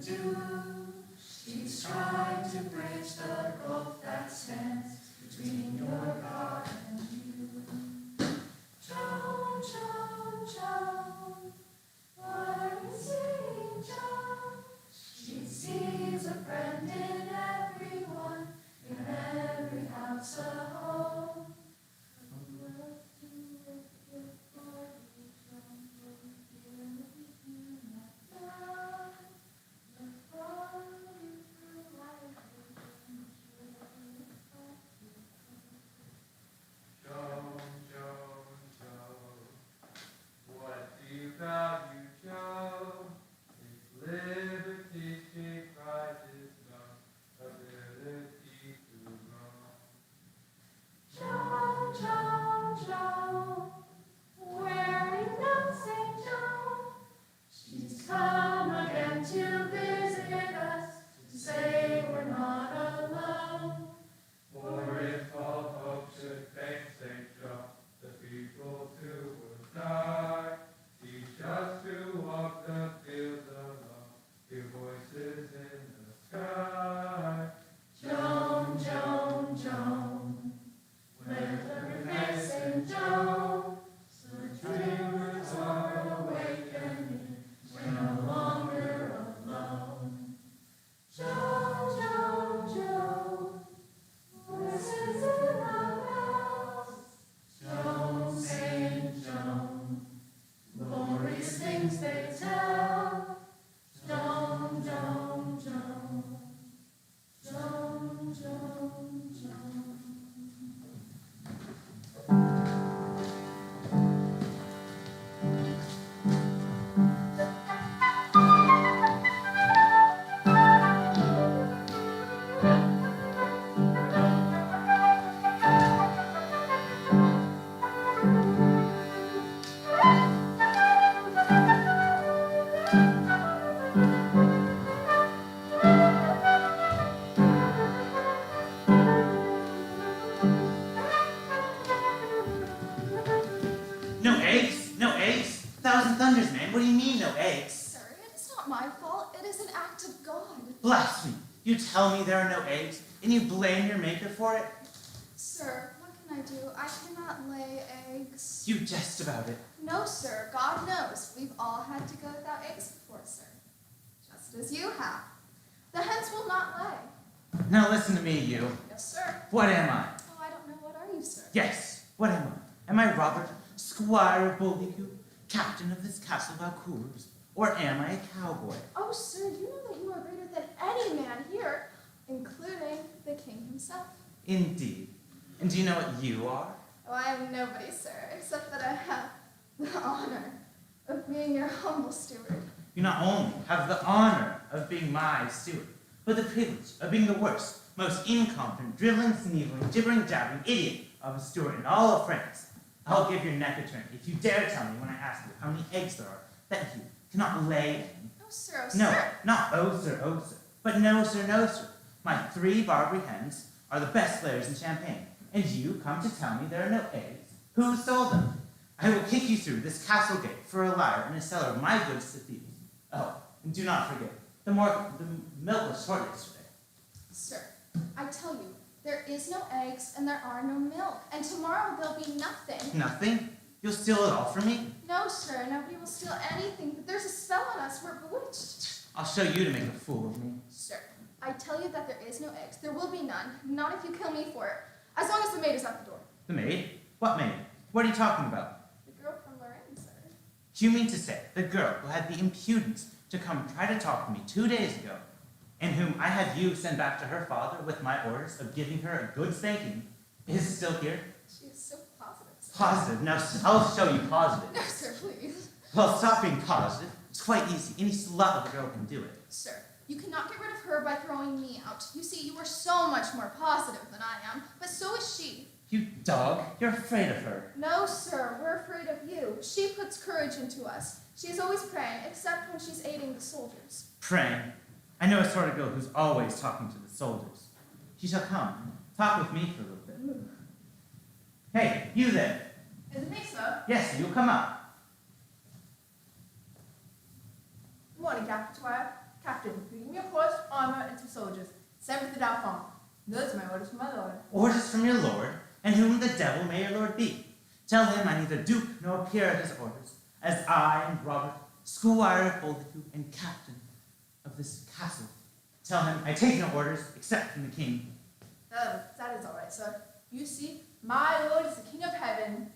do. She's trying to bridge the gulf that stands between your God and you. Joan, Joan, Joan, what are you saying, Joan? She sees a friend in everyone, in every house a home. Blasphemy! You tell me there are no eggs, and you blame your maker for it? Sir, what can I do? I cannot lay eggs. You jest about it. No, sir. God knows. We've all had to go without eggs before, sir. Just as you have. The hens will not lay. Now listen to me, you. Yes, sir. What am I? Oh, I don't know. What are you, sir? Yes, what am I? Am I Robert, Squire of Beaulieu, captain of this castle Valcours? Or am I a cowboy? Oh, sir, you know that you are greater than any man here, including the king himself. Indeed. And do you know what you are? Oh, I am nobody, sir, except that I have the honor of being your humble steward. You not only have the honor of being my steward, but the privilege of being the worst, most incompetent, dribbling, sneezing, gibbering, jabbering idiot of a steward in all of France. I'll give your neck a turn if you dare tell me when I ask you how many eggs there are that you cannot lay in. Oh, sir, oh, No, sir. not oh, sir, but no, sir, no, sir. My 3 Barbary hens are the best layers in Champagne, and you come to tell me there are no eggs. Who sold them? I will kick you through this castle gate for a liar and a seller of my goods to thieves. Oh, and do not forget, the milk was short yesterday. Sir, I tell you, there is no eggs and there are no milk, and tomorrow there'll be nothing. Nothing? You'll steal it all from me? No, sir, nobody will steal anything, but there's a spell on us. We're bewitched. I'll show you to make a fool of me. Sir, I tell you that there is no eggs. There will be none, not if you kill me for it, as long as the maid is at the door. The maid? What maid? What are you talking about? The girl from Lorraine, sir. Do you mean to say the girl who had the impudence to come try to talk to me 2 days ago, and whom I had you send back to her father with my orders of giving her a good spanking, is still here? She is so positive, sir. Positive? Now I'll show you positive. No, sir, please. Well, stop being positive. It's quite easy. Any slut of a girl can do it. Sir, you cannot get rid of her by throwing me out. You see, you are so much more positive than I am, but so is she. You dog, you're afraid of her. No, sir, we're afraid of you. She puts courage into us. She is always praying, except when she's aiding the soldiers. Praying? I know a sort of girl who's always talking to the soldiers. She shall come, talk with me for a little bit. Hey, you there. Is it me, sir? Yes, you'll come up. Good morning, Captain Squire. Captain, who are armor and 2 soldiers, sent with the Dauphin. Those are my orders from my lord. Orders from your lord, and whom the devil may your lord be? Tell him I neither duke nor peer at his orders, as I am Robert, squire of Boldecue and captain of this castle. Tell him I take no orders except from the king. That is all right, sir. You see, my lord is the king of heaven.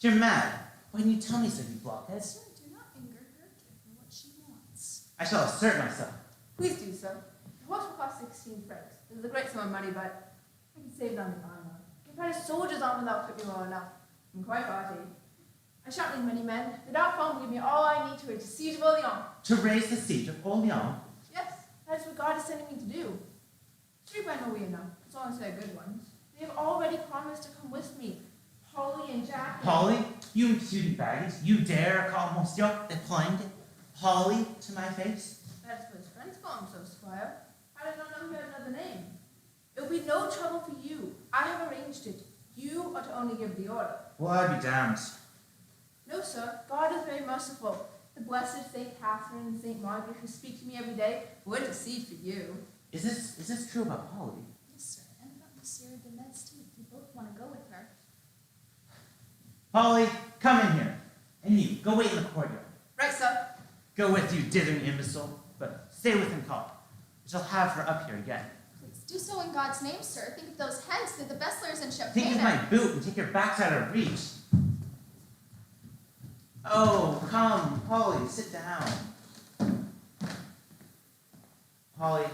You're mad. Why didn't you tell me so, you blockhead? Sir, do not anger her. Give her what she wants. I shall assert myself. Please do so. The horse will cost 16 francs. This is a great sum of money, but I can save it on the armor. If I had a soldier's armor, that would fit me well enough. I'm quite hearty. I shan't need many men. The Dauphin will give me all I need to raise the siege of Orleans. To raise the siege of Orleans? Yes, that is what God is sending me to do. 3 men know we enough, as long as they're good ones. They have already promised to come with me. Polly and Jack. Polly? You impudent baggage. You dare call Monsieur the Plague Polly to my face? That's what his friends call him so, Squire. I did not know he had another name. It will be no trouble for you. I have arranged it. You are to only give the order. Well, I'd be damned. No, sir. God is very merciful. The blessed St. Catherine and St. Margaret, who speak to me every day, will intercede for you. Is this true about Polly? Yes, sir. And about Monsieur de Metz, too. You both want to go with her. Polly, come in here. And you, go wait in the courtyard. Right, sir. Go with you, dithering imbecile. But stay within call. I shall have her up here again. Please do so in God's name, sir. Think of those hens. They're the best layers in Champagne. Think of my boot and take your backs out of reach. Oh, come, Polly, sit down. Polly,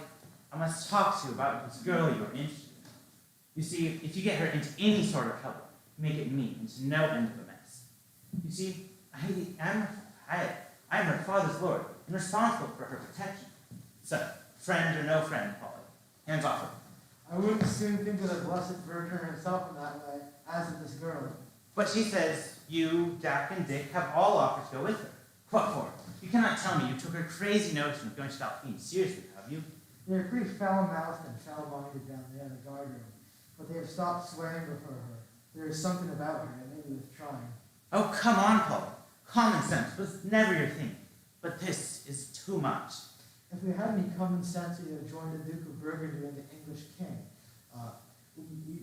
I must talk to you about this girl you're interested in. You see, if you get her into any sort of trouble, make it me into no end of a mess. You see, I am her father's lord and responsible for her protection. So, friend or no friend, Polly, hands off her. I wouldn't soon think of the Blessed Virgin herself in that way, as of this girl. But she says you, Jack, and Dick have all offered to go with her. What for? You cannot tell me you took her crazy notion of going to Dauphine seriously, have you? They're pretty foul-mouthed and foul-minded down there in the guardroom, but they have stopped swearing before her. There is something about her, and maybe with trying. Oh, come on, Paul. Common sense was never your thing. But this is too much. If we had any common sense, we'd have joined the Duke of Burgundy and the English king.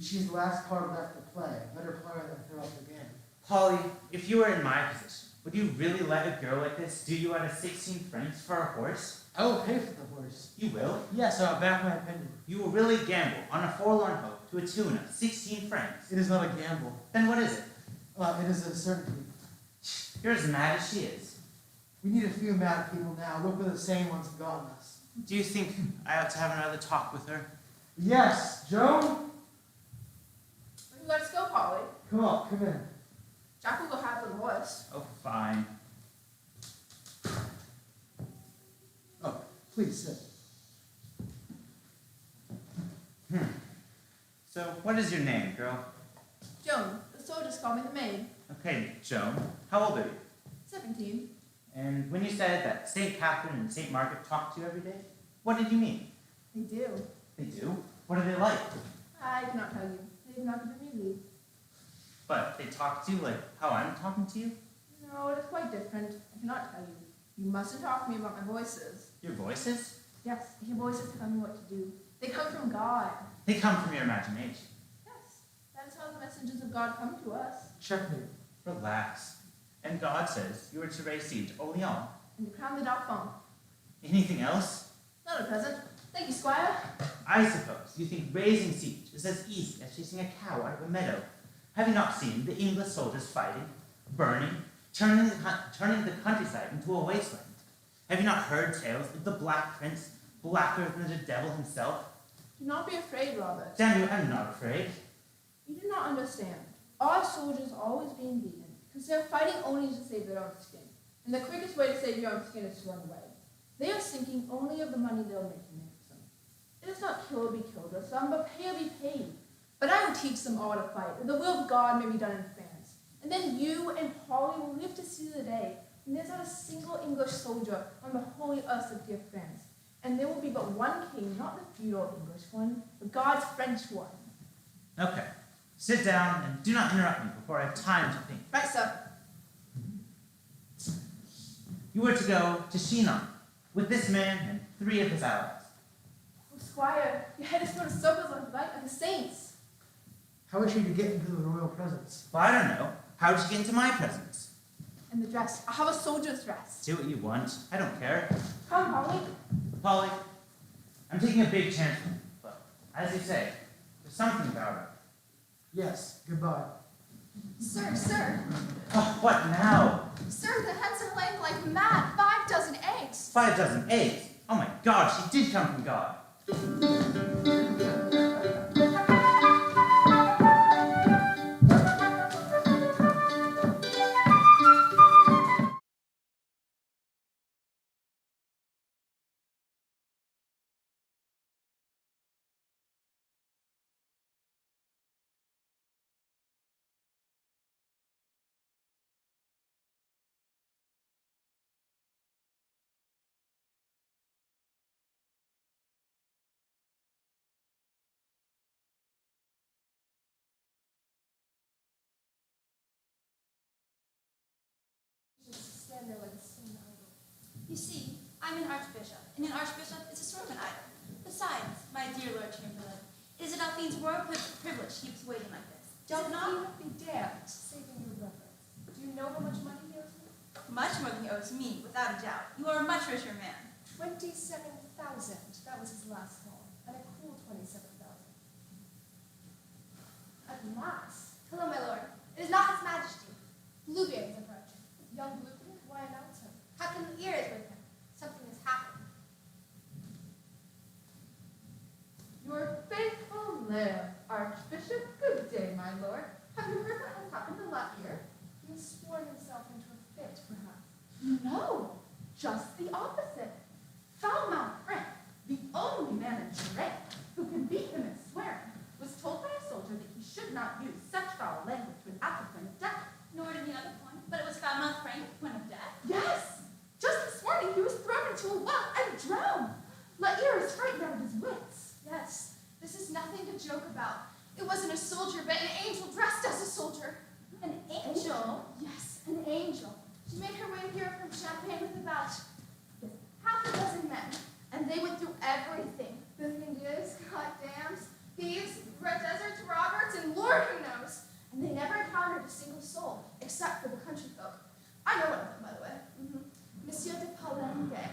She's the last card left to play, a better player than her up the game. Polly, if you were in my position, would you really let a girl like this do you out of 16 francs for a horse? I will pay for the horse. You will? Yes, I'll back my opinion. You will really gamble on a forlorn hope to a tune of 16 francs. It is not a gamble. Then what is it? It is a certainty. You're as mad as she is. We need a few mad people now. Look where the sane ones have gotten us. Do you think I ought to have another talk with her? Yes, Joan? Let's go, Polly. Come on, come in. Jack will go have the horse. Oh, fine. Oh, please sit. So, what is your name, girl? Joan, the soldiers call me the maid. Okay, Joan. How old are you? 17. And when you said that St. Catherine and St. Margaret talk to you every day, what did you mean? They do. They do? What are they like? I cannot tell you. They have not given me leave. But they talk to you like how I'm talking to you? No, it is quite different. I cannot tell you. You mustn't talk to me about my voices. Your voices? Yes, your voices tell me what to do. They come from God. They come from your imagination. Yes, that is how the messengers of God come to us. Checkmate. Relax. And God says you are to raise siege Orleans. And to crown the Dauphin. Anything else? Not at present. Thank you, Squire. I suppose you think raising siege is as easy as chasing a cow out of a meadow. Have you not seen the English soldiers fighting, burning, turning the countryside into a wasteland? Have you not heard tales of the Black Prince, blacker than the devil himself? Do not be afraid, Robert. Damn you, I'm not afraid. You do not understand. Our soldiers are always being beaten because they're fighting only to save their own skin. And the quickest way to save your own skin is to run away. They are thinking only of the money they'll make from ransom. It is not kill or be killed or some, but pay or be paid. But I will teach them all to fight, that the will of God may be done in France. And then you and Polly will live to see the day when there's not a single English soldier on the holy earth of dear France. And there will be but one king, not the feudal English one, but God's French one. Okay, sit down and do not interrupt me before I have time to think. Right, sir. You were to go to Chinon with this man and 3 of his allies. Squire, your head is full of circles like light like a saint's. How is she to get into the royal presence? Well, I don't know. How did you get into my presence? And the dress. I have a soldier's dress. Do what you want. I don't care. Come, Polly. Polly, I'm taking a big chance with you, but as you say, there's something about her. Yes, goodbye. Sir, sir, Oh, what now? sir, the hens are laying like mad. 5 dozen eggs. 5 dozen eggs. Oh my God, she did come from God. Just stand there like a stone idol. You see, I'm an archbishop, and an archbishop is a sort of an idol. Besides, my dear Lord Chamberlain, it is an Alphine's royal privilege to keep us waiting like this. Does it not? Be damned, saving your reverence. Do you know how much money he owes me? Much more than he owes me, without a doubt. You are a much richer man. 27,000. That was his last haul. And a cool 27,000. At last. Hello, my lord. It is not his majesty. Bluebeard is approaching. Young Bluebeard? Why announce him? Captain Ear is with him. Something has happened. Your faithful lamb, Archbishop. Good day, my lord. Have you heard what has happened in that year? He has sworn himself into a fit, perhaps. No, just the opposite. Foul-mouthed Frank, the only man in Charade who can beat him in swearing, was told by a soldier that he should not use such foul language without the point of death. Nor did the other point, but it was foul-mouthed Frank at the point of death. Yes! Just this morning he was thrown into a well and drowned. Lair is frightened out of his wits. Yes, this is nothing to joke about. It wasn't a soldier, but an angel dressed as a soldier. An angel? Yes, an angel. She made her way here from Champagne with about half a dozen men, and they went through everything. Buffoons, goddams, thieves, red deserts, robbers, and Lord who knows. And they never encountered a single soul, except for the country folk. I know one of them, by the way. Monsieur de Palenque.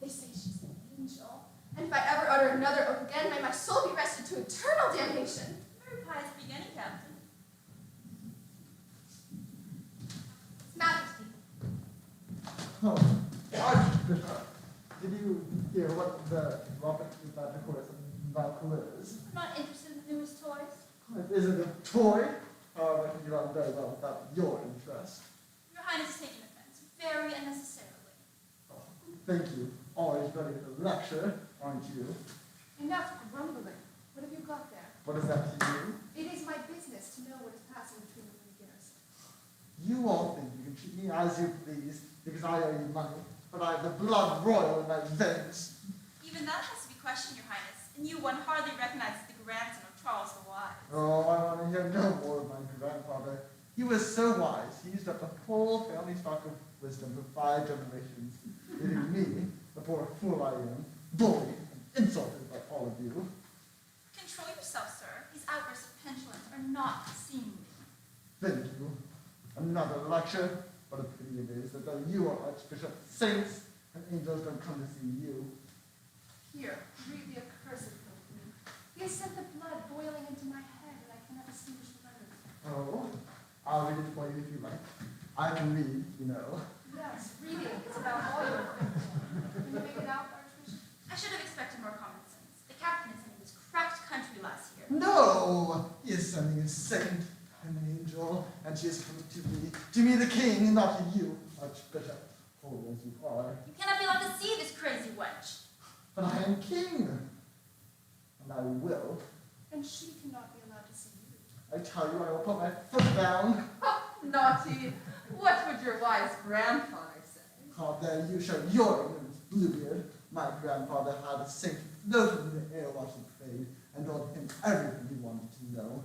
They say she's an angel. And if I ever utter another oath again, may my soul be rested to eternal damnation. Very pious beginning, Captain. His Majesty. Oh, Archbishop, did you hear what the Robert Valcours? I'm not interested in the newest toys. It isn't a toy. However, I can get on very well without your interest. Your Highness is taking offense, very unnecessarily. Oh, thank you. Always ready to lecture, aren't you? Enough grumbling. What have you got there? What is that to you? It is my business to know what is passing between the three garrisons. You all think you can treat me as you please because I owe you money, but I have the blood royal in my veins. Even that has to be questioned, Your Highness, and you one hardly recognizes the grandson of Charles the Wise. Oh, I want to hear no more of my grandfather. He was so wise, he used up the whole family stock of wisdom for 5 generations, leaving me, the poor fool I am, bullied and insulted by all of you. Control yourself, sir. These outbursts of petulance are not seemly. Thank you. Another lecture, but a pity it is that though you are Archbishop, saints and angels don't come to see you. Here, read the accursed book of me. He has sent the blood boiling into my head, and I cannot distinguish the letters. Oh, I'll read it for you if you like. I can read, you know. Yes, reading is about all your things. Can you make it out, Archbishop? I should have expected more common sense. The captain is in this cracked country last year. No! He is sending a saint, an angel, and she is coming to me the king, not to you, Archbishop, holy as you are. You cannot be allowed to see this crazy wench. But I am king, and I will. And she cannot be allowed to see you. I tell you, I will put my foot down. Naughty. What would your wise grandfather say? How dare you show your ignorance, Bluebeard? My grandfather had a saint floated in the air while she prayed, and told him everything he wanted to know.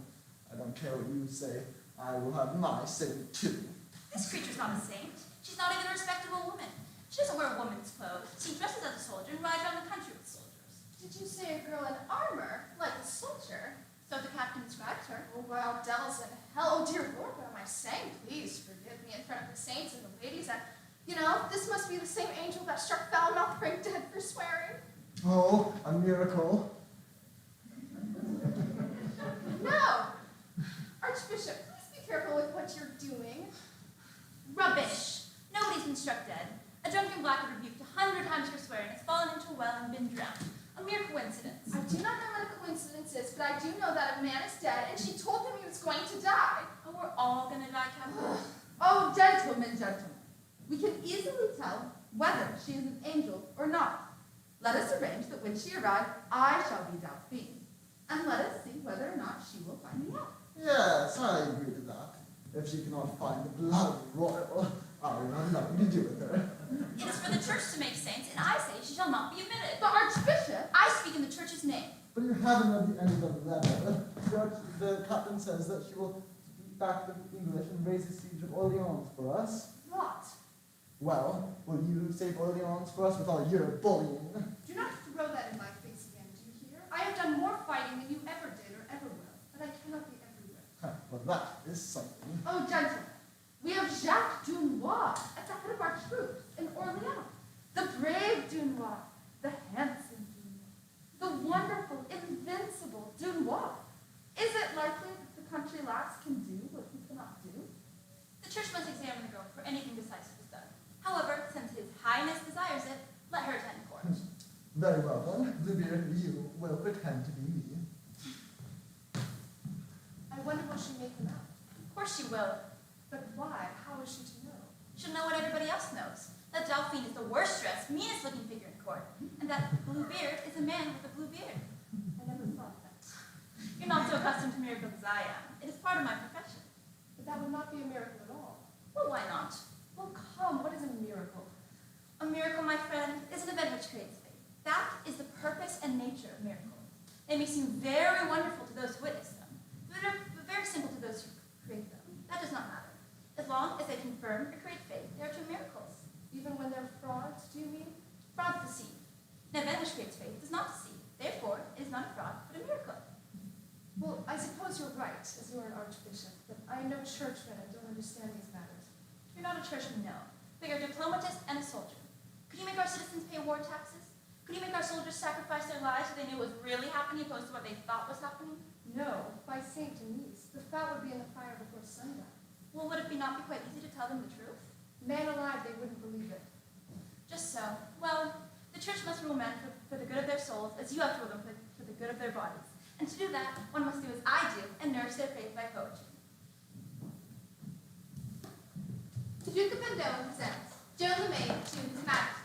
I don't care what you say. I will have my saint too. This creature's not a saint. She's not even a respectable woman. She doesn't wear woman's clothes. She dresses as a soldier and rides around the country with soldiers. Did you say a girl in wild devils in hell. Oh, dear Lord, what am I saying? Please forgive me in front of the saints and the ladies. This must be the same angel that struck foul-mouthed Frank dead for swearing. Oh, a miracle. No! Archbishop, please be careful with what you're doing. Rubbish! Nobody's been struck dead. A drunken blackguard rebuked 100 times for swearing has fallen into a well and been drowned. A mere coincidence. I do not know what a coincidence is, but I do know that a man is dead, and she told him he was going to die. Oh, we're all gonna die, Captain. Oh, gentlemen. We can easily tell whether she is an angel or not. Let us arrange that when she arrives, I shall be Delphine. And let us see whether or not she will find me out. Yes, I agree to that. If she cannot find the blood royal, I will have nothing to do with her. It is for the church to make saints, and I say she shall not be admitted. The Archbishop? I speak in the church's name. But you haven't read the end of the letter. The captain says that she will back the English and raise the siege of Orleans for us. What? Well, will you save Orleans for us with all your bullying? Do not throw that in my face again, do you hear? I have done more fighting than you ever did or ever will, but I cannot be everywhere. Well, that is something. Oh, gentlemen, we have Jacques Dunois at the head of our troops in Orleans. The brave Dunois, the handsome Dunois, the wonderful, invincible Dunois. Is it likely that the country lass can do what he cannot do? The church must examine the girl for anything decisive is done. However, since His Highness desires it, let her attend court. Very well then, Bluebeard, you will pretend to be me. I wonder will she make him out? Of course she will. But why? How is she to know? She'll know what everybody else knows. That Delphine is the worst dressed, meanest looking figure in court. And that Bluebeard is a man with a blue beard. I never thought that. You're not so accustomed to miracles as I am. It is part of my profession. But that would not be a miracle at all. Well, why not? Well, come, what is a miracle? A miracle, my friend, is an event which creates faith. That is the purpose and nature of miracles. They may seem very wonderful to those who witness them, but are very simple to those who create them. That does not matter. As long as they confirm or create faith, they are true miracles. Even when they're frauds, do you mean? Frauds deceive. An event which creates faith does not deceive. Therefore, it is not a fraud, but a miracle. Well, I suppose you're right, as you're an archbishop, but I am no churchman and don't understand these matters. You're not a churchman, no, but you're a diplomatist and a soldier. Could you make our citizens pay war taxes? Could you make our soldiers sacrifice their lives so they knew what was really happening opposed to what they thought was happening? No, by Saint Denis, the fat would be in the fire before sundown. Well, would it not be quite easy to tell them the truth? Man alive, they wouldn't believe it. Just so. Well, the church must rule men for the good of their souls, as you have to rule them for the good of their bodies. And to do that, one must do as I do and nourish their faith by poetry. The Duke of Vendôme presents Joan the Maid to His Majesty.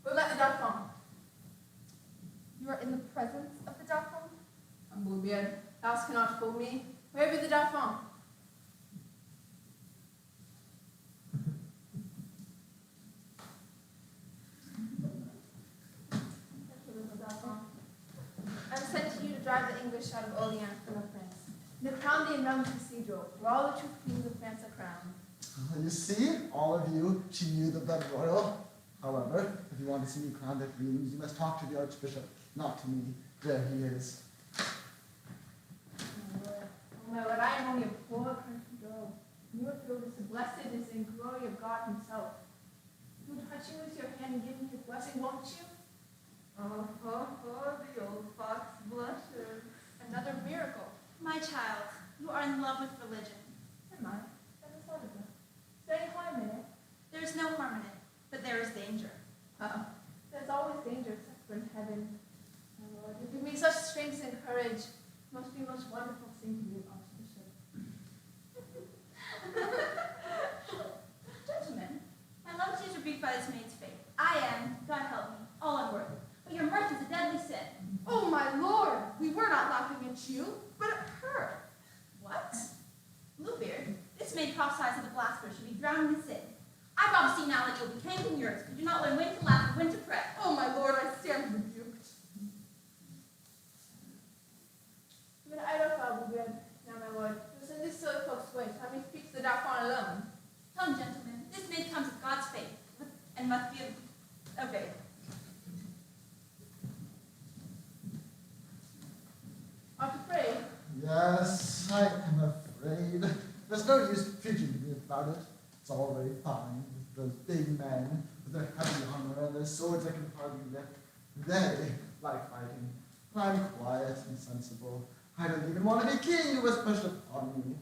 Roulette the Dauphin. You are in the presence of the Dauphin? I'm Bluebeard. Thou cannot fool me. Where be the Dauphin? I'm sent to you to drive the English out of Orleans from France, and to crown thee in Rome's cathedral, where all the true queens of France are crowned. You see, all of you, she knew the blood royal. However, if you want to see me crowned at Rheims, you must talk to the Archbishop, not to me. There he is. Oh my Lord, I am only a poor country girl. You are filled with the blessedness and glory of God Himself. You will touch me with your hand and give me His blessing, won't you? Oh, the old fox blushes. Another miracle. My child, you are in love with religion. Am I? Never thought of that. Is there any harm in it? There is no harm in it, but there is danger. There's always danger except for in heaven. My Lord, you give me such strength and courage. It must be a most wonderful thing to be an archbishop. Gentlemen, my love is rebuked by this maid's faith. I am, God help me, all unworthy. But your mirth is a deadly sin. Oh, my Lord, we were not laughing at you, but at her. What? Bluebeard, this maid prophesies that the blasphemer should be drowned in sin. I prophesy now that you'll be hanged in yours, because you do not learn when to laugh and when to pray. Oh, my Lord, I stand rebuked. But I don't follow good. Now, my Lord, listen this silly folk's voice. Let me speak to the Dauphin alone. Come, gentlemen, this maid comes with God's faith, and must be obeyed. no use fidgeting me about it. It's all very fine with those big men with their heavy armor and their swords that can hardly lift. They like fighting. I'm quiet and sensible. I don't even want to be king. It was pushed upon me.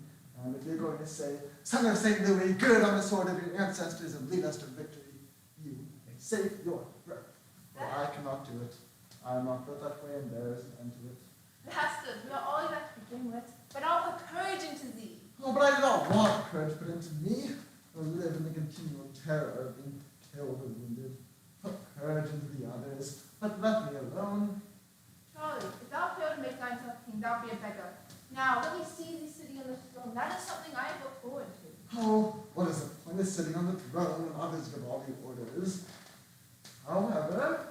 And if you're going to say, son of St. Louis, gird on the sword of your ancestors and lead us to victory, you may save your breath. But I cannot do it. I am not built that way, and there is an end to it. Bastard, we are all you have to begin with, but I'll put courage into thee. Oh, but I do not want courage put into me. I live in the continual terror of being killed or wounded. Put courage into the others, but let me alone. Charlie, if thou fail to make thyself king, thou be a beggar. Now, let me see thee sitting on the throne. That is something I look forward to. Oh, what is the point of sitting on the throne when others give all the orders? However,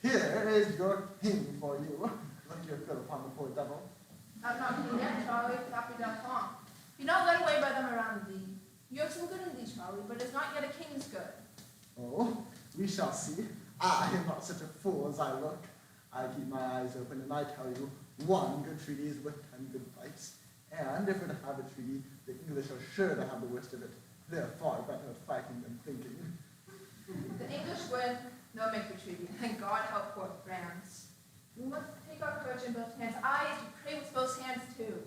here is your king for you. Let your fill upon the poor devil. I'm not king yet, Charlie. That be done wrong. Be not led away by them around thee. You have some good in thee, Charlie, but it's not yet a king's good. Oh, we shall see. I am not such a fool as I look. I keep my eyes open, and I tell you, one good treaty is worth 10 good fights. And if we're to have a treaty, the English are sure to have the worst of it. They're far better at fighting than thinking. The English win, they'll make the treaty, and God help poor France. We must take our courage in both hands. I to pray with both hands too.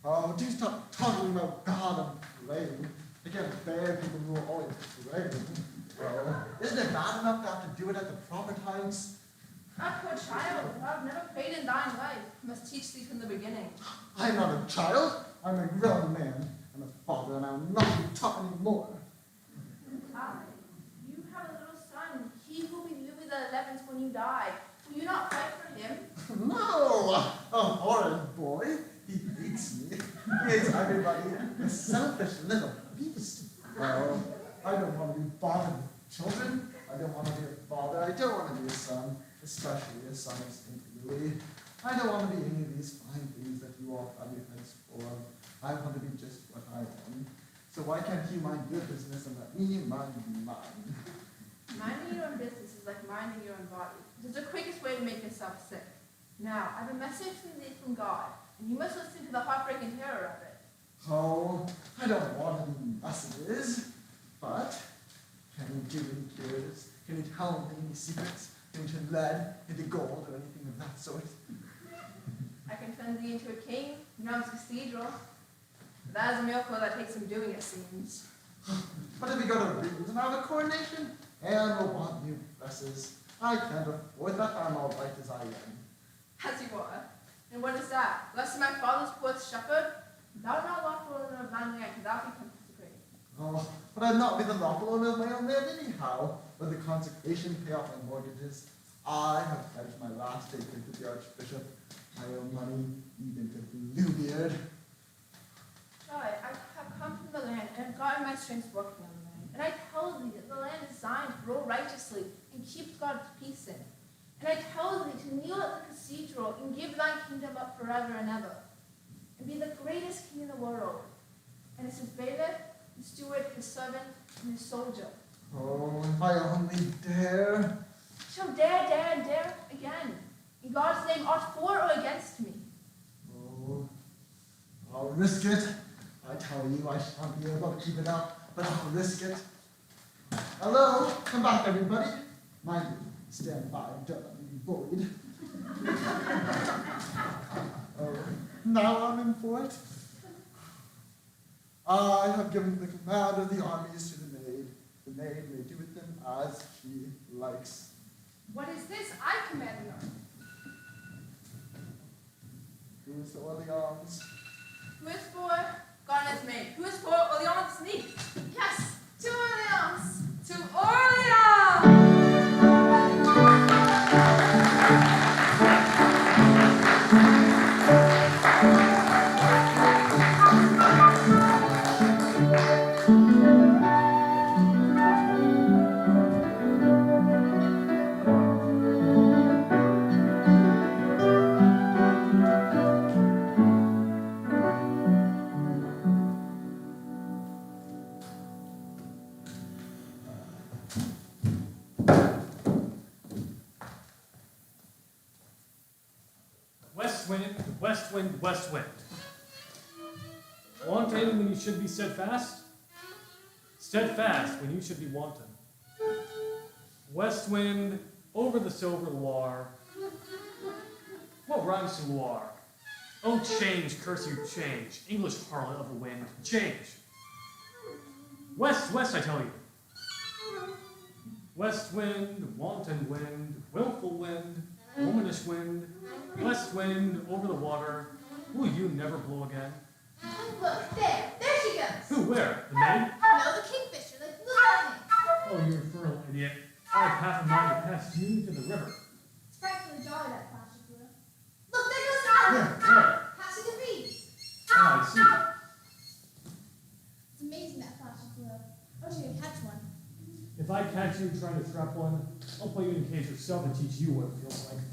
Oh, do stop talking about God and praying. I can't bear people who are always praying. Oh, isn't it bad enough to have to do it at the proper times? Ah, poor child, I've never prayed in thine life. I must teach thee from the beginning. I'm not a child. I'm a grown man. I'm a father, and I'm not to be taught anymore. You have a little son. He will be Louis XI when you die. Will you not fight for him? No! A horrid boy. He hates me. He hates everybody. A selfish little beast. Well, I don't want to be bothered with children. I don't want to be a father. I don't want to be a son, especially a son of St. Louis. I don't want to be any of these fine things that you all have your heads full of. I want to be just what I am. So why can't you mind your business and let me mind mine? Minding your own business is like minding your own body. It is the quickest way to make yourself sick. Now, I have a message from thee from God, and you must listen to the heartbreaking terror of it. Oh, I don't want any messages, but can you do any cures? Can you tell me any secrets? Can you turn lead into gold or anything of that sort? I can turn thee into a king in Rome's cathedral. But that is a miracle that takes some doing, it seems. But if we go to Rheims and have a coronation, and we'll want new dresses. I can't afford that. I'm all right as I am. As you are. And what is that? Less than my father's poor shepherd? Thou art not lawful owner of thine land, till thou be consecrated. Oh, but I'd not be the lawful owner of my own land anyhow. Let the consecration pay off my mortgages. I have pledged my last acre to the archbishop. I owe money even to Bluebeard. Joy, I have come from the land and have gotten my strength working on the land. And I tell thee that the land is thine to rule righteously and keep God's peace in. And I tell thee to kneel at the cathedral and give thy kingdom up forever and ever. And be the greatest king in the world. And as his bailiff, his steward, his servant, and his soldier. Oh, if I only dare. Shall dare, dare, and dare again. In God's name, art for or against me? Oh, I'll risk it. I tell you, I shan't be able to keep it up, but I'll risk it. Hello, come back, everybody. Mind you, stand by, don't let me be bullied. Oh, now I'm in for it. I have given the command of the armies to the maid. The maid may do with them as she likes. What is this? I command the army. Who's the Orleans? Who is for God and his maid? Who is for Orleans' knee? Yes, to Orleans! To Orleans! West wind, west wind, west wind. Wanton when you should be steadfast? Steadfast when you should be wanton. West wind over the silver Loire. What rhymes to Loire? Oh, change, curse you, change. English harlot of the wind, change. West, west, I tell you. West wind, wanton wind, willful wind, womanish wind, west wind over the water. Will you never blow again? Look, there she goes. Who, where? The maid? No, the kingfisher, the lightning. Oh, you infernal idiot. I have half a mind to pass you to the river. It's frightfully jolly, that flash of blue. Look, there goes Nala. Where? Passing the reeds. Ah, I see. It's amazing, that flash of blue. I wish I could catch one. If I catch you trying to trap one, I'll put you in a cage yourself and teach you what it feels like.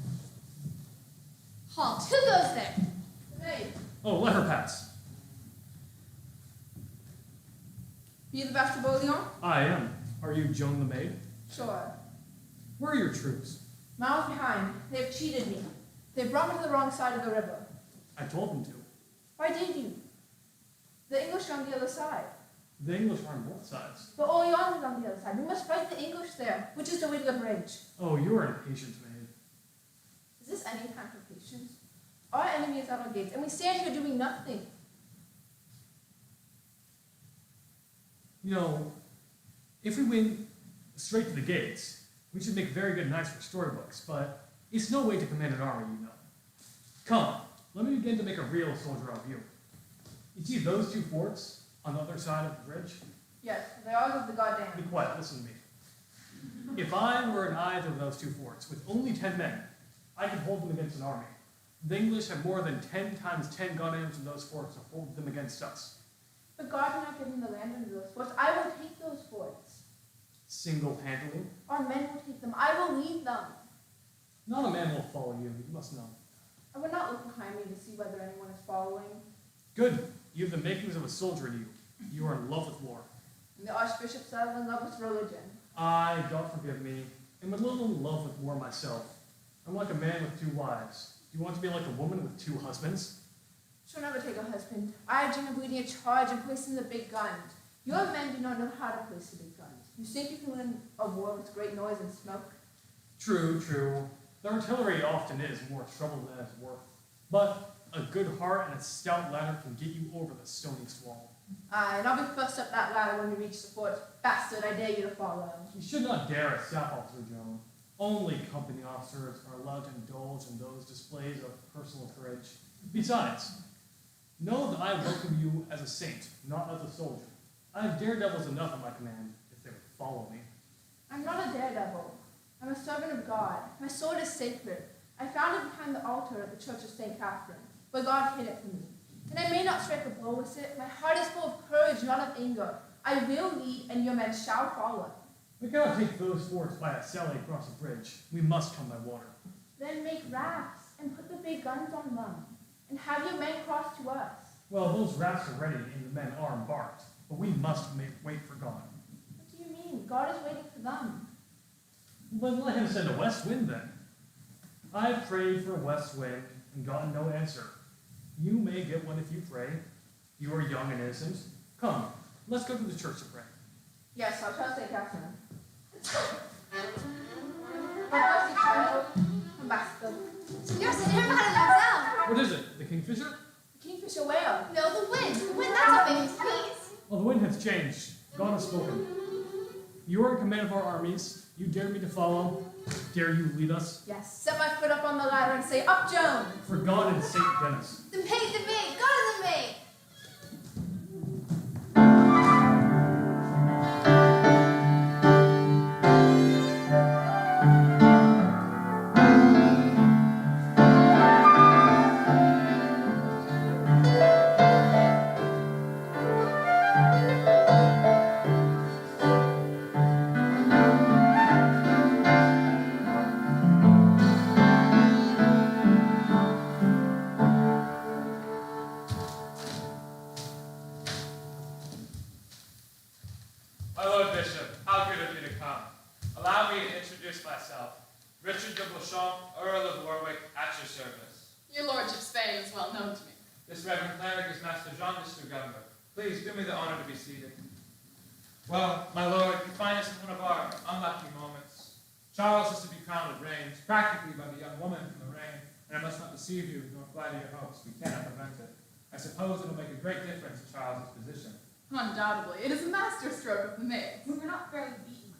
Halt, who goes there? The maid. Oh, let her pass. Be the best of Bouillon? I am. Are you Joan the maid? Sure. Where are your troops? Miles behind. They have cheated me. They brought me to the wrong side of the river. I told them to. Why did you? The English are on the other side. The English are on both sides. But Orleans is on the other side. We must fight the English there, which is the way to the bridge. Oh, you are impatient, maid. Is this any time for patience? Our enemy is at our gates, and we stand here doing nothing. You know, if we win straight to the gates, we should make very good knights for storybooks, but it's no way to command an army, you know. Come, let me begin to make a real soldier of you. You see those two forts on the other side of the bridge? Yes, they are of the Be goddamn. quiet, listen to me. If I were in either of those two forts with only 10 men, I could hold them against an army. The English have more than 10 times 10 gun-ams in those forts to hold them against us. But God did not give me the land under those forts. I will take those forts. Single-handedly? Our men will take them. I will lead them. Not a man will follow you, you must know. I would not look behind me to see whether anyone is following. Good. You have the makings of a soldier in you. You are in love with war. And the archbishop said I love with religion. I, God forgive me, am a little in love with war myself. I'm like a man with 2 wives. Do you want to be like a woman with 2 husbands? She'll never take a husband. I dream of leading a charge and placing the big guns. Your men do not know how to place the big guns. You think you can win a war with great noise and smoke? True, true. The artillery often is more trouble than it's worth. But a good heart and a stout ladder can get you over the stoniest wall. Aye, and I'll be first up that ladder when we reach the fort. Bastard, I dare you to follow. You should not dare a staff officer, Joan. Only company officers are allowed to indulge in those displays of personal courage. Besides, know that I welcome you as a saint, not as a soldier. I have daredevils enough at my command, if they would follow me. I'm not a daredevil. I'm a servant of God. My sword is sacred. I found it behind the altar at the Church of St. Catherine, but God hid it from me. And I may not strike a blow with it. My heart is full of courage, not of anger. I will lead, and your men shall follow. We cannot take those forts by a sally across the bridge. We must come by water. Then make rafts and put the big guns on them, and have your men cross to us. Well, those rafts are ready and the men are embarked, but we must wait for God. What do you mean? God is waiting for them. But let him send a west wind then. I've prayed for a west wind and gotten no answer. You may get one if you pray. You are young and innocent. Come, let's go to the church to pray. Yes, I'll tell St. Catherine. God bless you, child. Ambassador. Yes, mademoiselle. What is it? The kingfisher? The kingfisher whale. No, the wind. The wind, that's a famous piece. Well, the wind has changed. God has spoken. You are in command of our armies. You dare me to follow. Dare you lead us? Yes, set my foot up on the ladder and say, up, Joan. For God and Saint Denis. The maid, God is the maid. My Lord Bishop, how good of you to come. Allow me to introduce myself. Richard de Beauchamp, Earl of Warwick, at your service. Your lordship's fame is well known to me. This Reverend Cleric is Master Jean de Governor. Please do me the honor to be seated. Well, my lord, you find us in one of our unlucky moments. Charles is to be crowned at Reims, practically by the young woman from the reign, and I must not deceive you nor flatter your hopes. We cannot prevent it. I suppose it will make a great difference in Charles's position. Undoubtedly, it is a masterstroke of the maids. We were not fairly beaten.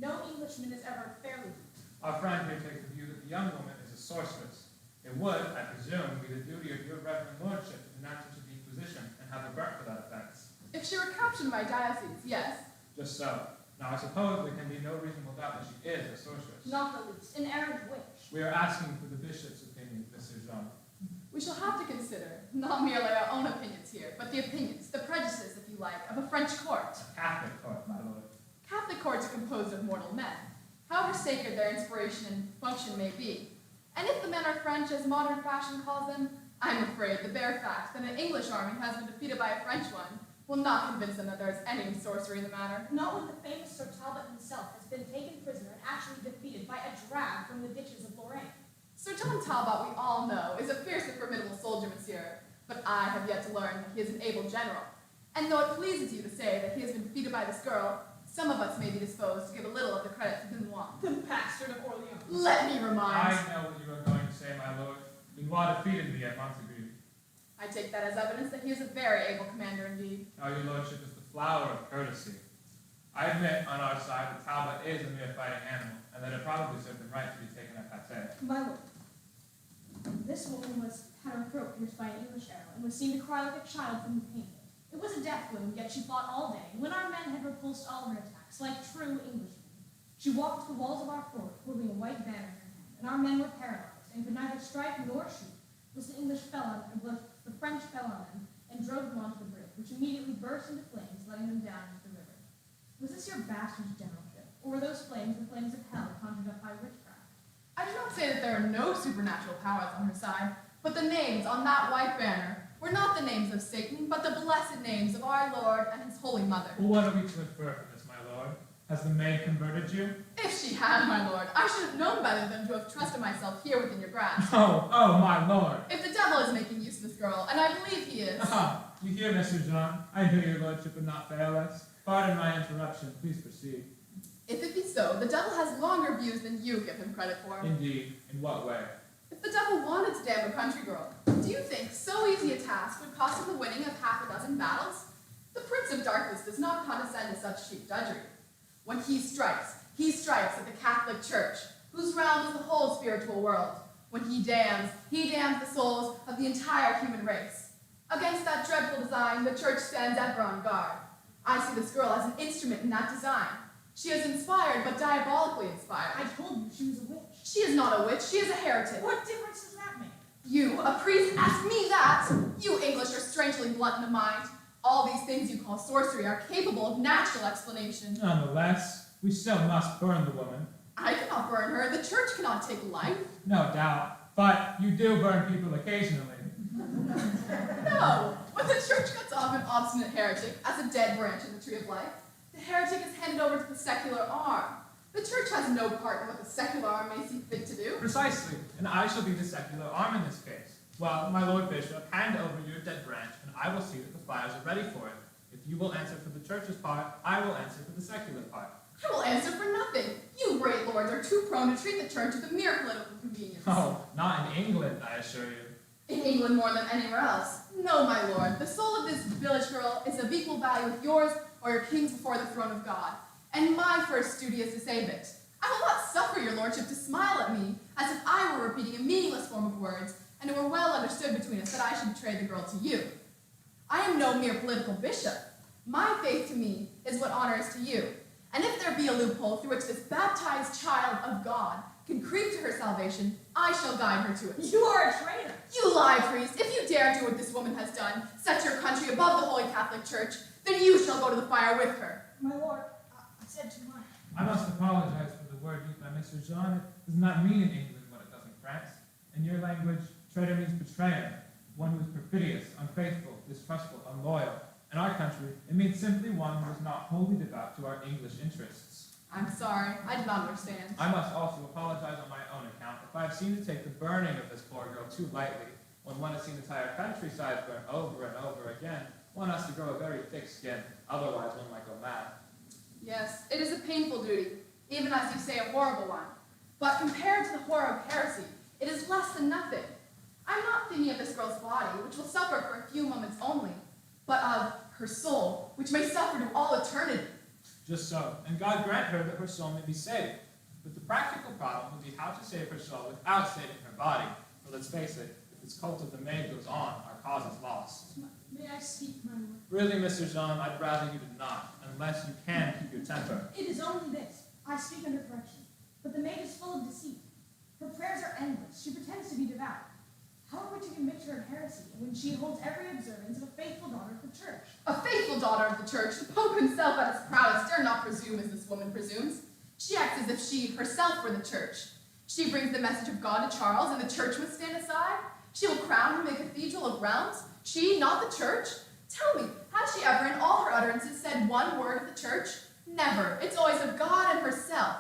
No Englishman is ever fairly beaten. Our friend here takes the view that the young woman is a sorceress. It would, I presume, be the duty of your reverend lordship to denounce her to the Inquisition and have her burnt for that offense. If she were captured in my diocese, yes. Just so. Now, I suppose there can be no reasonable doubt that she is a sorceress. Not the least. An errant witch. We are asking for the bishop's opinion, Mr. Jean. We shall have to consider not merely our own opinions here, but the opinions, the prejudices, if you like, of a French court. A Catholic court, my lord. Catholic courts are composed of mortal men, however sacred their inspiration and function may be. And if the men are French, as modern fashion calls them, I'm afraid the bare fact that an English army has been defeated by a French one will not convince them that there is any sorcery in the matter. Not when the famous Sir Talbot himself has been taken prisoner and actually defeated by a drag from the ditches of Lorraine. Sir John Talbot, we all know, is a fierce and formidable soldier, monsieur, but I have yet to learn that he is an able general. And though it pleases you to say that he has been defeated by this girl, some of us may be disposed to give a little of the credit to Dunois. The bastard of Orleans. Let me remind. I know what you are going to say, my lord. Dunois defeated me at Montague. I take that as evidence that he is a very able commander indeed. Now, your lordship is the flower of courtesy. I admit, on our side, that Talbot is a mere fighting animal, and that it probably served him right to be taken at Pate. My lord, this woman had her throat pierced by an English arrow and was seen to cry like a child from the pain. It was a death wound, yet she fought all day. When our men had repulsed all her attacks, like true Englishmen, she walked to the walls of our fort, holding a white banner in her hand, and our men were paralyzed and could neither strike nor shoot. Was the English fell on them, the French fell on them and drove them onto the bridge, which immediately burst into flames, letting them down into the river. Was this your bastard's generalship, or were those flames the flames of hell conjured up by witchcraft? I do not say that there are no supernatural powers on her side, but the names on that white banner were not the names of Satan, but the blessed names of our Lord and his Holy Mother. Well, what are we to infer from this, my lord? Has the maid converted you? If she had, my lord, I should have known better than to have trusted myself here within your grasp. Oh, my lord. If the devil is making use of this girl, and I believe he is. You hear, Mr. John? I knew your lordship would not fail us. Pardon my interruption. Please proceed. If it be so, the devil has longer views than you give him credit for. Indeed. In what way? If the devil wanted to damn a country girl, do you think so easy a task would cost him the winning of half a dozen battles? The Prince of Darkness does not condescend to such cheap drudgery. When he strikes at the Catholic Church, whose realm is the whole spiritual world. When he damns the souls of the entire human race. Against that dreadful design, the Church stands ever on guard. I see this girl as an instrument in that design. She is inspired, but diabolically inspired. I told you she was a witch. She is not a witch, she is a heretic. What difference does that make? You, a priest, ask me that? You English are strangely blunt in the mind. All these things you call sorcery are capable of natural explanation. Nonetheless, we still must burn the woman. I cannot burn her. The Church cannot take life. No doubt. But you do burn people occasionally. No. When the Church cuts off an obstinate heretic as a dead branch in the tree of life, the heretic is handed over to the secular arm. The Church has no part in what the secular arm may see fit to do. Precisely. And I shall be the secular arm in this case. Well, my lord bishop, hand over your dead branch, and I will see that the fires are ready for it. If you will answer for the Church's part, I will answer for the secular part. I will answer for nothing. You great lords are too prone to treat the Church with a mere political convenience. Oh, not in England, I assure you. In England more than anywhere else. No, my lord, the soul of this village girl is of equal value with yours or your king's before the throne of God. And my first duty is to save it. I will not suffer your lordship to smile at me as if I were repeating a meaningless form of words, and it were well understood between us that I should betray the girl to you. I am no mere political bishop. My faith to me is what honor is to you. And if there be a loophole through which this baptized child of God can creep to her salvation, I shall guide her to it. You are a traitor. You lie, priest. If you dare do what this woman has done, set your country above the Holy Catholic Church, then you shall go to the fire with her. My lord, I said too much. I must apologize for the word used by Mr. John. It does not mean in England what it does in France. In your language, traitor means betrayer, one who is perfidious, unfaithful, distrustful, unloyal. In our country, it means simply one who is not wholly devout to our English interests. I'm sorry, I did not understand. I must also apologize on my own account if I have seemed to take the burning of this poor girl too lightly. When one has seen entire countrysides burn over and over again, one has to grow a very thick skin, otherwise one might go mad. Yes, it is a painful duty, even as you say, a horrible one. But compared to the horror of heresy, it is less than nothing. I'm not thinking of this girl's body, which will suffer for a few moments only, but of her soul, which may suffer to all eternity. Just so, and God grant her that her soul may be saved. But the practical problem would be how to save her soul without saving her body. For let's face it, if this cult of the maid goes on, our cause is lost. May I speak, my lord? Really, Mr. Joan, I'd rather you did not, unless you can keep your temper. It is only this. I speak under correction. But the maid is full of deceit. Her prayers are endless. She pretends to be devout. How are we to convict her of heresy when she holds every observance of a faithful daughter of the church? A faithful daughter of the church, the Pope himself at his proudest dare not presume as this woman presumes. She acts as if she herself were the church. She brings the message of God to Charles, and the church must stand aside. She will crown him a cathedral of realms. She, not the church? Tell me, has she ever in all her utterances said one word of the church? Never. It's always of God and herself.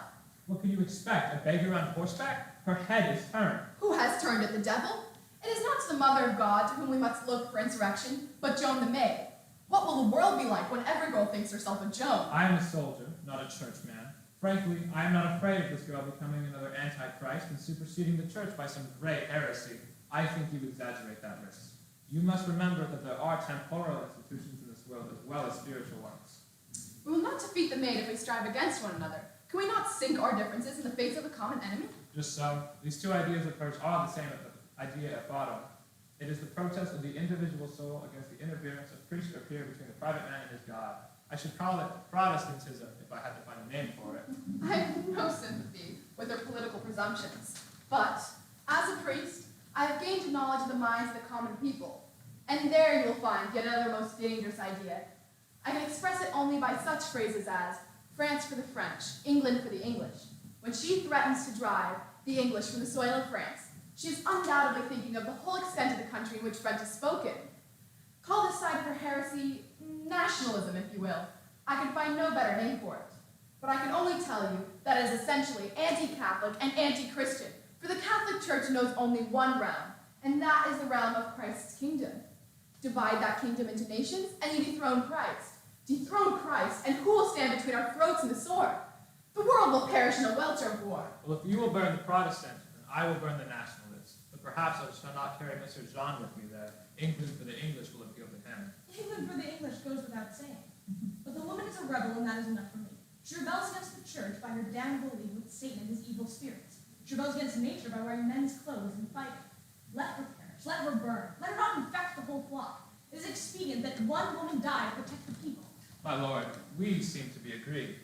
What can you expect? A beggar on horseback? Her head is turned. Who has turned it, the devil? It is not to the mother of God to whom we must look for insurrection, but Joan the maid. What will the world be like when every girl thinks herself a Joan? I am a soldier, not a churchman. Frankly, I am not afraid of this girl becoming another antichrist and superseding the church by some great heresy. I think you exaggerate that risk. You must remember that there are temporal institutions in this world as well as spiritual ones. We will not defeat the maid if we strive against one another. Can we not sink our differences in the face of a common enemy? Just so, these two ideas of hers are the same idea at bottom. It is the protest of the individual soul against the interference of priest or peer between the private man and his God. I should call it Protestantism if I had to find a name for it. I have no sympathy with their political presumptions. But, as a priest, I have gained knowledge of the minds of the common people. And there you will find yet another most dangerous idea. I can express it only by such phrases as France for the French, England for the English. When she threatens to drive the English from the soil of France, she is undoubtedly thinking of the whole extent of the country in which French is spoken. Call this side of her heresy nationalism, if you will. I can find no better name for it. But I can only tell you that it is essentially anti-Catholic and anti-Christian, for the Catholic Church knows only one realm, and that is the realm of Christ's kingdom. Divide that kingdom into nations, and you dethrone Christ. Dethrone Christ, and who will stand between our throats and the sword? The world will perish in a welter of war. Well, if you will burn the Protestant, then I will burn the nationalist. But perhaps I shall not carry Mr. Jean with me there. England for the English will appeal to him. England for the English goes without saying. But the woman is a rebel, and that is enough for me. She rebels against the church by her damnable league with Satan and his evil spirits. She rebels against nature by wearing men's clothes and fighting. Let her perish. Let her burn. Let her not infect the whole flock. It is expedient that one woman die to protect the people. My lord, we seem to be agreed.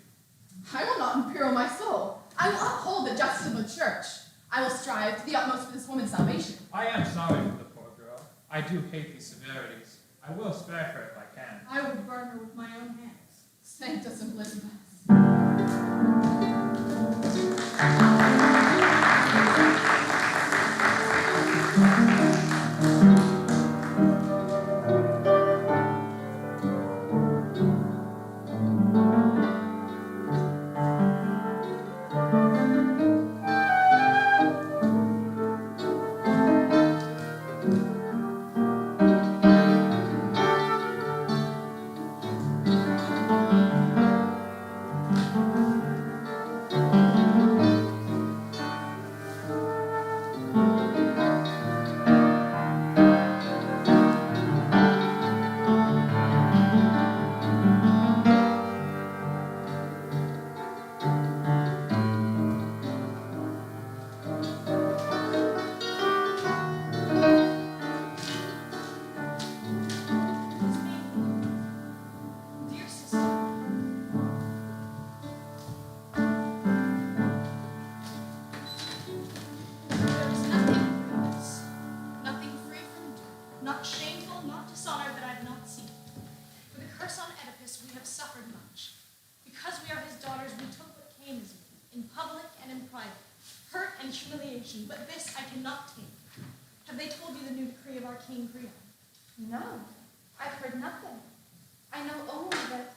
I will not imperil my soul. I will uphold the justice of the church. I will strive to the utmost for this woman's salvation. I am sorry for the poor girl. I do hate these severities. I will spare her if I can. I will burn her with my own hands. Sancta Simplicitas. Dear sister, there is nothing grievous, nothing free from dirt, not shameful, not dishonored that I have not seen. For the curse on Oedipus we have suffered much. Because we are his daughters, we took what came as we, in public and in private, hurt and humiliation, but this I cannot take. Have they told you the new decree of our King Creon? No, I've heard nothing. I know only that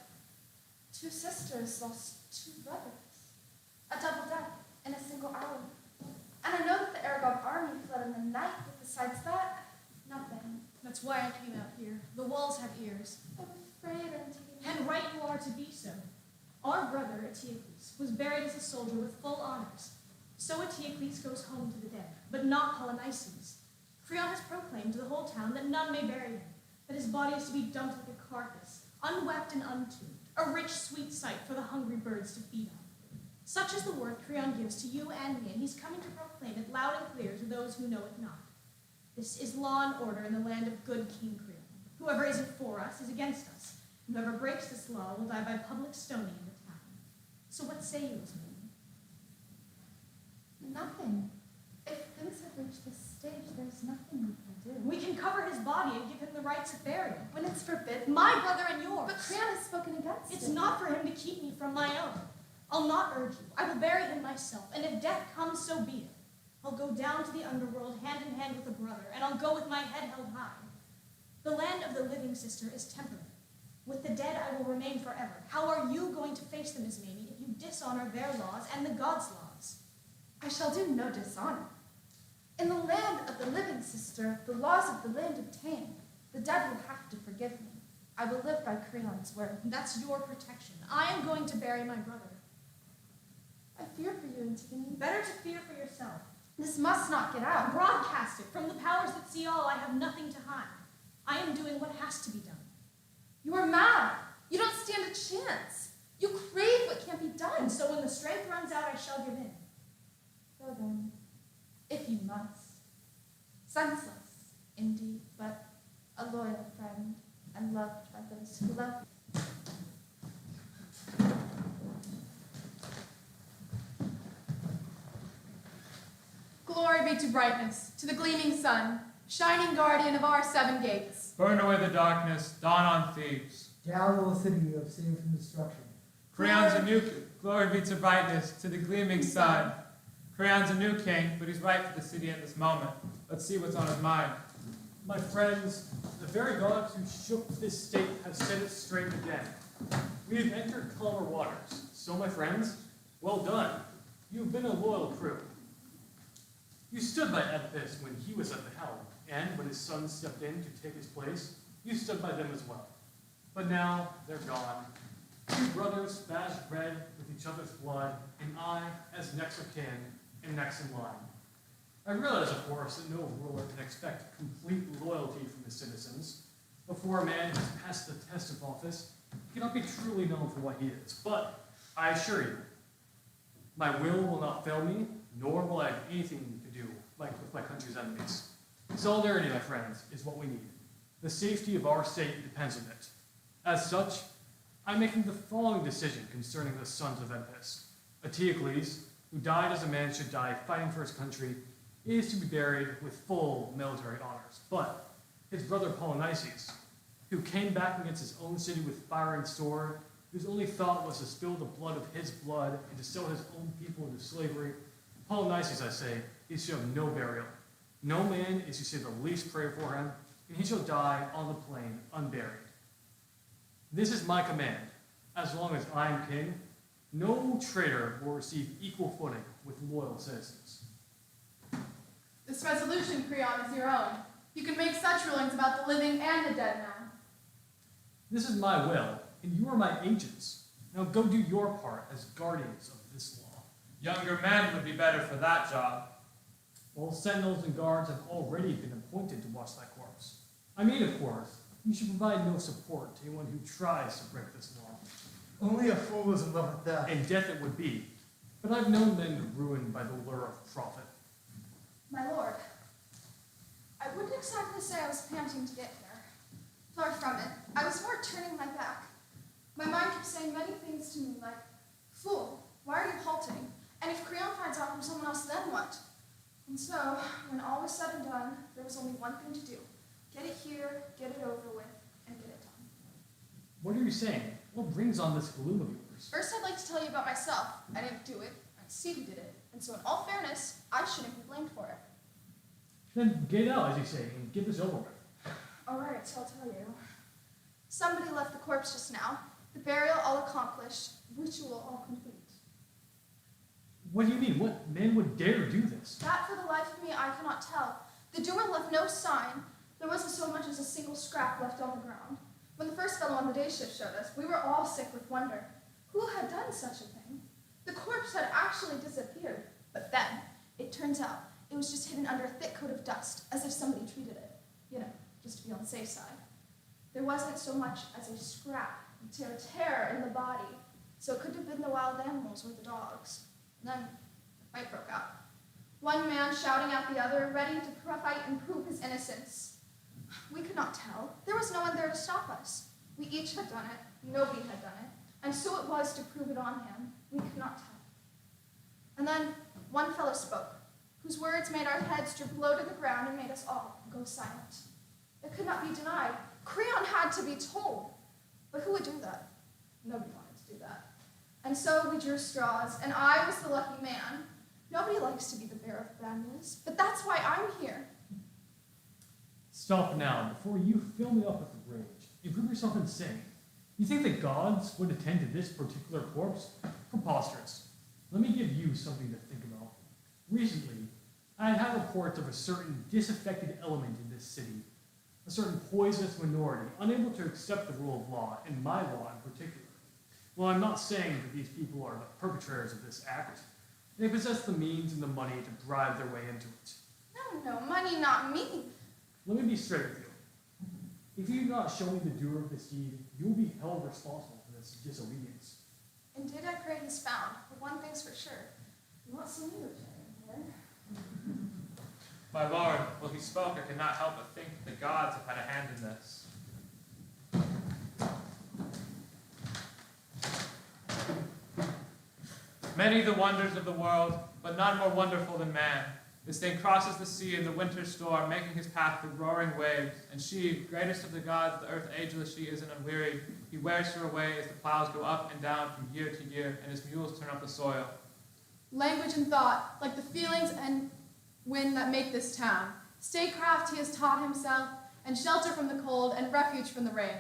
2 sisters lost 2 brothers, a double death in a single hour. And I know that the Aragon army fled in the night, but besides that, That's why I came out here. The walls have ears. I'm afraid, Antigone. And right you are to be so. Our brother, Eteocles, was buried as a soldier with full honors. So Eteocles goes home to the dead, but not Polynices. Creon has proclaimed to the whole town that none may bury him, that his body is to be dumped like a carcass, unwept and untuned, a rich, sweet sight for the hungry birds to feed on. Such is the word Creon gives to you and me, and he's coming to proclaim it loud and clear to those who know it not. This is law and order in the land of good King Creon. Whoever isn't for us is against us. And whoever breaks this law will die by public stoning in the town. So what say you, Miss Maiden? Nothing. If things have reached this stage, there's nothing we can do. We can cover his body and give him the rights of burial. When it's forbidden. My brother and yours. But Creon has spoken against it. It's not for him to keep me from my own. I'll not urge you. I will bury him myself, and if death comes, so be it. I'll go down to the underworld hand in hand with a brother, and I'll go with my head held high. The land of the living, sister, is temporary. With the dead, I will remain forever. How are you going to face them, Miss Mamie, if you dishonor their laws and the gods' laws? I shall do no dishonor. In the land of the living, sister, the laws of the land obtain. The dead will have to forgive me. I will live by Creon's word. That's your protection. I am going to bury my brother. I fear for you, Antigone. Better to fear for yourself. This must not get out. Broadcast it. From the powers that see all, I have nothing to hide. I am doing what has to be done. You are mad. You don't stand a chance. You crave what can't be done. And so when the strength runs out, I shall give in. Go then, if you must. Senseless, indeed, but a loyal friend, and loved by those who love you. Glory be to brightness, to the gleaming sun, shining guardian of our 7 gates. Burn away the darkness, dawn on Thebes. Gather the city you have saved from destruction. Creon's a new glory be to brightness, to the gleaming sun. Creon's a new king, but he's right for the city at this moment. Let's see what's on his mind. My friends, the very gods who shook this state have set it straight again. We have entered calmer waters. So, my friends, well done. You've been a loyal crew. You stood by Oedipus when he was at the helm, and when his son stepped in to take his place, you stood by them as well. But now they're gone. Two brothers splashed red with each other's blood, and I, as next of kin, am next in line. I realize, of course, that no ruler can expect complete loyalty from his citizens. Before a man has passed the test of office, he cannot be truly known for what he is. But I assure you, my will not fail me, nor will I have anything to do with my country's enemies. Solidarity, my friends, is what we need. The safety of our state depends on it. As such, I'm making the following decision concerning the sons of Oedipus. Eteocles, who died as a man should die fighting for his country, is to be buried with full military honors. But his brother Polynices, who came back against his own city with fire and sword, whose only thought was to spill the blood of his blood and to sell his own people into slavery, Polynices, I say, is to have no burial. No man is to say the least prayer for him, and he shall die on the plain unburied. This is my command. As long as I am king, no traitor will receive equal footing with loyal citizens. This resolution, Creon, is your own. You can make such rulings about the living and the dead now. This is my will, and you are my agents. Now go do your part as guardians of this law. Younger men would be better for that job. All sentinels and guards have already been appointed to watch that corpse. I mean, of course, you should provide no support to anyone who tries to break this law. Only a fool is in love with death. And death it would be. But I've known men ruined by the lure of profit. My lord, I wouldn't exactly say I was panting to get here. Far from it. I was more turning my back. My mind kept saying many things to me like, fool, why are you halting? And if Creon finds out from someone else, then what? And so, when all was said and done, there was only one thing to do. Get it here, get it over with, and get it done. What are you saying? What brings on this gloom of yours? First, I'd like to tell you about myself. I didn't do it. I see who did it. And so in all fairness, I shouldn't be blamed for it. Then get out, as you say, and get this over with. All right, so I'll tell you. Somebody left the corpse just now. The burial all accomplished. Ritual all complete. What do you mean? What man would dare do this? That, for the life of me, I cannot tell. The doer left no sign, There wasn't so much as a single scrap left on the ground. When the first fellow on the day shift showed us, we were all sick with wonder. Who had done such a thing? The corpse had actually disappeared, but then, it turns out, it was just hidden under a thick coat of dust, as if somebody treated it, just to be on the safe side. There wasn't so much as a scrap, a tear in the body, so it could have been the wild animals or the dogs. And then, a fight broke out. One man shouting at the other, ready to fight and prove his innocence. We could not tell. There was no one there to stop us. We each had done it. Nobody had done it. And so it was to prove it on him. We could not tell. And then one fellow spoke, whose words made our heads droop low to the ground and made us all go silent. It could not be denied. Creon had to be told. But who would do that? Nobody wanted to do that. And so we drew straws, and I was the lucky man. Nobody likes to be the bearer of bad news, but that's why I'm here. Stop now, before you fill me up with rage. You prove yourself insane. You think the gods would attend to this particular corpse? Preposterous. Let me give you something to think about. Recently, I had had reports of a certain disaffected element in this city, a certain poisonous minority, unable to accept the rule of law, and my law in particular. Well, I'm not saying that these people are the perpetrators of this act. They possess the means and the money to drive their way into it. No, money, not me. Let me be straight with you. If you do not show me the doer of this deed, you will be held responsible for this disobedience. Indeed, I pray he's found, but one thing's for sure. You won't see me returning here. My lord, while he spoke, I could not help but think that the gods have had a hand in this. Many the wonders of the world, but none more wonderful than man. This thing crosses the sea in the winter storm, making his path through roaring waves. And she, greatest of the gods, the earth ageless she is and unwearied, he wears her away as the plows go up and down from year to year, and his mules turn up the soil. Language and thought, like the feelings and wind that make this town. Statecraft he has taught himself, and shelter from the cold, and refuge from the rain.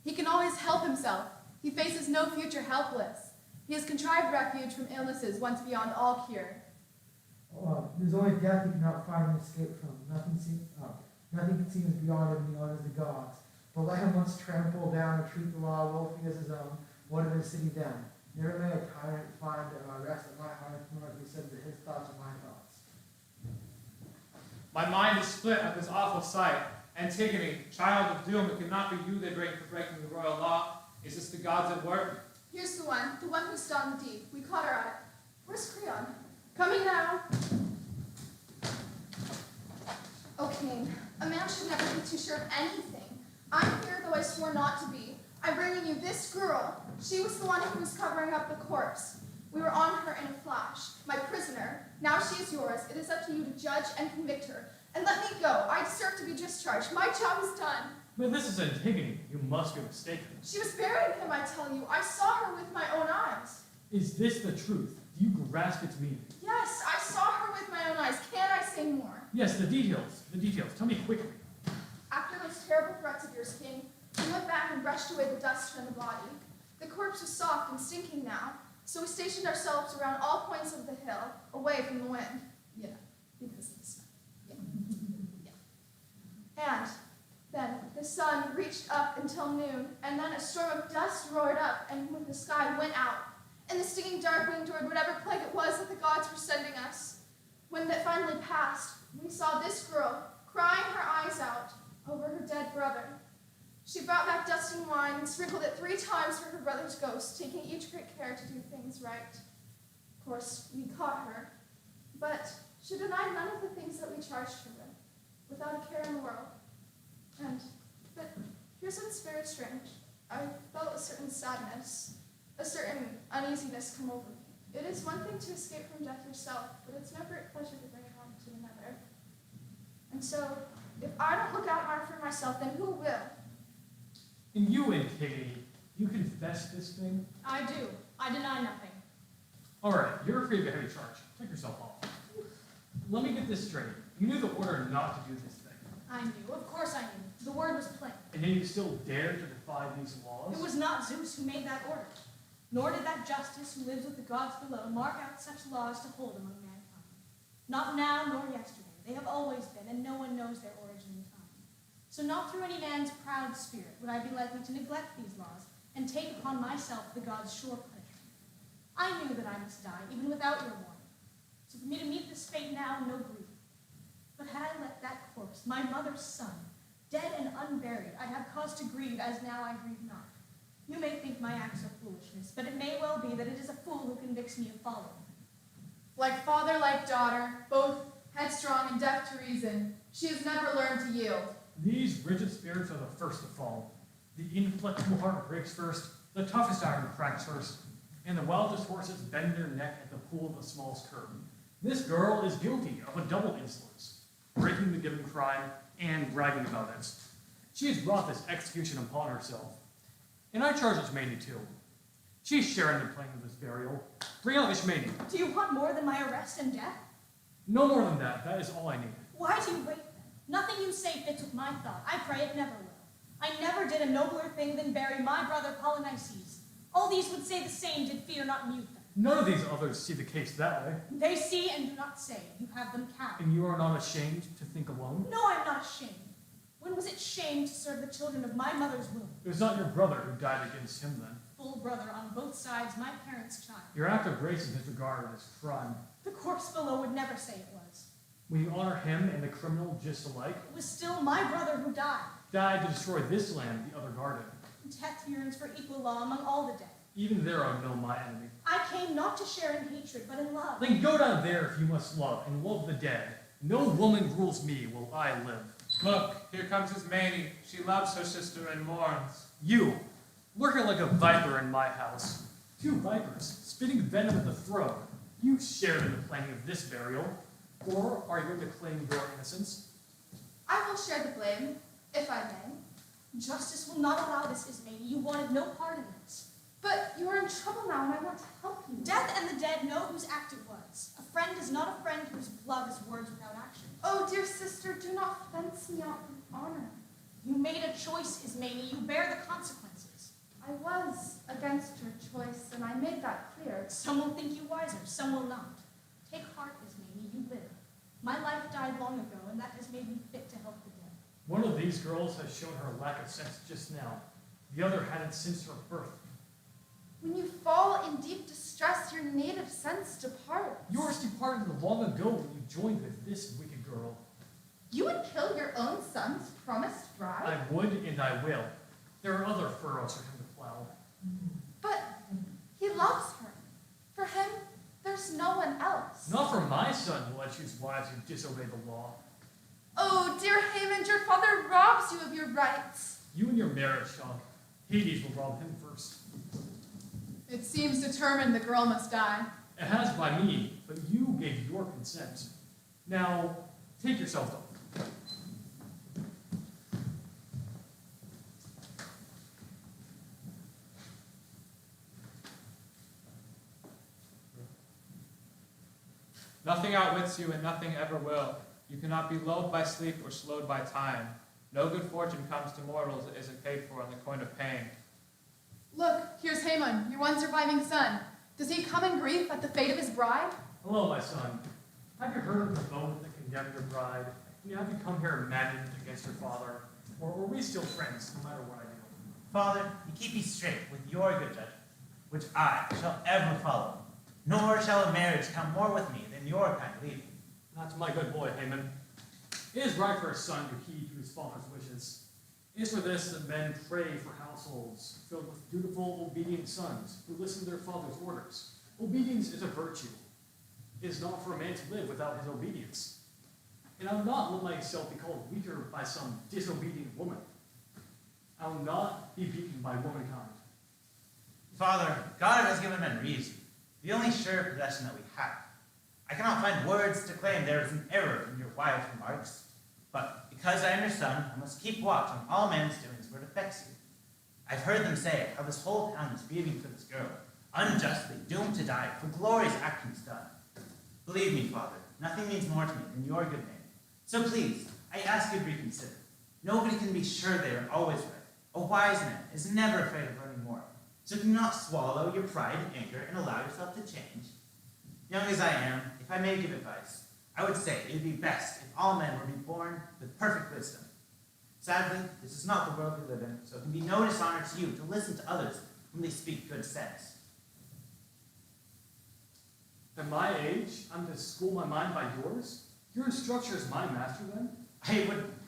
He can always help himself. He faces no future helpless. He has contrived refuge from illnesses once beyond all cure. There's only death you cannot find and escape from. Nothing seems beyond him, beyond as the gods. But let him once trample down and treat the law willfully as his own. What of his city then? Never may a tyrant find rest at my heart, nor be said that his thoughts are my thoughts. My mind is split at this awful sight. Antigone, child of doom, it cannot be you they bring for breaking the royal law. Is this the gods at work? Here's the one who's done the deed. We caught her at it. Where's Creon? Coming now. Oh, King, a man should never be too sure of anything. I'm here, though I swore not to be. I'm bringing you this girl. She was the one who was covering up the corpse. We were on her in a flash. My prisoner. Now she is yours. It is up to you to judge and convict her. And let me go. I deserve to be discharged. My job is done. But this is Antigone. You must be mistaken. She was burying him, I tell you. I saw her with my own eyes. Is this the truth? Do you grasp its meaning? Yes, I saw her with my own eyes. Can't I say more? Yes, the details. The details. Tell me quickly. After those terrible threats of yours, King, we went back and brushed away the dust from the body. The corpse was soft and stinking now, so we stationed ourselves around all points of the hill, away from the wind. Yeah, because of the snow. Yeah. And then the sun reached up until noon, and then a storm of dust roared up, and when the sky went out, and the stinging dark wind toward whatever plague it was that the gods were sending us. When that finally passed, we saw this girl crying her eyes out over her dead brother. She brought back dust and wine and sprinkled it 3 times for her brother's ghost, taking each great care to do things right. Of course, we caught her, but she denied none of the things that we charged her with, without a care in the world. But here's what's very strange. I felt a certain sadness, a certain uneasiness come over me. It is one thing to escape from death yourself, but it's no great pleasure to bring it on to another. And so, if I don't look out hard for myself, then who will? And you, Antigone, you confess this thing? I do. I deny nothing. All right, you're afraid of a heavy charge. Take yourself off. Let me get this straight. You knew the order not to do this thing. I knew. Of course I knew. The word was plain. And then you still dare to defy these laws? It was not Zeus who made that order, nor did that justice who lives with the gods below mark out such laws to hold among mankind. Not now nor yesterday. They have always been, and no one knows their origin in time. So not through any man's proud spirit would I be likely to neglect these laws and take upon myself the gods' sure pleasure. I knew that I must die, even without your warning. So for me to meet this fate now, no grief. But had I let that corpse, my mother's son, dead and unburied, I'd have cause to grieve as now I grieve not. You may think my acts are foolishness, but it may well be that it is a fool who convicts me of folly. Like father, like daughter, both headstrong and deaf to reason, she has never learned to yield. These rigid spirits are the first to fall. The inflexible heart breaks first, the toughest iron cracks first, and the wildest horses bend their neck at the pool of the smallest curb. This girl is guilty of a double insolence, breaking the given crime and bragging about it. She has brought this execution upon herself, and I charge Ishmael too. She's sharing the plain of this burial. Bring out Ishmael. Do you want more than my arrest and death? No more than that. That is all I need. Why do you wait then? Nothing you say fits with my thought. I pray it never will. I never did a nobler thing than bury my brother Polynices. All these would say the same did fear not mute them. None of these others see the case that way. They see and do not say. You have them cowed. And you are not ashamed to think alone? No, I'm not ashamed. When was it shame to serve the children of my mother's womb? It was not your brother who died against him then. Full brother on both sides, my parents' child. Your act of grace in his regard is crime. The corpse below would never say it was. Will you honor him and the criminal just alike? It was still my brother who died. Died to destroy this land, the other garden. Death yearns for equal law among all the dead. Even there I know my enemy. I came not to share in hatred, but in love. Then go down there if you must love, and love the dead. No woman rules me while I live. Look, here comes Ismene. She loves her sister and mourns. You, lurking like a viper in my house. Two vipers, spitting venom at the throat. You shared in the planning of this burial. Or are you going to claim your innocence? I will share the blame, if I may. Justice will not allow this, Ismene. You wanted no part in this. But you are in trouble now, and I want to help you. Death and the dead know whose act it was. A friend is not a friend whose love is words without action. Oh, dear sister, do not fence me out with honor. You made a choice, Ismene. You bear the consequences. I was against your choice, and I made that clear. Some will think you wiser, some will not. Take heart, Ismene. You live. My life died long ago, and that has made me fit to help the dead. One of these girls has shown her lack of sense just now. The other had it since her birth. When you fall in deep distress, your native sense departs. Yours departed long ago when you joined with this wicked girl. You would kill your own son's promised bride? I would and I will. There are other furrows for him to plow. But he loves her. For him, there's no one else. Not for my son will I choose wives who disobey the law. Oh, dear Haman, your father robs you of your rights. You and your marriage, Sean. Hades will rob him first. It seems determined the girl must die. It has by me, but you gave your consent. Now, take yourself off. Nothing outwits you and nothing ever will. You cannot be lulled by sleep or slowed by time. No good fortune comes to mortals that isn't paid for on the coin of pain. Look, here's Haman, your one surviving son. Does he come in grief at the fate of his bride? Hello, my son. Have you heard of the vote that condemned your bride? Have you come here maddened against your father? Or are we still friends, no matter what I do? Father, you keep me straight with your good judgment, which I shall ever follow. Nor shall a marriage come more with me than your kind leading. That's my good boy, Haman. It is right for a son to heed to his father's wishes. It is for this that men pray for households filled with dutiful, obedient sons who listen to their father's orders. Obedience is a virtue. It is not for a man to live without his obedience. And I will not let myself be called weaker by some disobedient woman. I will not be beaten by womankind. Father, God has given men reason, the only sure possession that we have. I cannot find words to claim there is an error in your wise remarks, but because I am your son, I must keep watch on all men's doings where it affects you. I've heard them say how this whole town is grieving for this girl, unjustly doomed to die for glorious actions done. Believe me, Father, nothing means more to me than your good name. So please, I ask you to reconsider. Nobody can be sure they are always right. A wise man is never afraid of learning more. So do not swallow your pride and anger and allow yourself to change. Young as I am, if I may give advice, I would say it would be best if all men were reborn with perfect wisdom. Sadly, this is not the world we live in, so it can be no dishonor to you to listen to others when they speak good sense. At my age, I'm to school my mind by yours? Your instructor is my master then?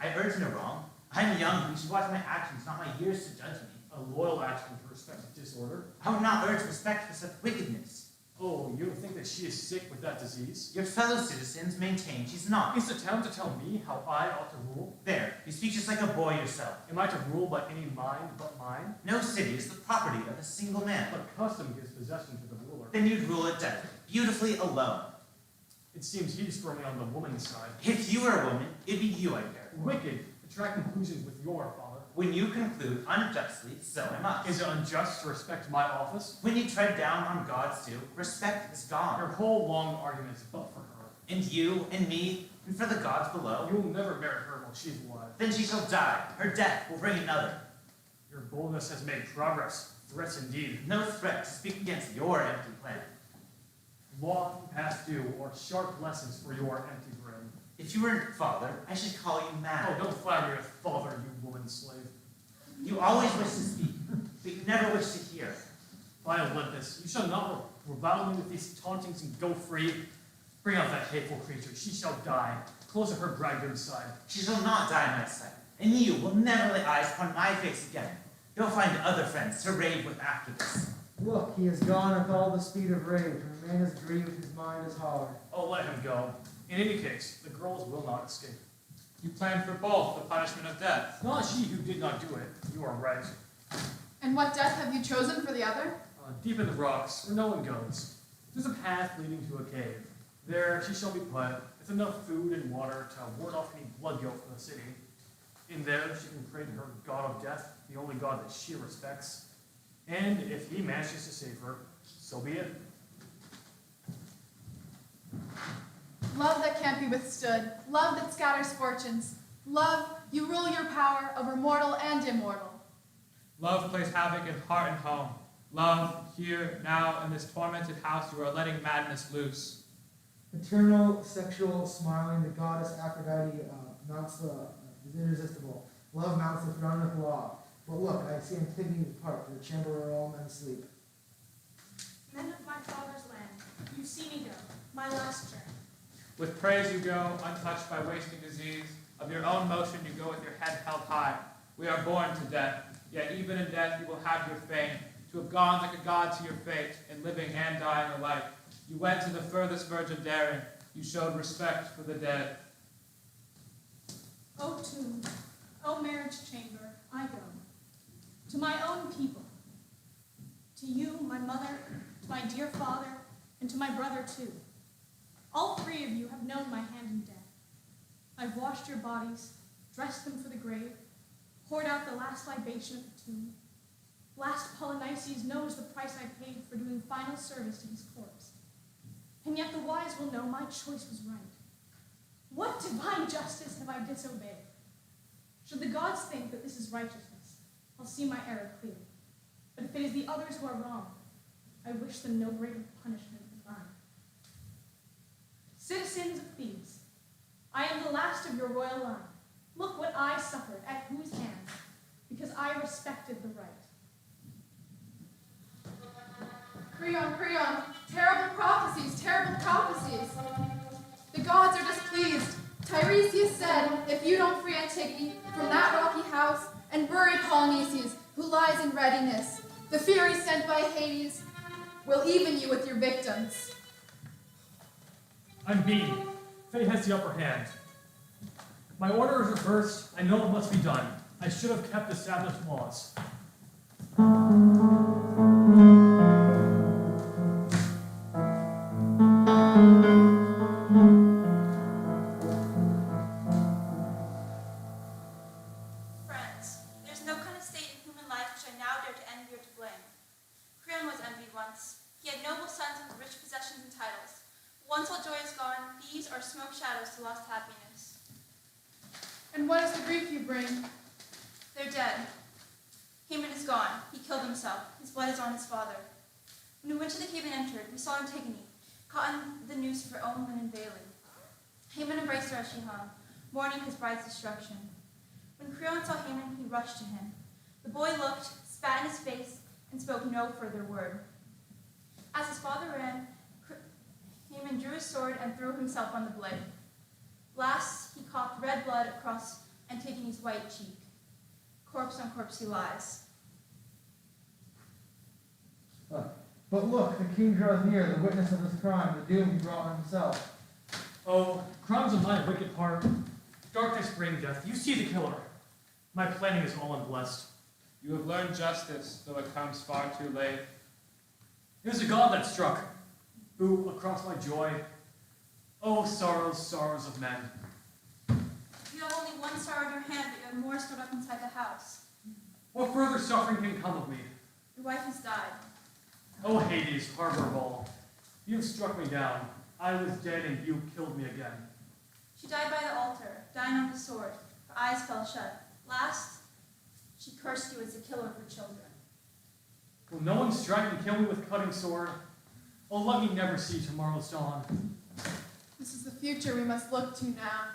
I urge no wrong. I'm young, you should watch my actions, not my years to judge me. A loyal action to respect disorder? I would not urge respect for such wickedness. Oh, you don't think that she is sick with that disease? Your fellow citizens maintain she's not. Is the town to tell me how I ought to rule? There, you speak just like a boy yourself. Am I to rule by any mind but mine? No city is the property of a single man. But custom gives possession to the ruler. Then you'd rule it dead, beautifully alone. It seems he's firmly on the woman's side. If you were a woman, it'd be you I'd care for. Wicked, to try conclusions with your father. When you conclude unjustly, so I must. Is it unjust to respect my office? When you tread down on God's due, respect is gone. Your whole long argument is but for her. And you, and me, and for the gods below. You will never marry her while she's alive. Then she shall die. Her death will bring another. Your boldness has made progress. Threats indeed. No threat to speak against your empty plan. Long past due, or sharp lessons for your empty brim. If you were father, I should call you mad. Oh, don't flatter me with father, you woman slave. You always wish to speak, but you never wish to hear. By Olympus, you shall not revile me with these tauntings and go free. Bring out that hateful creature. She shall die. Close at her bridegroom's side. She shall not die in my sight, and you will never lay eyes upon my face again. You'll find other friends to rave with after this. Look, he is gone with all the speed of rage. When a man is grieved, his mind is hard. Oh, let him go. In any case, the girls will not escape. You planned for both the punishment of death. Not she who did not do it. You are right. And what death have you chosen for the other? Deep in the rocks, where no one goes. There's a path leading to a cave. There she shall be put, with enough food and water to ward off any blood guilt from the city. In there she can pray to her god of death, the only god that she respects. And if he manages to save her, so be it. Love that can't be withstood. Love that scatters fortunes. Love, you rule your power over mortal and immortal. Love plays havoc in heart and home. Love, here, now, in this tormented house, you are letting madness loose. Eternal, sexual, smiling, the goddess Aphrodite is irresistible. Love mounts the throne of law. But look, I see Antigone depart to the chamber where all men sleep. Men of my father's land, you see me go, my last journey. With praise you go, untouched by wasting disease. Of your own motion you go with your head held high. We are born to death, yet even in death you will have your fame. To have gone like a god to your fate, in living and dying alike. You went to the furthest verge of daring. You showed respect for the dead. O tomb, O marriage chamber, I go. To my own people. To you, my mother, to my dear father, and to my brother too. All three of you have known my hand in death. I've washed your bodies, dressed them for the grave, poured out the last libation at the tomb. Last Polynices knows the price I paid for doing final service to his corpse. And yet the wise will know my choice was right. What divine justice have I disobeyed? Should the gods think that this is righteousness, I'll see my error clear. But if it is the others who are wrong, I wish them no greater punishment than mine. Citizens of Thebes, I am the last of your royal line. Look what I suffered, at whose hands, because I respected the right. Creon, Creon, terrible prophecies, terrible prophecies. The gods are displeased. Tiresias said, if you don't free Antigone from that rocky house and bury Polynices, who lies in readiness, the fury sent by Hades will even you with your victims. I'm beaten. Fate has the upper hand. My order is reversed. I know it must be done. I should have kept established laws. Friends, there's no kind of state in human life which I now dare to envy or to blame. Creon was envied once. He had noble sons with rich possessions and titles. Once all joy is gone, these are smoke shadows to lost happiness. And what is the grief you bring? They're dead. Haman is gone. He killed himself. His blood is on his father. When we went to the cave and entered, we saw Antigone, caught in the noose of her own linen veiling. Haman embraced her as she hung, mourning his bride's destruction. When Creon saw Haman, he rushed to him. The boy looked, spat in his face, and spoke no further word. As his father ran, Haman drew his sword and threw himself on the blade. Last, he coughed red blood across Antigone's white cheek. Corpse on corpse he lies. But look, the king draws near, the witness of this crime, the doom he brought on himself. Oh, crimes of my wicked heart. Darkness bring death. You see the killer. My planning is all unblessed. You have learned justice, though it comes far too late. It was a god that struck, who, across my joy, oh, sorrows, sorrows of men. You have only one star in your hand, but you have more stored up inside the house. What further suffering can come of me? Your wife has died. Oh, Hades, harbor of all. You have struck me down. I was dead and you killed me again. She died by the altar, dying on the sword. Her eyes fell shut. Last, she cursed you as the killer of her children. Will no one strike and kill me with cutting sword? Oh, let me never see tomorrow's dawn. This is the future we must look to now.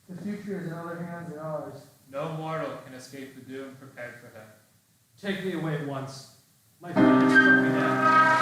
The future is in other hands than ours. No mortal can escape the doom prepared for him. Take me away at once. My friend has struck me down.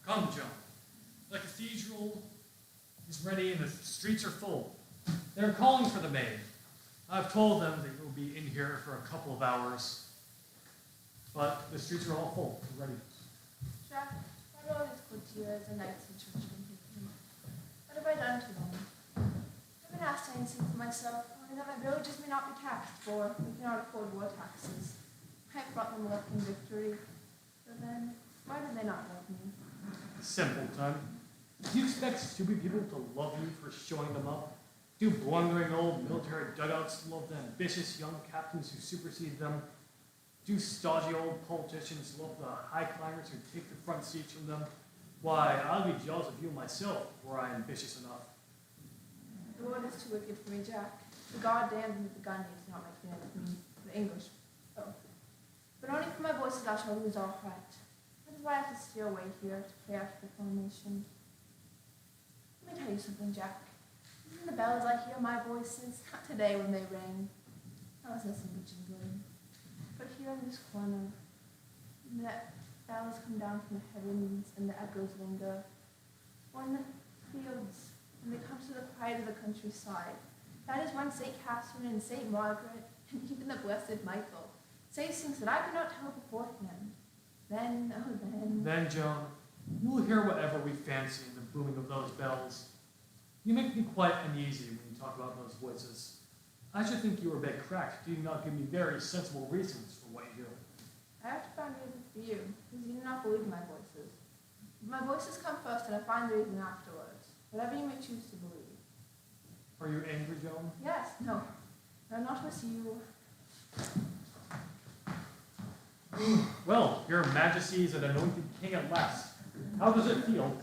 Come, Joan. The cathedral is ready and the streets are full. They're calling for the maid. I've told them that you'll be in here for a couple of hours, but the streets are all full and ready. Jack, why do all these courtiers and knights and churchmen hate me? What have I done to them? I haven't asked anything for myself, only that my villages may not be taxed, for we cannot afford war taxes. I have brought them luck and victory. But then, why do they not love me? Simple, son. Do you expect stupid people to love you for showing them up? Do blundering old military dugouts love the ambitious young captains who supersede them? Do stodgy old politicians love the high climbers who take the front seats from them? Why, I'd be jealous of you myself, were I ambitious enough. The world is too wicked for me, Jack. The goddamned and the Ghanaians do not make men of me. The English. Oh. But only for my voices I shall lose all right. That is why I have to steal away here to play after the formation. Let me tell you something, Jack. Even the bells I hear my voices, not today when they ring. I was listening to jingling. But here in this corner, the bells come down from the heavens and the echoes linger. Or in the fields, when they come to the quiet of the countryside. That is when St. Catherine and St. Margaret, and even the blessed Michael, say things that I could not tell beforehand. Then, oh then. Then, Joan, you will hear whatever we fancy in the booming of those bells. You make me quite uneasy when you talk about those voices. I should think you were a bit cracked. Do you not give me very sensible reasons for what you do? I have to find reasons for you, because you do not believe my voices. My voices come first, and I find the reason afterwards. Whatever you may choose to believe. Are you angry, Joan? Yes, no. No, not with you. Well, your majesty is an anointed king at last. How does it feel?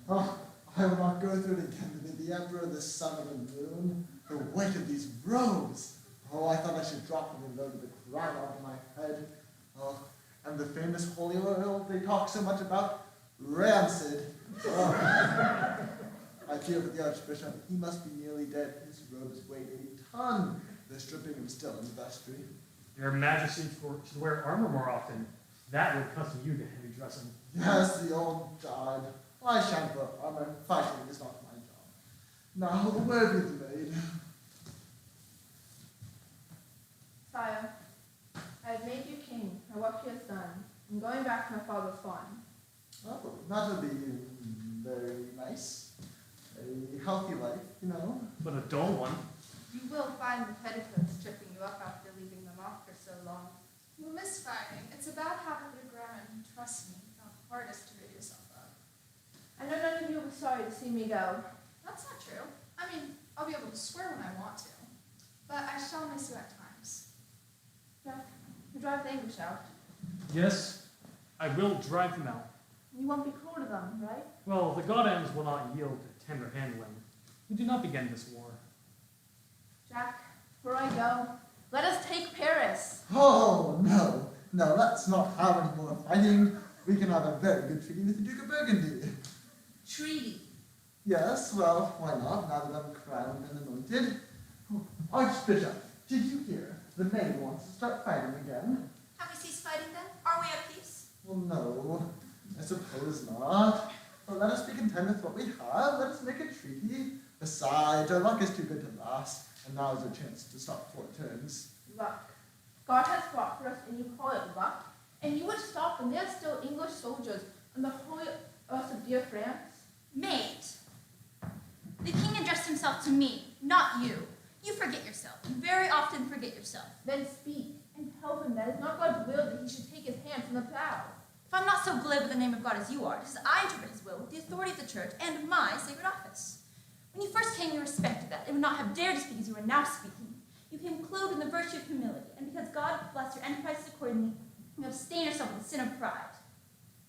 Oh, I will not go through it again to be the emperor, the sun, of the moon. The weight of these robes. Oh, I thought I should drop them and load the crown onto my head. Oh, and the famous holy oil they talk so much about, rancid. Oh. I fear for the archbishop. He must be nearly dead. His robes weigh a ton. They're stripping him still in the vestry. Your majesty should wear armor more often. That would custom you to heavy dressing. Yes, the old died. I shan't wear armor. Fighting is not my job. Now, where be the maid? Sire, I have made you king. My work here is done. I'm going back to my father's farm. Oh, that'll be very nice. A healthy life, you know. But a dull one. You will find the petticoats tripping you up after leaving them off for so long. You'll miss fighting. It's a bad habit to grow in. Trust me, it's the hardest to rid yourself of. I know none of you will be sorry to see me go. That's not true. I mean, I'll be able to swear when I want to. But I shall miss you at times. Jack, you drive the English out. Yes, I will drive them out. You won't be cruel to them, right? Well, the Gothams will not yield to tender handling. We do not begin this war. Jack, before I go, let us take Paris. Oh, no. No, let's not have any more fighting. We can have a very good treaty with the Duke of Burgundy. Treaty. Yes, well, why not, now that I'm crowned and anointed? Oh, Archbishop, did you hear? The maid wants to start fighting again. Have we ceased fighting then? Are we at peace? Well, no, I suppose not. But let us be content with what we have. Let us make a treaty. Besides, our luck is too good to last, and now is our chance to stop before it turns. Luck. God has fought for us, and you call it luck? And you would stop when there's still English soldiers on the holy earth of dear France? Maid. The king addressed himself to me, not you. You forget yourself. You very often forget yourself. Then speak, and tell him that it's not God's will that he should take his hand from the plow. If I'm not so glib with the name of God as you are, it is I interpret his will with the authority of the church and my sacred office. When you first came, you respected that, and would not have dared to speak as you are now speaking. You came clothed in the virtue of humility, and and because God blessed your enterprises accordingly, you have stained yourself with the sin of pride.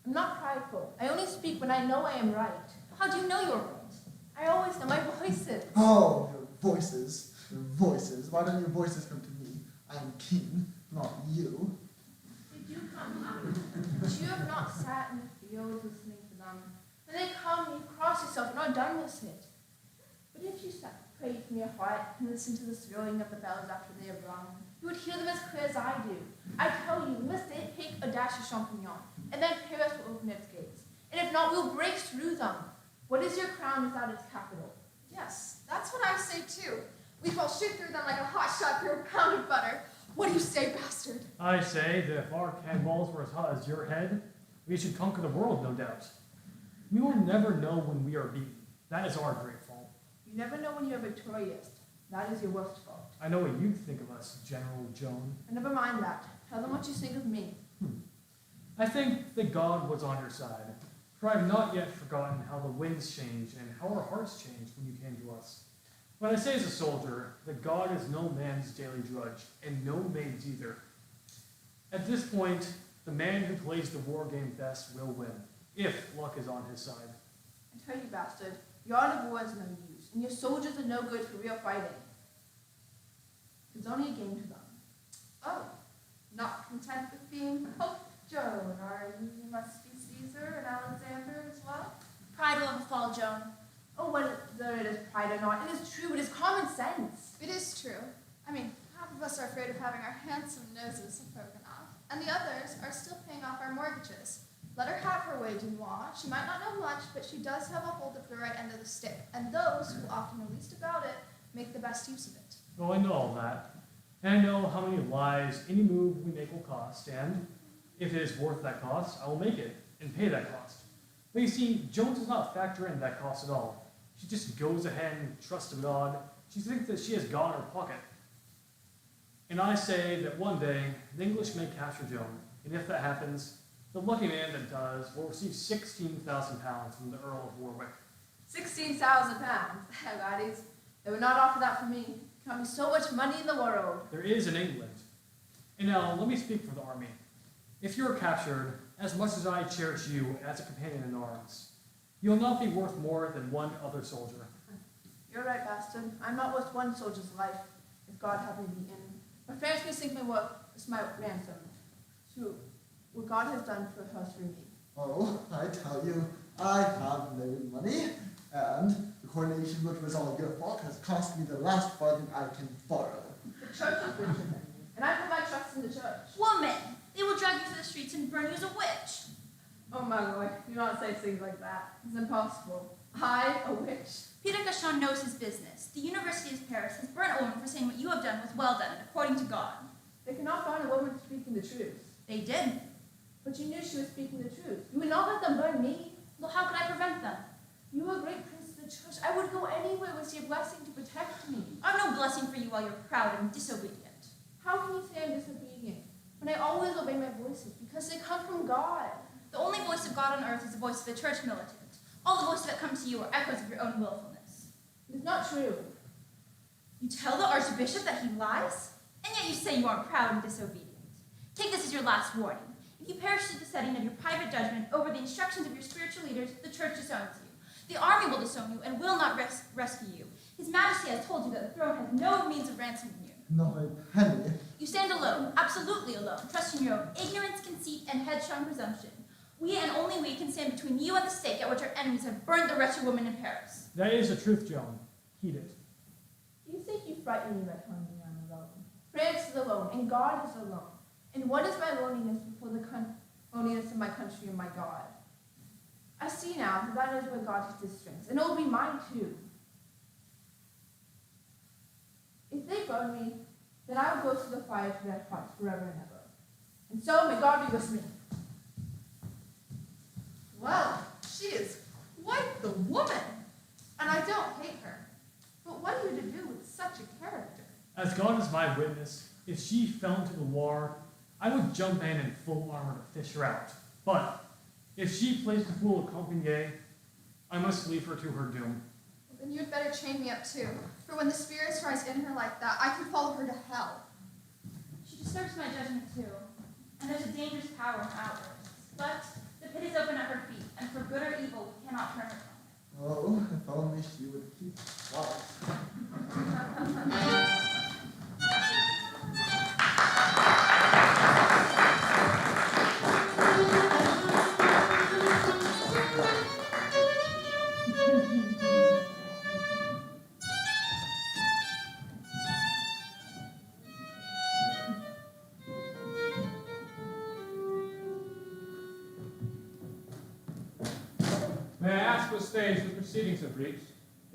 I'm not prideful. I only speak when I know I am right. How do you know you're right? I always know my voices. Oh, your voices. Your voices. Why don't your voices come to me? I am king, not you. They do come to me, but you have not sat in the fields listening to them. When they come, you cross yourself and are done with it. But if you sat, prayed from your heart and listened to the thrilling of the bells after they have rung, you would hear them as clear as I do. I tell you, we must take a dash of champignon, and then Paris will open its gates. And if not, we'll break through them. What is your crown without its capital? Yes, that's what I say too. We shall shoot through them like a hot shot through a pound of butter. What do you say, bastard? I say that if our cannonballs were as hot as your head, we should conquer the world, no doubt. We will never know when we are beaten. That is our great fault. You never know when you are victorious. That is your worst fault. I know what you think of us, General Joan. And never mind that. Tell them what you think of me. I think that God was on your side, for I have not yet forgotten how the winds change and how our hearts changed when you came to us. When I say as a soldier that God is no man's daily drudge, and no maid's either. At this point, the man who plays the war game best will win, if luck is on his side. I tell you, bastard, your art of war is no use, and your soldiers are no good for real fighting. It's only a game to them. Oh, not content with being Pope Joan, are you? You must be Caesar and Alexander as well? Pride will have a fall, Joan. Oh, whether it is pride or not, it is true, it is common sense. It is true. I mean, half of us are afraid of having our handsome noses broken off, and the others are still paying off our mortgages. Let her have her way, Dunois. She might not know much, but she does have a hold of the right end of the stick, and those who often know least about it make the best use of it. Oh, I know all that. And I know how many lies any move we make will cost, and if it is worth that cost, I will make it and pay that cost. But you see, Joan does not factor in that cost at all. She just goes ahead and trusts in God. She thinks that she has God in her pocket. And I say that one day, the English may capture Joan, and if that happens, the lucky man that does will receive 16,000 pounds from the Earl of Warwick. 16,000 pounds. Laddies, they would not offer that for me. Comes so much money in the world. There is in England. And now, let me speak for the army. If you are captured, as much as I cherish you as a companion in arms, you will not be worth more than one other soldier. You're right, bastard. I'm not worth one soldier's life, if God have me be in. My friends may think my work is my ransom to what God has done for her through me. Oh, I tell you, I have no money, and the coronation, which was all your fault, has cost me the last farthing I can borrow. The church is richer than me, and I put my trust in the church. Woman, they will drag you to the streets and burn you as a witch. Oh my lord, do not say things like that. It's impossible. I, a witch. Peter Gauchon knows his business. The University of Paris has burnt a woman for saying what you have done was well done and according to God. They cannot find a woman speaking the truth. They did. But you knew she was speaking the truth. You would not let them burn me. Well, how could I prevent them? You are a great prince of the church. I would go anywhere with your blessing to protect me. I have no blessing for you while you're proud and disobedient. How can you say I'm disobedient when I always obey my voices because they come from God? The only voice of God on earth is the voice of the church militant. All the voices that come to you are echoes of your own willfulness. It is not true. You tell the archbishop that he lies, and yet you say you are proud and disobedient. Take this as your last warning. If you perish through the setting of your private judgment over the instructions of your spiritual leaders, the church disowns you. The army will disown you and will not rescue you. His Majesty has told you that the throne has no means of ransoming you. Not a penny. You stand alone, absolutely alone, trusting your own ignorance, conceit, and headstrong presumption. We and only we can stand between you and the stake at which our enemies have burned the wretched woman in Paris. That is the truth, Joan. Heed it. You think you frighten me by telling me I'm alone. France is alone, and God is alone. And what is my loneliness before the loneliness of my country and my God? I see now that is where God has his strength, and it will be mine too. If they burn me, then I will go through the fire to their hearts forever and ever. And so may God be with me. Well, she is quite the woman, and I don't hate her. But what are you to do with such a character? As God is my witness, if she fell into the Loire, I would jump in full armor to fish her out. But if she plays the fool of Compiègne, I must leave her to her doom. Well, then you'd better chain me up too, for when the spirits rise in her like that, I can follow her to hell. She disturbs my judgment too, and there's a dangerous power in outbursts. But the pit is open at her feet, and for good or evil, we cannot turn her from it. Oh, if only she would keep quiet. May I ask what stage the proceedings have reached?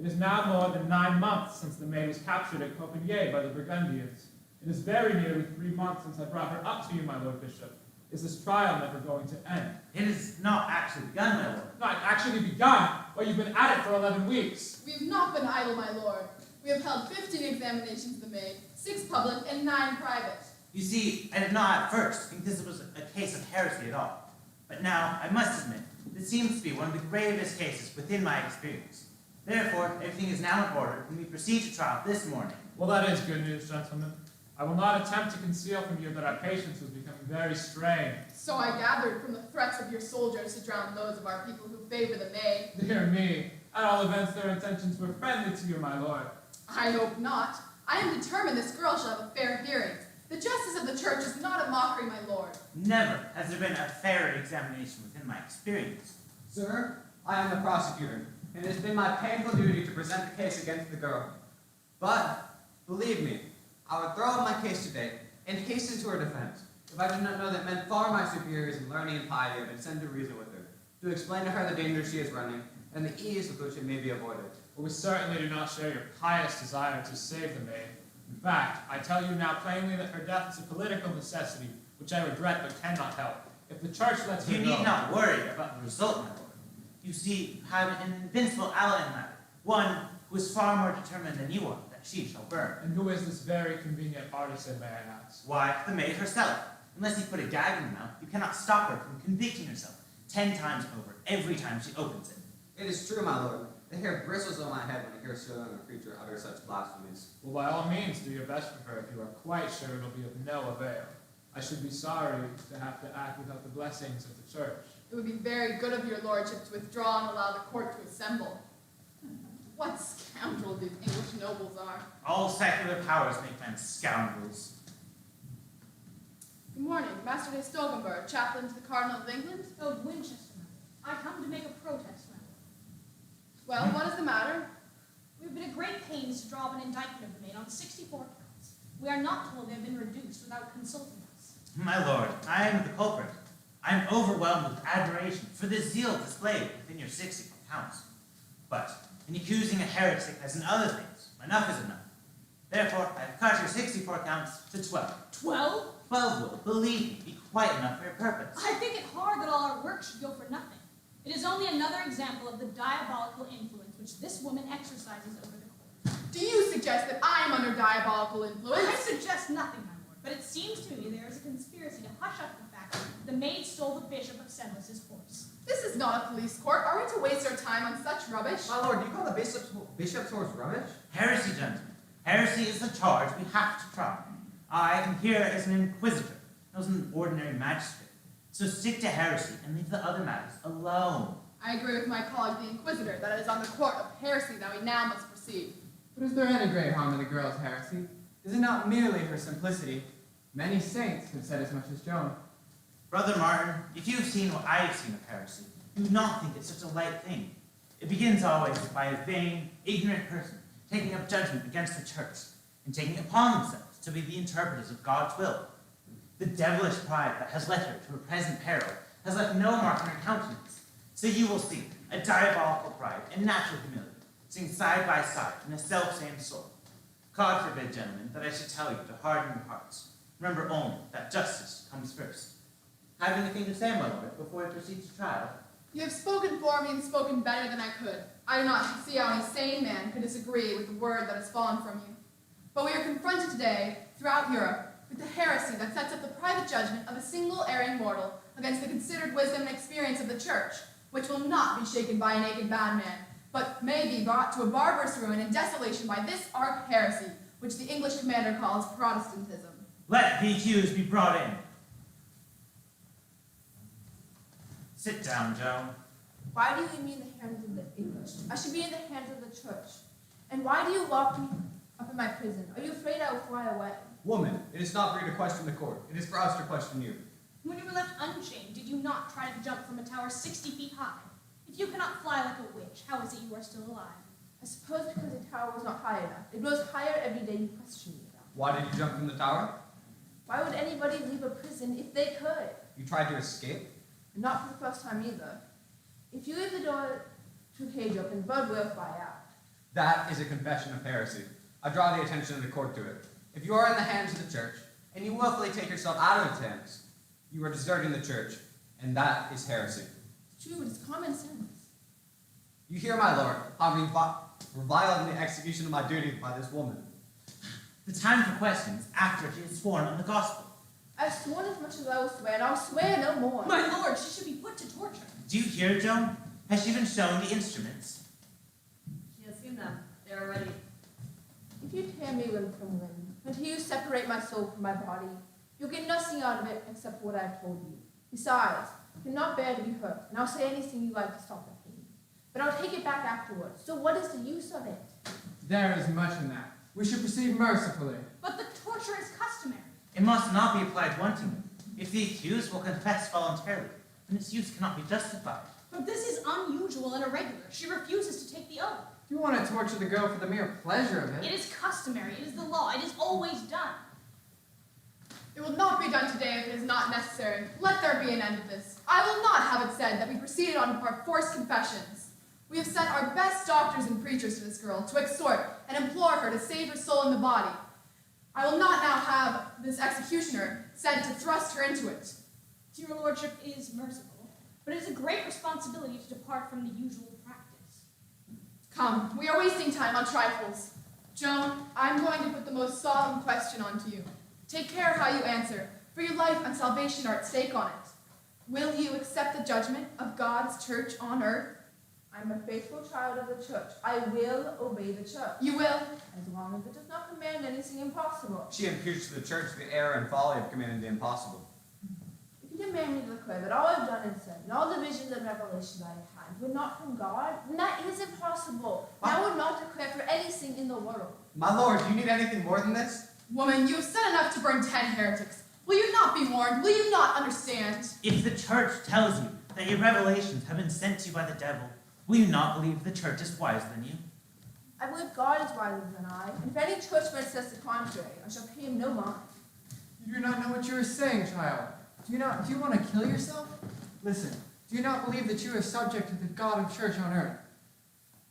It is now more than 9 months since the maid was captured at Copenhagen by the Burgundians. It is very nearly 3 months since I brought her up to you, my lord bishop. Is this trial never going to end? It is not actually begun, my lord. Not actually begun? Well, you've been at it for 11 weeks. We have not been idle, my lord. We have held 15 examinations of the maid, 6 public and 9 private. You see, I did not at first think this was a case of heresy at all. But now, I must admit, this seems to be one of the gravest cases within my experience. Therefore, everything is now in order, and we proceed to trial this morning. Well, that is good news, gentlemen. I will not attempt to conceal from you that our patience was becoming very strained. So I gathered from the threats of your soldiers to drown those of our people who favor the maid. Dear me, at all events their intentions were friendly to you, my lord. I hope not. I am determined this girl shall have a fair hearing. The justice of the church is not a mockery, my lord. Never has there been a fairer examination within my experience. Sir, I am the prosecutor, and it has been my painful duty to present the case against the girl. But, believe me, I would throw out my case today and hasten to her defense if I did not know that men far my superiors in learning and piety have been sent to reason with her, to explain to her the danger she is running and the ease with which it may be avoided. But we certainly do not share your pious desire to save the maid. In fact, I tell you now plainly that her death is a political necessity, which I regret but cannot help. If the church lets her You go... need not worry about the result, my lord. You see, I have an invincible ally in matter, one who is far more determined than you are that she shall burn. And who is this very convenient partisan, may I ask? Why, the maid herself. Unless you put a gag in her mouth, you cannot stop her from convicting herself 10 times over every time she opens it. It is true, my lord. The hair bristles on my head when I hear so young a creature utter such blasphemies. Well, by all means, do your best for her if you are quite sure it'll be of no avail. I should be sorry to have to act without the blessings of the church. It would be very good of your lordship to withdraw and allow the court to assemble. What scoundrels these English nobles are. All secular powers make men scoundrels. Good morning, Master de Stolkenberg, chaplain to the Cardinal of England. Of Winchester, I come to make a protest, my lord. Well, what is the matter? We have been at great pains to draw up an indictment of the maid on 64 counts. We are not told they have been reduced without consulting us. My lord, I am the culprit. I am overwhelmed with admiration for the zeal displayed within your 64 counts. But in accusing a heretic as in other things, enough is enough. Therefore, I have cut your 64 counts to 12. 12? 12 will, believe me, be quite enough for your purpose. I think it hard that all our work should go for nothing. It is only another example of the diabolical influence which this woman exercises over the court. Do you suggest that I am under diabolical influence? I suggest nothing, my lord, but it seems to me there is a conspiracy to hush up the fact that the maid stole the Bishop of Senlis' horse. This is not a police court. Are we to waste our time on such rubbish? My lord, do you call the bishop's horse rubbish? Heresy, gentlemen. Heresy is the charge we have to try. I am here as an inquisitor, not as an ordinary magistrate. So stick to heresy and leave the other matters alone. I agree with my colleague the Inquisitor that it is on the court of heresy that we now must proceed. But is there any great harm in the girl's heresy? Is it not merely her simplicity? Many saints have said as much as Joan. Brother Martin, if you've seen what I have seen of heresy, you do not think it's such a light thing. It begins always by a vain, ignorant person taking up judgment against the church and taking it upon themselves to be the interpreters of God's will. The devilish pride that has led her to her present peril has left no mark on her countenance. So you will see a diabolical pride and natural humility sitting side by side in a self-same soul. God forbid, gentlemen, that I should tell you to harden your hearts. Remember only that justice comes first. Have anything to say, my lord, before I proceed to trial? You have spoken for me and spoken better than I could. I do not see how any sane man could disagree with the word that has fallen from you. But we are confronted today, throughout Europe, with the heresy that sets up the private judgment of a single erring mortal against the considered wisdom and experience of the church, which will not be shaken by a naked madman, but may be brought to a barbarous ruin and desolation by this arch heresy, which the English commander calls Protestantism. Let the accused be brought in. Sit down, Joan. Why do you leave me in the hands of the English? I should be in the hands of the church. And why do you lock me up in my prison? Are you afraid I will fly away? Woman, it is not for you to question the court. It is for us to question you. When you were left unchained, did you not try to jump from a tower 60 feet high? If you cannot fly like a witch, how is it you are still alive? I suppose because the tower was not high enough. It grows higher every day you question me about. Why did you jump from the tower? Why would anybody leave a prison if they could? You tried to escape? And not for the first time either. If you leave the door to a cage open, the bird will fly out. That is a confession of heresy. I draw the attention of the court to it. If you are in the hands of the church, and you willfully take yourself out of its hands, you are deserting the church, and that is heresy. It's true, it's common sense. You hear, my lord, how reviled in the execution of my duty by this woman. The time for questions after she is sworn on the gospel. I've sworn as much as I will swear, and I'll swear no more. My lord, she should be put to torture. Do you hear, Joan? Has she been shown the instruments? She has seen them. They are ready. If you tear me limb from limb, until you separate my soul from my body, you'll get nothing out of it except what I've told you. Besides, I cannot bear to be hurt, and I'll say anything you like to stop the pain. But I'll take it back afterwards, so what is the use of it? There is much in that. We should proceed mercifully. But the torture is customary. It must not be applied wantonly. If the accused will confess voluntarily, then its use cannot be justified. But this is unusual and irregular. She refuses to take the oath. You want to torture the girl for the mere pleasure of It it? is customary. It is the law. It is always done. It will not be done today if it is not necessary. Let there be an end of this. I will not have it said that we proceeded on our forced confessions. We have sent our best doctors and preachers to this girl to exhort and implore her to save her soul in the body. I will not now have this executioner sent to thrust her into it. Your lordship is merciful, but it is a great responsibility to depart from the usual practice. Come, we are wasting time on trifles. Joan, I'm going to put the most solemn question onto you. Take care how you answer, for your life and salvation are at stake on it. Will you accept the judgment of God's church on earth? I'm a faithful child of the church. I will obey the church. You will? As long as it does not command anything impossible. She imputes to the church the error and folly of commanding the impossible. If you demand me to declare that all I've done and said, and all the visions and revelations I have had, were not from God, then that is impossible. And I would not declare for anything in the world. My lord, do you need anything more than this? Woman, you have said enough to burn 10 heretics. Will you not be warned? Will you not understand? If the church tells you that your revelations have been sent to you by the devil, will you not believe the church is wiser than you? I believe God is wiser than I, and if any churchman says the contrary, I shall pay him no mind. You do not know what you are saying, child. Do you want to kill yourself? Listen, do you not believe that you are subject to the God of church on earth?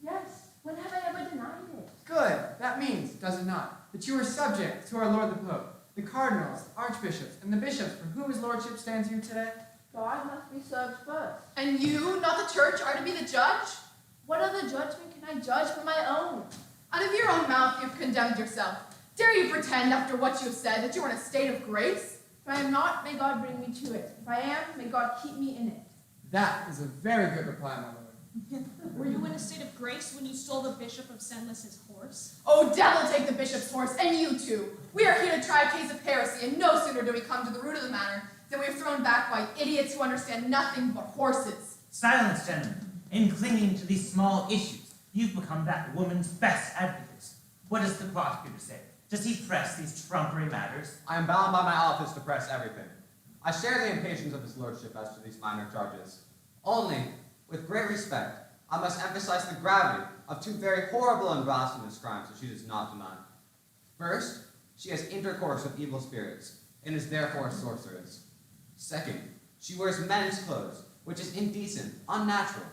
Yes, when have I ever denied it? Good. That means, does it not, that you are subject to our Lord the Pope, the cardinals, archbishops, and the bishops for whom his lordship stands here today? God must be served first. And you, not the church, are to be the judge? What other judgment can I judge for my own? Out of your own mouth you have condemned yourself. Dare you pretend, after what you have said, that you are in a state of grace? If I am not, may God bring me to it. If I am, may God keep me in it. That is a very good reply, my lord. Were you in a state of grace when you stole the Bishop of Senlis's horse? Oh, devil take the bishop's horse, and you too. We are here to try a case of heresy, and no sooner do we come to the root of the matter than we are thrown back by idiots who understand nothing but horses. Silence, gentlemen. In clinging to these small issues, you've become that woman's best advocates. What does the prosecutor say? Does he press these trumpery matters? I am bound by my office to press everything. I share the impatience of his lordship as to these minor charges. Only, with great respect, I must emphasize the gravity of two very horrible and blasphemous crimes that she does not deny. First, she has intercourse with evil spirits, and is therefore a sorceress. Second, she wears men's clothes, which is indecent, unnatural.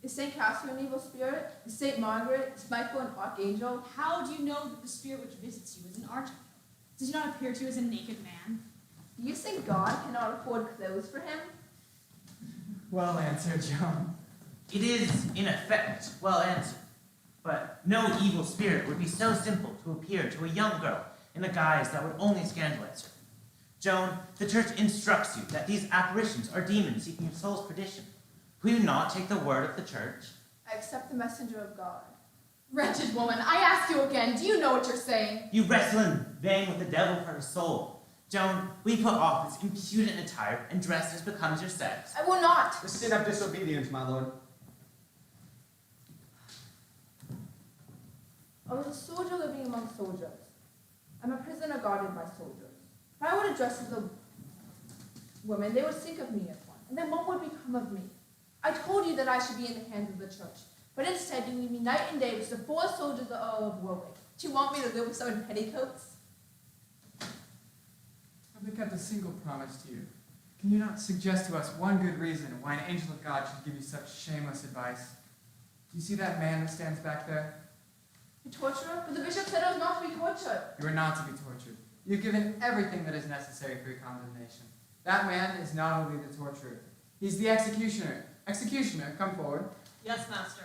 Is St. Catherine an evil spirit? Is St. Margaret? Is Michael an archangel? How do you know that the spirit which visits you is an archangel? Does he not appear to you as a naked man? Do you think God cannot afford clothes for him? Well answered, Joan. It is, in effect, well answered. But no evil spirit would be so simple to appear to a young girl in a guise that would only scandalize her. Joan, the church instructs you that these apparitions are demons seeking your soul's perdition. Will you not take the word of the church? I accept the messenger of God. Wretched woman, I ask you again, do you know what you're saying? You wrestle in vain with the devil for her soul. Joan, we put off this impudent attire and dress as becomes your sex. I will not. The sin of disobedience, my lord. I was a soldier living among soldiers. I'm a prisoner guarded by soldiers. If I were to dress as a woman, they would think of me as one, and then what would become of me? I told you that I should be in the hands of the church, but instead you leave me night and day with the 4 soldiers of the Earl of Warwick. Do you want me to live with someone in petticoats? Have they kept a single promise to you? Can you not suggest to us one good reason why an angel of God should give you such shameless advice? Do you see that man that stands back there? A torturer? But the bishop said I was not to be tortured. You are not to be tortured. You've given everything that is necessary for your condemnation. That man is not only the torturer, he's the executioner. Executioner, come forward. Yes, master.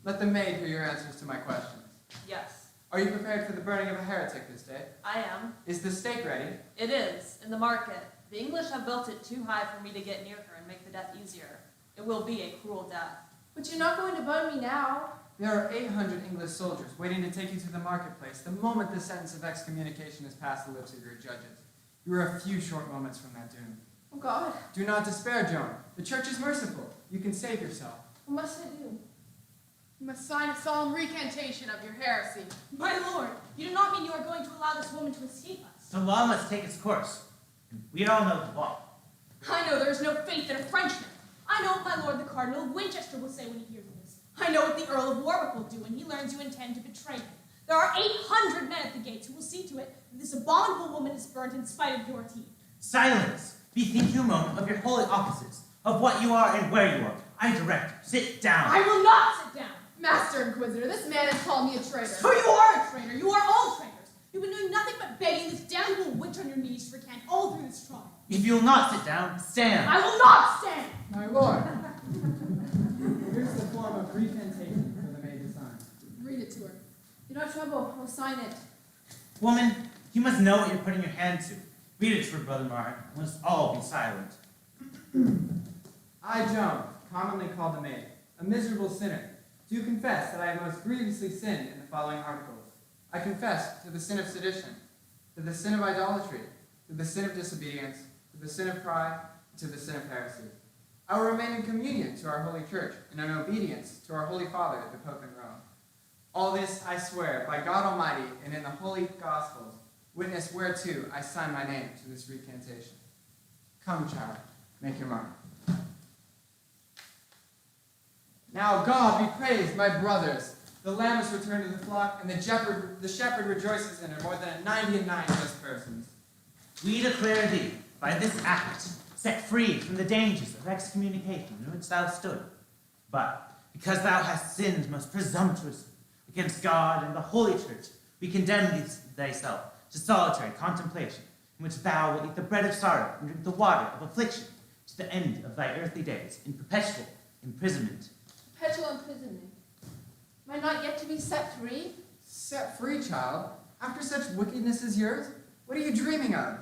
Let the maid hear your answers to my questions. Yes, Are you prepared for the burning of a heretic this day? I am. Is the stake ready? It is, in the market. The English have built it too high for me to get near her and make the death easier. It will be a cruel death. But you're not going to burn me now. There are 800 English soldiers waiting to take you to the marketplace the moment the sentence of excommunication has passed the lips of your judges. You are a few short moments from that doom. Oh, God. Do not despair, Joan. The church is merciful. You can save yourself. What must I do? You must sign a solemn recantation of your heresy. My lord, you do not mean you are going to allow this woman to escape us. The law must take its course. We all know the law. I know there is no faith in a Frenchman. I know what my lord the Cardinal of Winchester will say when he hears of this. I know what the Earl of Warwick will do when he learns you intend to betray him. There are 800 men at the gates who will see to it that this abominable woman is burnt in spite of your teeth. Silence! Bethink you a moment of your holy offices, of what you are and where you are. I direct you. Sit down. I will not sit down. Master Inquisitor, this man has called me a traitor. So you are a traitor. You are all traitors. You've been doing nothing but begging this damnable witch on your knees to recant all through this trial. If you will not sit down, stand. I will not stand. My lord, here's the form of recantation for the maid to sign. Read it to her. Do not trouble. I'll sign it. Woman, you must know what you're putting your hand to. Read it to her, Brother Martin. We must all be silent. I, Joan, commonly called the maid, a miserable sinner, do confess that I have most grievously sinned in the following articles. I confess to the sin of sedition, to the sin of idolatry, to the sin of disobedience, to the sin of pride, and to the sin of heresy. I will remain in communion to our holy church and in obedience to our holy father, the Pope in Rome. All this I swear by God Almighty and in the holy Gospels, witness whereto I sign my name to this recantation. Come, child, make your mark. Now God be praised, my brothers. The lamb is returned to the flock, and the shepherd rejoices in her more than 99 just persons. We declare thee, by this act, set free from the dangers of excommunication in which thou stood. But because thou hast sinned most presumptuously against God and the Holy Church, we condemn thee thyself to solitary contemplation, in which thou wilt eat the bread of sorrow and drink the water of affliction to the end of thy earthly days in perpetual imprisonment. Perpetual imprisonment. Am I not yet to be set free? Set free, child? After such wickedness as yours? What are you dreaming of?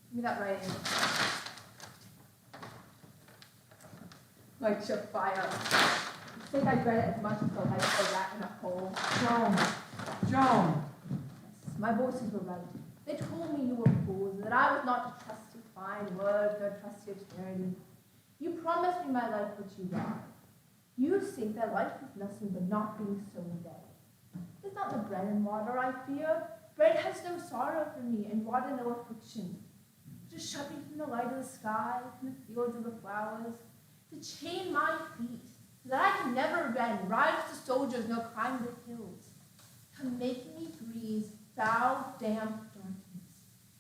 Give me that writing. Like your fire. I think I read it as much as the light of a rat in a hole. Joan! Yes, my voices were right. They told me you were fools, and that I was not to trust your fine words nor trust your charity. You promised me my life, but you lied. You think that life is nothing but not being so dead. It's not the bread and water I fear. Bread has no sorrow for me, and water no affliction. To shut me from the light of the sky, from the fields of the flowers, to chain my feet, so that I can never again ride with the soldiers nor climb the hills. To make me breathe foul, damp darkness,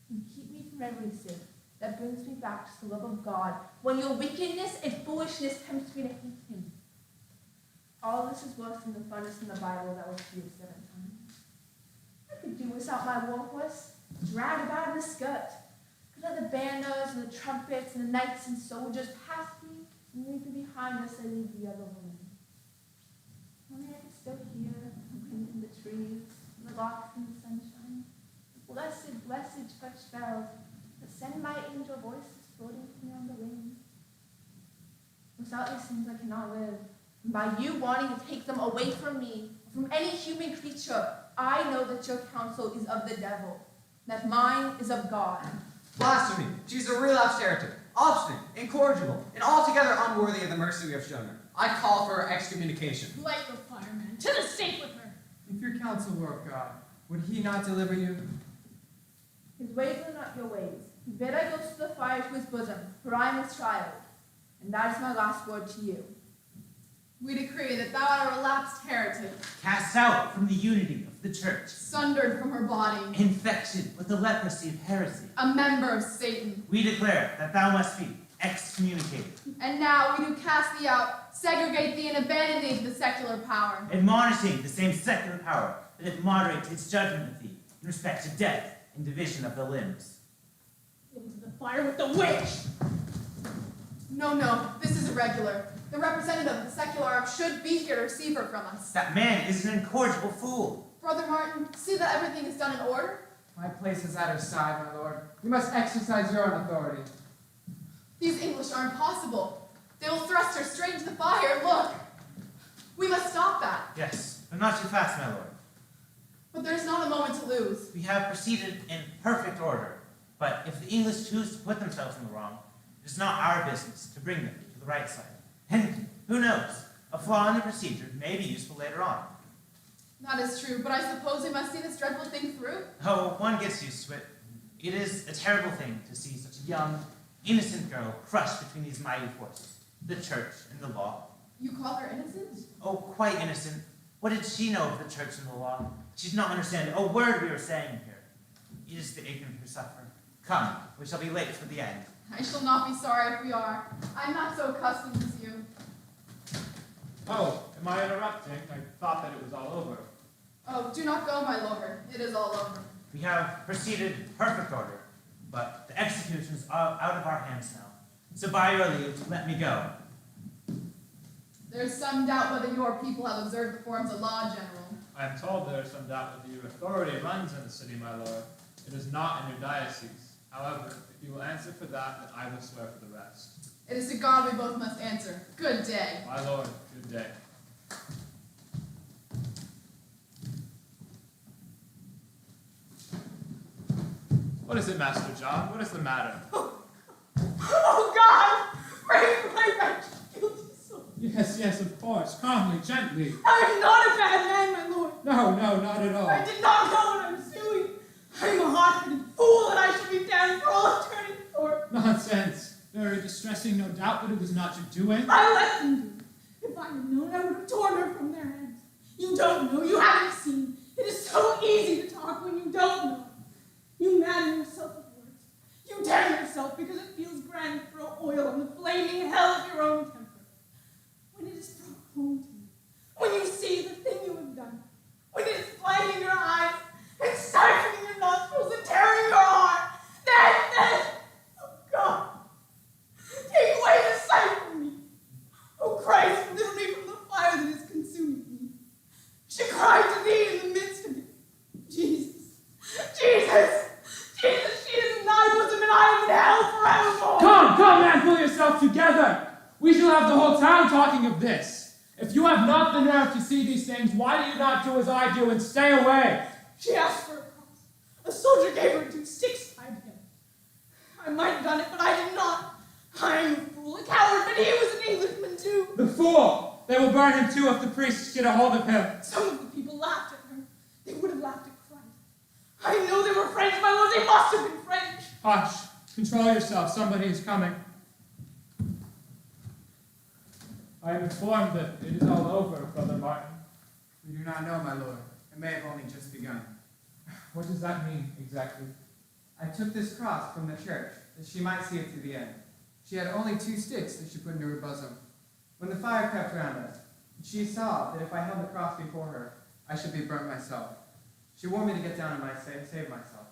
and keep me from every sin that brings me back to the love of God, when your wickedness and foolishness tempts me to hate him. All this is worse than the furnace in the Bible that was fused 7 times. I could do without my war horse, drag about in the skirt. Could let the banners and the trumpets and the knights and soldiers pass me and leave me behind as I leave the other women. Only I could still hear the wind in the trees, and the larks in the sunshine. Blessed, blessed church bells that send my angel voices floating to me on the wind. Without these things I cannot live. By you wanting to take them away from me, from any human creature, I know that your counsel is of the devil, that mine is of God. Blasphemy! She's a relapsed heretic, obstinate, incorrigible, and altogether unworthy of the mercy we have shown her. I call for her excommunication. Light the fire, man. To the stake with her. If your counsel were of God, would he not deliver you? His ways are not your ways. He bid I go to the fire to his bosom, for I am his child. And that is my last word to you. We decree that thou art a relapsed heretic, Cast out from the unity of the church, sundered from her body, infected with the leprosy of heresy. a member of Satan. We declare that thou must be excommunicated. And now we do cast thee out, segregate thee, and abandon thee to the secular power. Admonishing the same secular power that it moderates its judgment of thee in respect to death and division of the limbs. Into the fire with the witch. No, this is irregular. The representative of the secular arm should be here to receive her from us. That man is an incorrigible fool. Brother Martin, see that everything is done in order? My place is at her side, my lord. You must exercise your own authority. These English are impossible. They will thrust her straight into the fire. Look! We must stop that. Yes, but not too fast, my lord. But there's not a moment to lose. We have proceeded in perfect order, but if the English choose to put themselves in the wrong, it is not our business to bring them to the right side. And who knows, a flaw in the procedure may be useful later on. That is true, but I suppose we must see this dreadful thing through. Oh, one gets used to it. It is a terrible thing to see such a young, innocent girl crushed between these mighty forces, the church and the law. You call her innocent? Oh, quite innocent. What did she know of the church and the law? She did not understand a word we were saying here. It is the ignorant who suffer. Come, we shall be late for the end. I shall not be sorry if we are. I'm not so accustomed as you. Oh, am I interrupting? I thought that it was all over. Oh, do not go, my lord. It is all over. We have proceeded in perfect order, but the execution is out of our hands now. So by your leave, let me go. There's some doubt whether your people have observed the forms of law, General. I am told there is some doubt whether your authority runs in the city, my lord. It is not in your diocese. However, if you will answer for that, then I will swear for the rest. It is to God we both must answer. Good day. My lord, good day. What is it, Master John? What is the matter? Oh, God! Bring my wretched guilty soul. Yes, of course. Calmly, gently. I am not a bad man, my lord. No, not at all. I did not know what I was doing. I am a hot-headed fool, and I should be damned for all eternity for it. Nonsense. Very distressing, no doubt, but it was not your doing. I let them do it. If I had known, I would have torn her from their hands. You don't know. You haven't seen. It is so easy to talk when you don't know. You madden yourself with words. You damn yourself because it feels grand to throw oil on the flaming hell of your own temper. When it is brought home to you, when you see the thing you have done, when it is blinding your eyes and stifling your nostrils and tearing your heart, then, oh God, take away the sight from me. Oh Christ, deliver me from the fire that is consuming me. She cried to thee in the midst of it. Jesus, she is in thy bosom, and I am in hell forevermore. Come, man, pull yourself together. We shall have the whole town talking of this. If you have not the nerve to see these things, why do you not do as I do and stay away? She asked for a cross. A soldier gave her 2 sticks tied together. I might have done it, but I did not. I am a fool, a coward, but he was an Englishman too. The fool! They will burn him too if the priests get a hold of him. Some of the people laughed at her. They would have laughed at Christ. I know they were French, my lord. They must have been French. Hush. Control yourself. Somebody is coming. I am informed that it is all over, Brother Martin. We do not know, my lord. It may have only just begun. What does that mean, exactly? I took this cross from the church, that she might see it to the end. She had only 2 sticks that she put into her bosom. When the fire crept round us, she saw that if I held the cross before her, I should be burnt myself. She warned me to get down and save myself.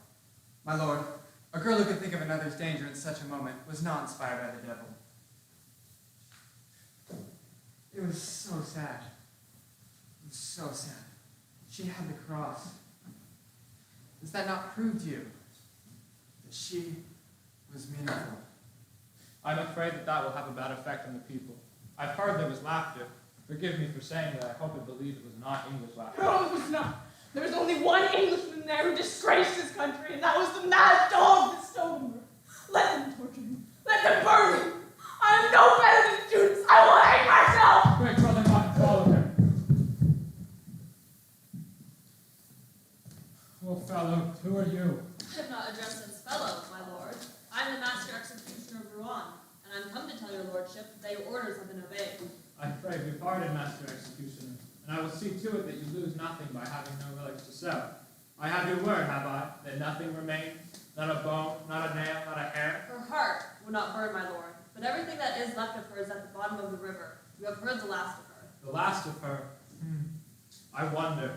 My lord, a girl who could think of another's danger in such a moment was not inspired by the devil. It was so sad. It was so sad. She had the cross. Does that not prove to you that she was meaningful? I'm afraid that will have a bad effect on the people. I've heard there was laughter, Forgive me for saying that. I hope and believe it was not English laughter. No, it was not. There was only one Englishman there who disgraced his country, and that was the mad dog that stole him. Let them torture him. Let them burn him. I am no better than Judas. I will hang myself. Quick, brother Martin, follow him. Oh, fellow, who are you? I am not addressed as fellow, my lord. I am the master executioner of Rouen, and I am come to tell your lordship that your orders have been obeyed. I crave your pardon, Master Executioner, and I will see to it that you lose nothing by having no relics to sell. I have your word, have I, that nothing remains? Not a bone, not a nail, not a hair? Her heart will not burn, my lord, but everything that is left of her is at the bottom of the river. You have heard the last of her. The last of her? I wonder.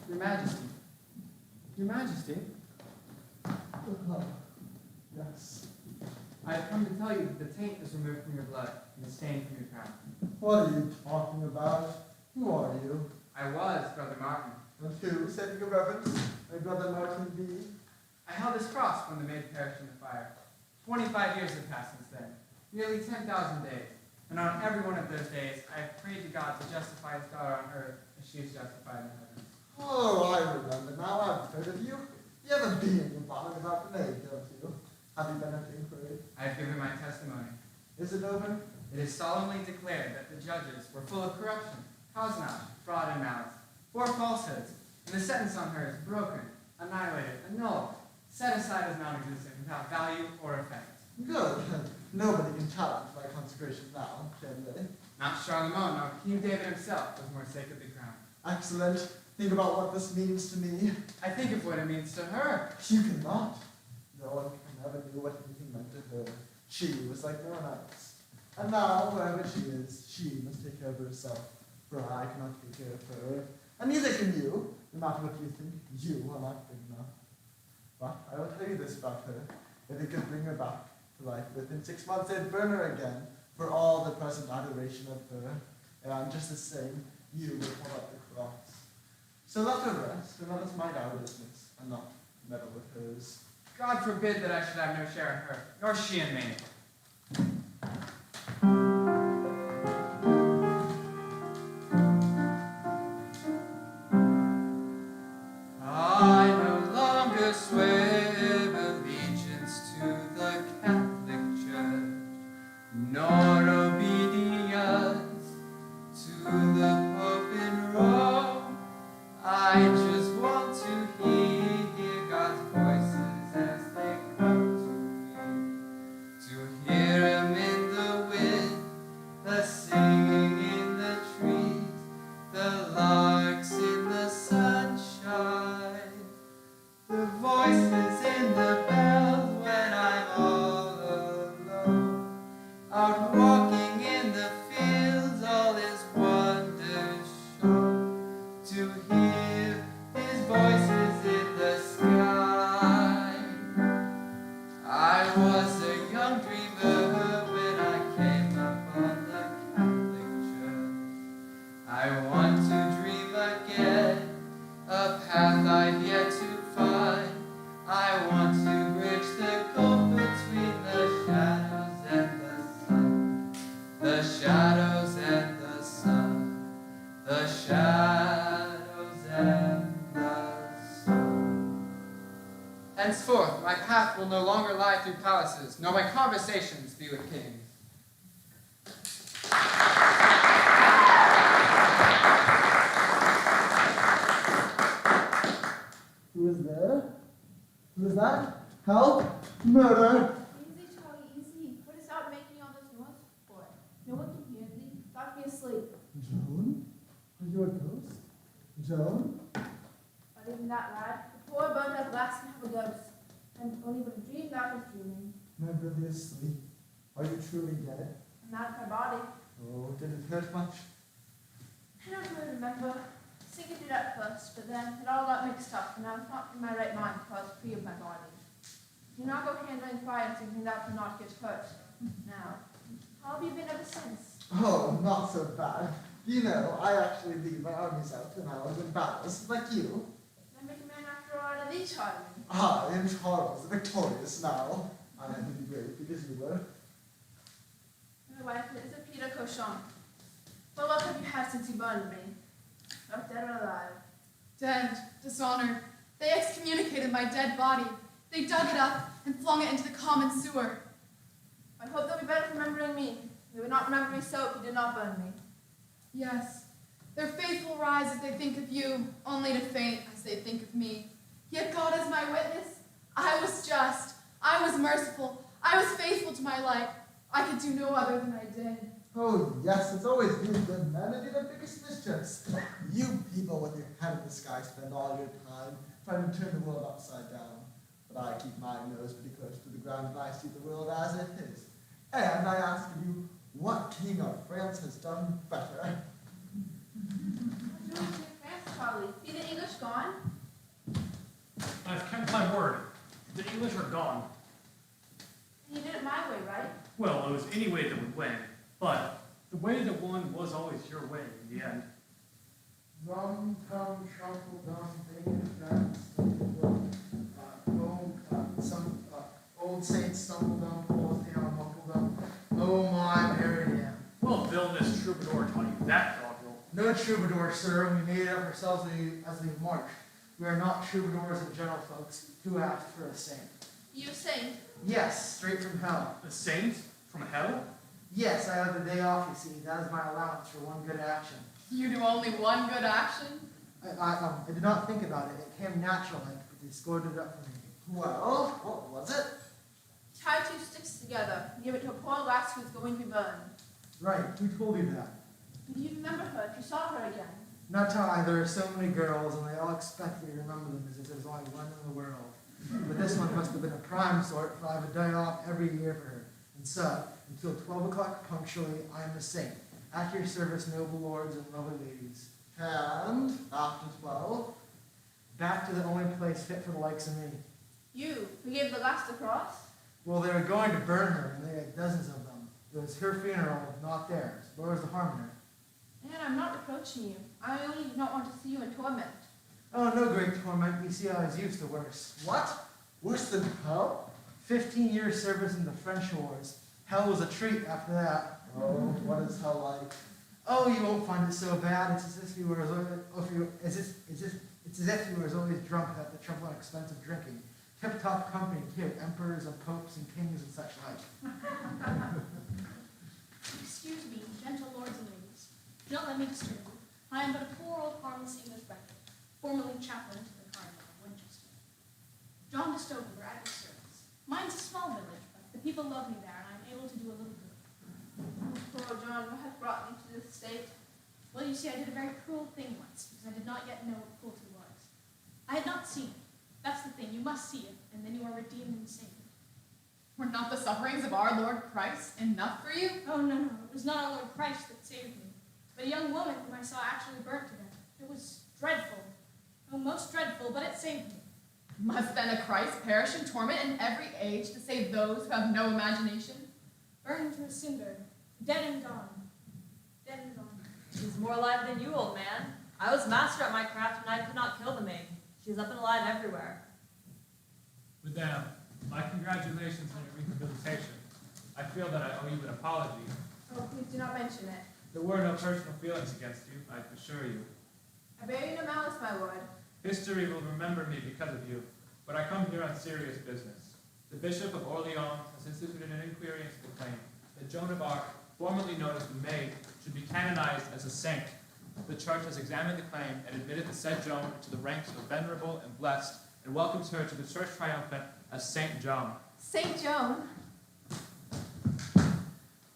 Your Majesty. Your Majesty, Yes. I have come to tell you that the taint is removed from your blood and the stain from your crown. What are you talking about? Who are you? I was Brother Martin. And who, said your reverence, my brother Martin B? I held his cross when the maid perished in the fire. 25 years have passed since then, nearly 10,000 days. And on every one of those days, I have prayed to God to justify his daughter on earth as she is justified in heaven. Oh, I remember now. I've heard of you. You have a being about the maid, don't you? Have you been at inquiry? I have given my testimony. Is it over? It is solemnly declared that the judges were full of corruption, coznage, fraud, and malice, bore falsehoods, and the sentence on her is broken, annihilated, annulled, set aside as non-existent without value or effect. Good. Nobody can challenge my consecration now, can they? Not Charlemagne, nor King David himself was more sacredly crowned. Excellent. Think about what this means to me. I think of what it means to her. You cannot. No one ever knew what anything meant to her. She was like no one else. And now, wherever she is, she must take care of herself. For I cannot take care of her. And neither can you, no matter what you think, you are not big enough. But I will tell you this about her. If it could bring her back to life within 6 months, they'd burn her again for all the present adoration of her. And just the same, you will hold up the cross. So let her rest, and let us mind our business, and not meddle with hers. God forbid that I should have no share in her, nor she in me. I no longer swear allegiance to the Catholic Church, nor obedience to the Pope in Rome. I just want to hear God's voices as they come to me, to hear Him in the wind, the singing in the trees, the larks in the sunshine, the voices in the bells when I'm all alone, out walking in the fields, all His wonders shown, to hear His voices in the sky. I was a young dreamer when I came upon the Catholic Church. I want to dream again, a path I've yet to find. I want to bridge the gulf between the shadows and the sun, the shadows and the sun, the shadows and the sun. Henceforth, my path will no longer lie through palaces, nor my conversations be with kings. Who is there? Who is that? Help! Murder! Easy, Charlie, easy. What is out making all this noise for? No one can hear thee. Thought me asleep. Joan? Are you a ghost? Joan? Not even that, lad. The poor burned up last and have a ghost. And only but a dream that was dreaming. My brother is asleep. Are you truly dead? I'm not my body. Oh, did it hurt much? I don't really remember. I think I did at first, but then it all got mixed up, and I was not in my right mind until I was free of my body. Do not go handling fire and thinking that will not get hurt. Now, how have you been ever since? Oh, not so bad. You know, I actually leave my armies out when I was in battles, like you. I make a man after all of these hardened. I am Charles, victorious now. I had to be brave because you were. My wife is a Peter Cochon. Well, what have you had since you burned me? Not dead or alive? Dead, dishonored. They excommunicated my dead body. They dug it up and flung it into the common sewer. I hope they'll be better for remembering me. They would not remember me so if you did not burn me. Yes, their faith will rise as they think of you, only to faint as they think of me. Yet God is my witness. I was just. I was merciful. I was faithful to my life. I could do no other than I did. Oh, yes, it's always you good men who do the biggest mischiefs. You people with your head in the sky spend all your time trying to turn the world upside down. But I keep my nose pretty close to the ground and I see the world as it is. And I ask of you, what king of France has done better? What do you do in France, Charlie? Be the English gone? I've kept my word. The English are gone. And you did it my way, right? Well, it was any way that would win, but the way that won was always your way in the end. Rum, come, truffle, gum, bacon, some old saints stumbled down, falls down, muffled up. Oh my Miriam. Well, villainous troubadour taught you that, doggerel. No troubadour, sir. We made it up ourselves as we marched. We are not troubadours and gentlefolks who asked for a saint. You saint? Yes, straight from hell. A saint? From hell? Yes, I have the day off, you see. That is my allowance for one good action. You do only one good action? I did not think about it. It came natural, like, but they scored it up for me. Well, what was it? Tie two sticks together and give it to a poor lass who's going to be burned. Right, who told you that? Do you remember her if you saw her again? Not to I. There are so many girls, and they all expect me to remember them as if there's only one in the world. But this one must have been a prime sort, for I have a day off every year for her. And so, until 12 o'clock punctually, I am a saint. At your service, noble lords and lovely ladies. And after 12? Back to the only place fit for the likes of me. You, who gave the last the cross? Well, they were going to burn her, and they had dozens of them. It was her funeral, not theirs. Where was the harm in her? And I'm not reproaching you. I only do not want to see you in torment. Oh, no great torment. You see, I was used to worse. What? Worse than hell? 15 years service in the French wars. Hell was a treat after that. Oh, what is hell like? Oh, you won't find it so bad. It's as if you were as if you were always drunk at the trouble and expense of drinking. Tip-top company, too. Emperors and popes and kings and such like. Excuse me, gentle lords and ladies. Do not let me disturb you. I am but a poor old harmless English rector, formerly chaplain to the Cardinal of Winchester. John de Stoker at your service. Mine's a small village, but the people love me there, and I am able to do a little good. Poor John, what has brought me to this state? Well, you see, I did a very cruel thing once, because I did not yet know what cruelty was. I had not seen it. That's the thing. You must see it, and then you are redeemed and saved. Were not the sufferings of our Lord Christ enough for you? Oh, no, no. It was not our Lord Christ that saved me, but a young woman whom I saw actually burnt to death. It was dreadful. Oh, most dreadful, but it saved me. Must then a Christ perish in torment in every age to save those who have no imagination? Burned to a cinder, dead and gone. Dead and gone. She's more alive than you, old man. I was master at my craft and I could not kill the maid. She's up and alive everywhere. Madame, my congratulations on your rehabilitation. I feel that I owe you an apology. Oh, please do not mention it. There were no personal feelings against you, I assure you. I bear you no malice, my lord. History will remember me because of you, but I come here on serious business. The Bishop of Orleans has instituted an inquiry into the claim that Joan of Arc, formerly known as the Maid, should be canonized as a saint. The Church has examined the claim and admitted the said Joan to the ranks of venerable and blessed, and welcomes her to the Church Triumphant as Saint Joan. Saint Joan?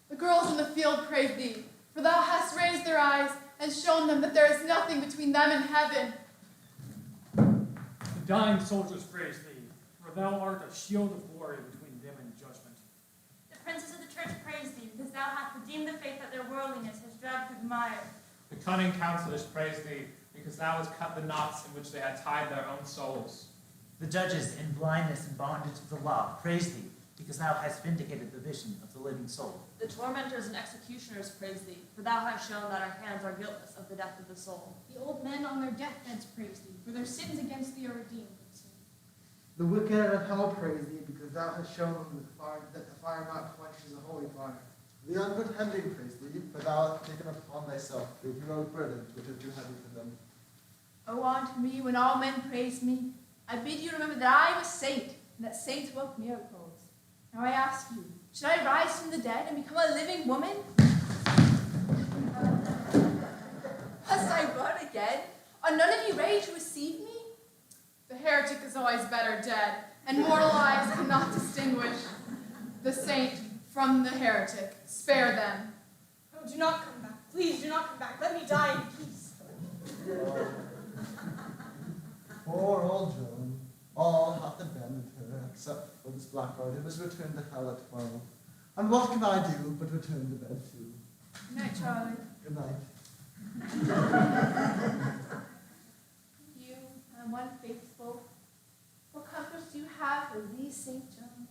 The girls in the field praise thee, for thou hast raised their eyes and shown them that there is nothing between them and heaven. The dying soldiers praise thee, for thou art a shield of glory between them and judgment. princes of the church praise thee, because thou hast redeemed the faith that their worldliness has dragged through the mire. The cunning counselors praise thee, because thou hast cut the knots in which they had tied their own souls. The judges in blindness and bondage of the law praise thee, because thou hast vindicated the vision of the living soul. The tormentors and executioners praise thee, for thou hast shown that our hands are guiltless of the death of the soul. The old men on their deathbeds praise thee, for their sins against thee are redeemed. The wicked of hell praise thee, because thou hast shown them that the fire not quenched is a holy fire. The unpretending praise thee, for thou hast taken upon thyself the heroic burdens which are too heavy for them. O unto me, when all men praise me, I bid you remember that I am a saint, and that saints work miracles. Now I ask you, should I rise from the dead and become a living woman? Must I run again? Are none of you ready to receive me? The heretic is always better dead, and mortal eyes cannot distinguish the saint from the heretic. Spare them. Oh, do not come back. Please do not come back. Let me die in peace. Poor old Joan, all hath abandoned her, except for this blackguard who was returned to hell at 12. And what can I do but return to bed too? Good night, Charlie. Good night. You and one faithful. What comforts do you have for thee, St. John?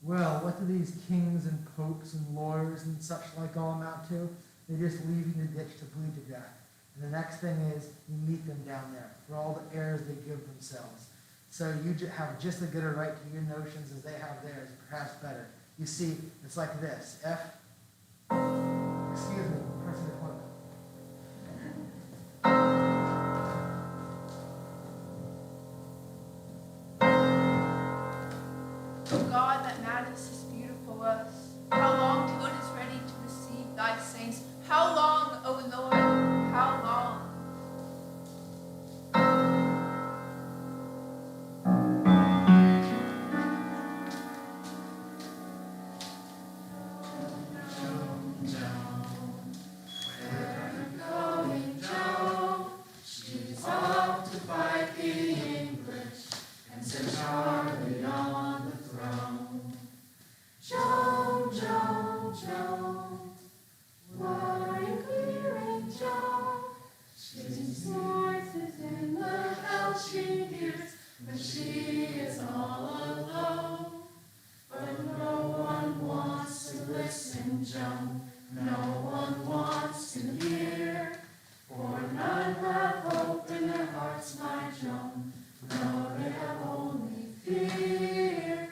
Well, what do these kings and popes and lawyers and such like all amount to? They just leave you in the ditch to bleed to death. And the next thing is, you meet them down there for all the airs they give themselves. So you have just as good a right to your notions as they have theirs, perhaps better. You see, it's like this. Excuse me, pressing the point. O God, that madness is beautiful us, how long till it is ready to receive thy saints? How long, O Lord, how long? She's off to fight the English and set Charlie on the throne. Joan, Joan, Joan, what are you clearing, Joan? She's voices in the hell she hears, but she is all alone. But no one wants to listen, Joan. No one wants to hear. For none have hope in their hearts, my Joan. No, they have only fear.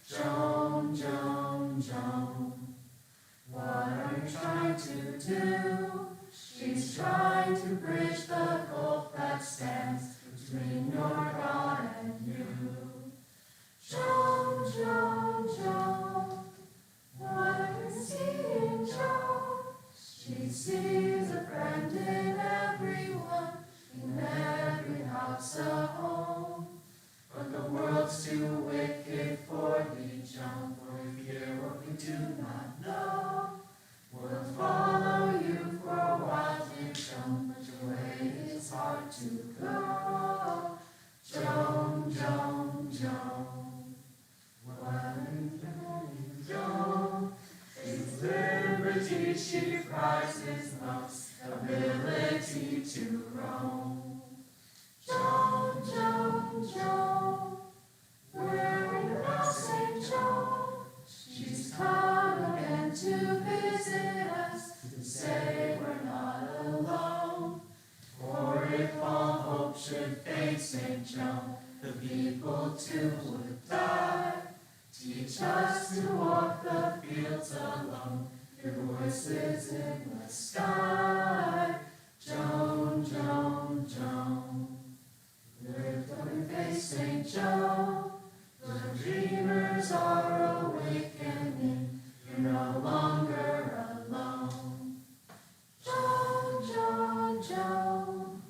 Joan, Joan, Joan, what are you trying to do? She's trying to bridge the gulf that stands between your God and you. Joan, Joan, Joan, what are you seeing, Joan? She sees a friend in everyone, in every house a home. But the world's too wicked for thee, Joan, for we fear what we do not know. We'll follow you for a while, dear Joan, but your way is hard to go. Joan, Joan, Joan, what are you doing, Joan? It's liberty she prizes most, ability to roam. Joan, Joan, Joan, where are you now, St. Joan? She's come again to visit us, to say we're not alone. For if all hope should fade, St. Joan, the people too would die. Teach us to walk the fields alone, your voices in the sky. Joan, Joan, Joan, lift up your face, St. Joan. The dreamers are awakening, you're no longer alone. Joan, Joan, Joan,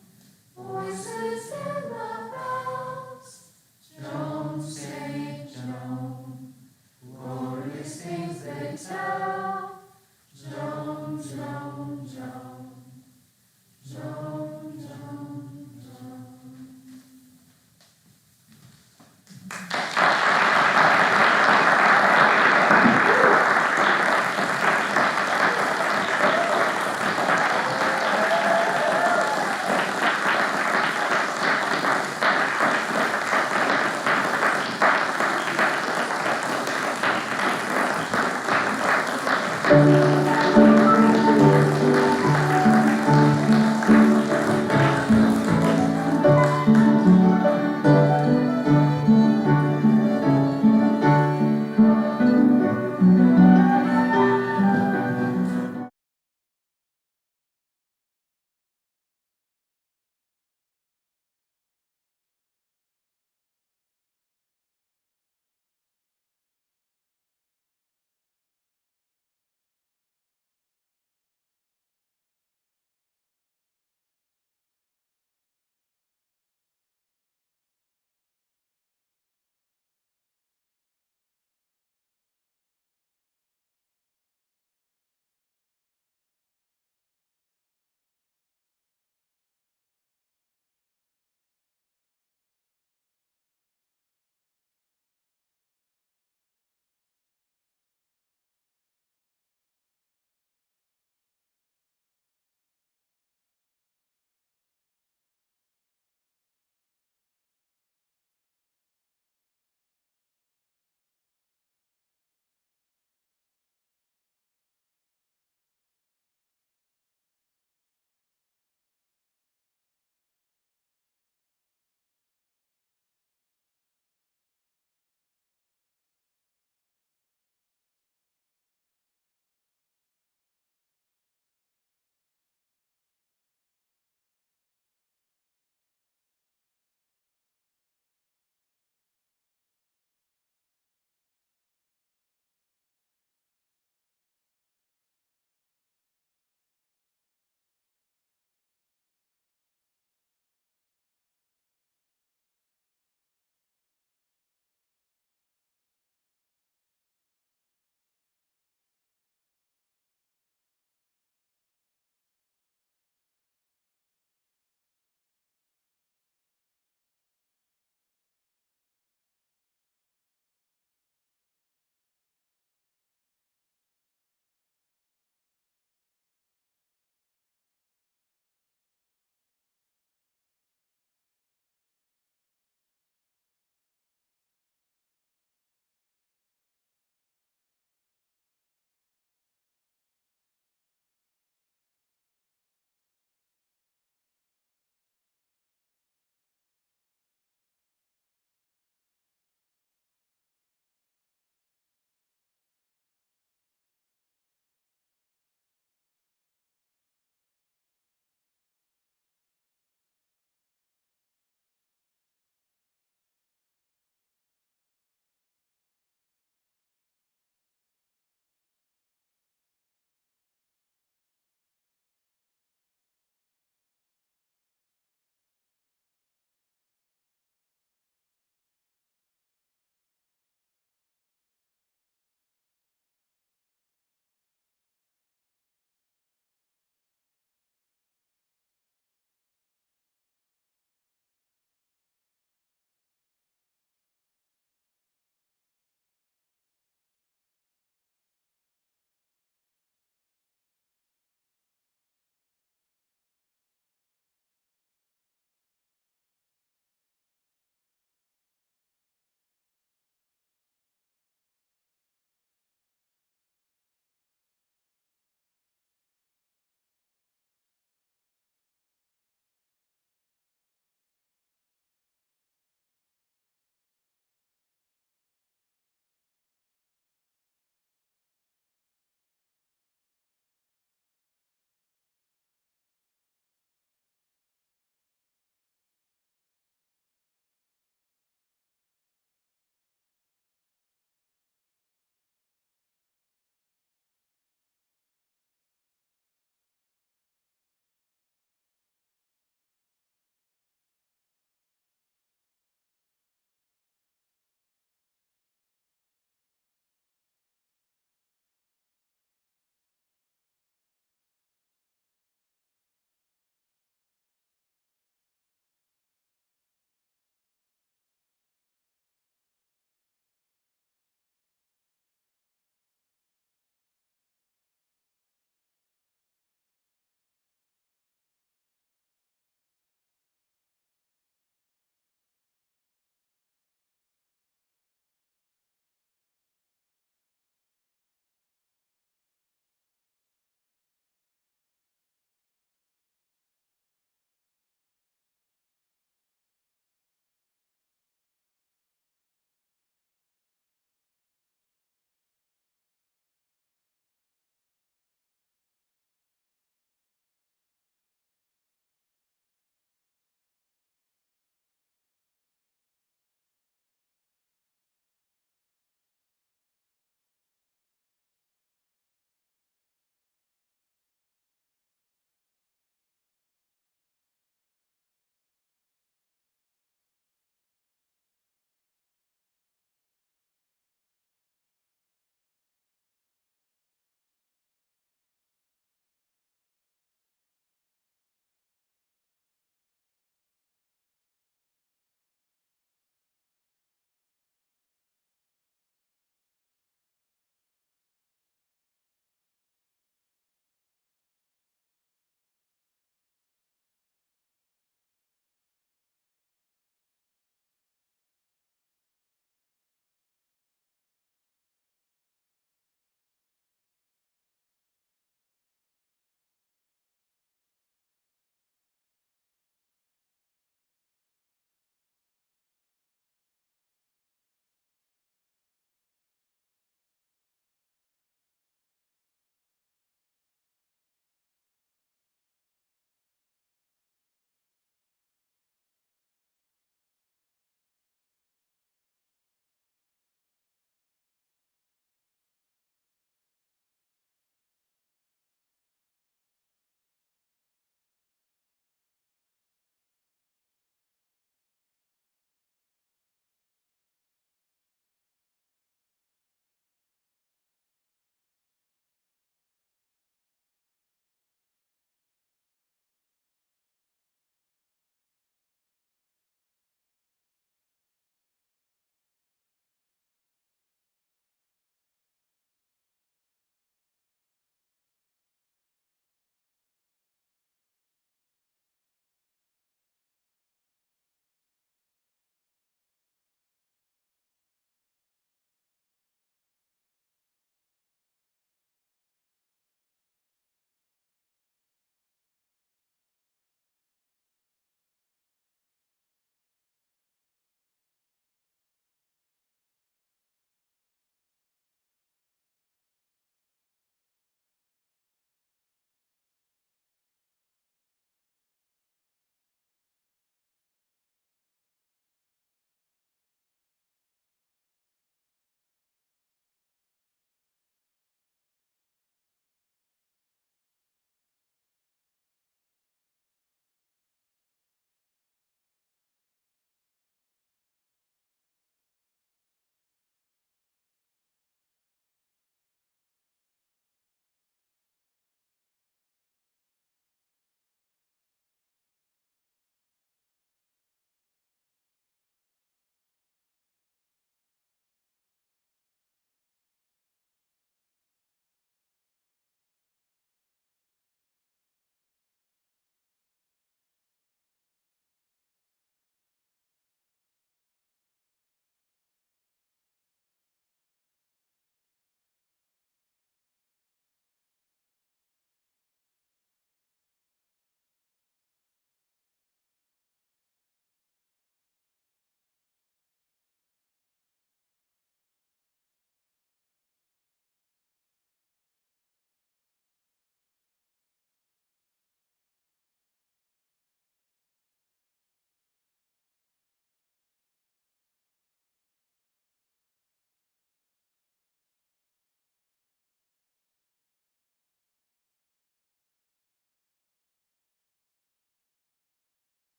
voices in the bells. Joan, St. Joan, glorious things they tell. Joan, Joan, Joan.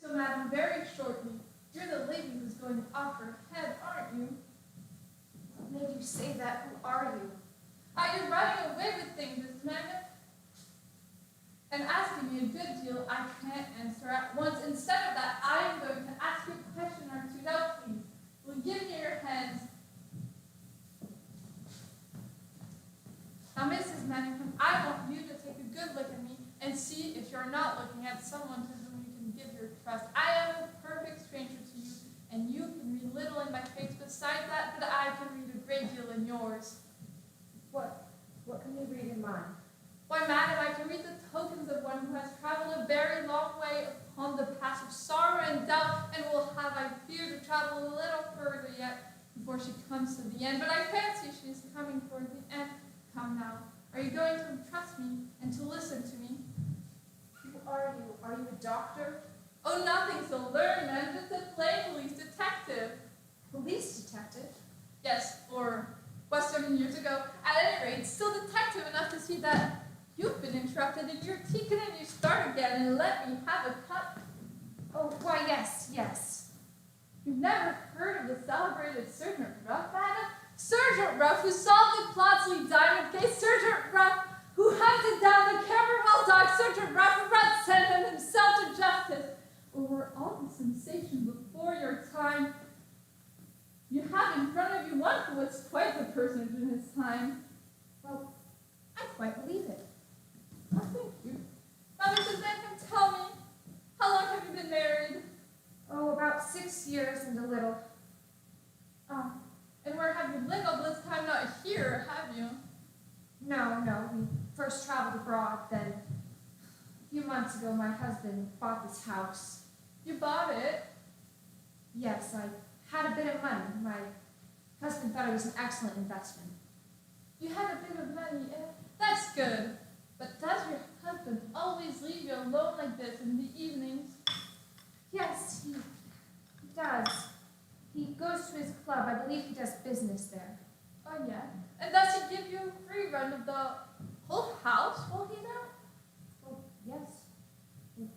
So, madam, very shortly, you're the lady who's going off her head, aren't you? What made you say that? Who are you? Are you running away with things, Miss Magnet? And asking me a good deal I can't answer at once. Instead of that, I am going to ask you a question or two. Now, please, will you give me your hands? Now, Mrs. Manningham, I want you to take a good look at me and see if you're not looking at someone to whom you can give your trust. I am a perfect stranger to you, and you can read little in my face besides that, but I can read a great deal in yours. What can you read in mine? Why, madam, I can read the tokens of one who has traveled a very long way upon the path of sorrow and doubt, and will have, I fear, to travel a little further yet before she comes to the end. But I fancy she is coming for the end. Come now, are you going to trust me and to listen to me? Who are you? Are you a doctor? Oh, nothing so learned, man, just a plain police detective. Police detective? Yes, or was 7 years ago. At any rate, still detective enough to see that you've been interrupted in your tea. Couldn't you start again and let me have a cut? Oh, why, yes. You've never heard of the celebrated Sergeant Ruff, madam? Sergeant Ruff, who solved the Plotsley diamond case. Sergeant Ruff, who hunted down the Camberwell dog. Sergeant Ruff, who brought Sandham himself to justice. Over all the sensation before your time, you have in front of you one who was quite the personage in his time. Well, I quite believe it. Oh, thank you. Now, Mrs. Manningham, tell me, how long have you been married? Oh, about 6 years and a little. And where have you lived all this time? Not here, have you? No. We first traveled abroad, then a few months ago my husband bought this house. You bought it? Yes, I had a bit of money. My husband thought it was an excellent investment. You had a bit of money, that's good. But does your husband always leave you alone like this in the evenings? Yes, he does. He goes to his club. I believe he does business there. Oh, yeah. And does he give you a free run of the whole house, will he now? Oh, yes. Well,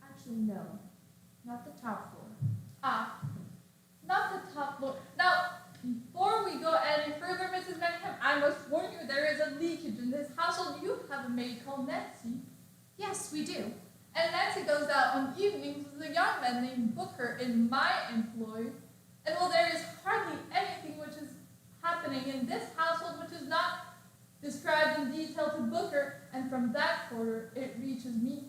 actually, no. Not the top floor. Not the top floor. Now, before we go any further, Mrs. Manningham, I must warn you there is a leakage in this household. You have a maid called Nancy. Yes, we do. And Nancy goes out on evenings with a young man named Booker in my employ. And well, there is hardly anything which is happening in this household which is not described in detail to Booker, and from that quarter it reaches me.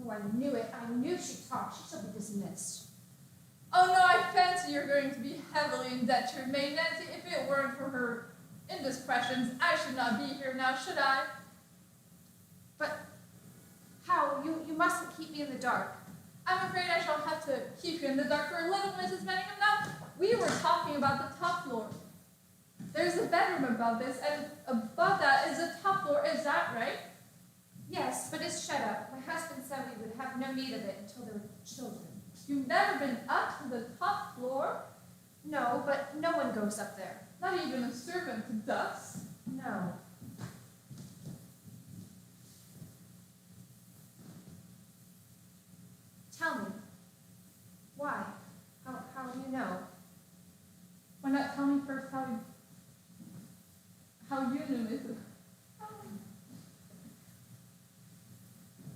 Oh, I knew it. I knew she'd talk. She shall be dismissed. Oh no, I fancy you're going to be heavily in debt to your maid, Nancy. If it weren't for her indiscretions, I should not be here now, should I? But how? You mustn't keep me in the dark. I'm afraid I shall have to keep you in the dark for a little, Mrs. Manningham. Now, we were talking about the top floor. There's a bedroom above this, and above that is the top floor. Is that right? Yes, but it's shut up. My husband said we would have no need of it until there were children. You've never been up to the top floor? No, but no one goes up there. Not even a servant does? No. Tell me. Why? How do you know? Why not tell me first how you knew, Mrs.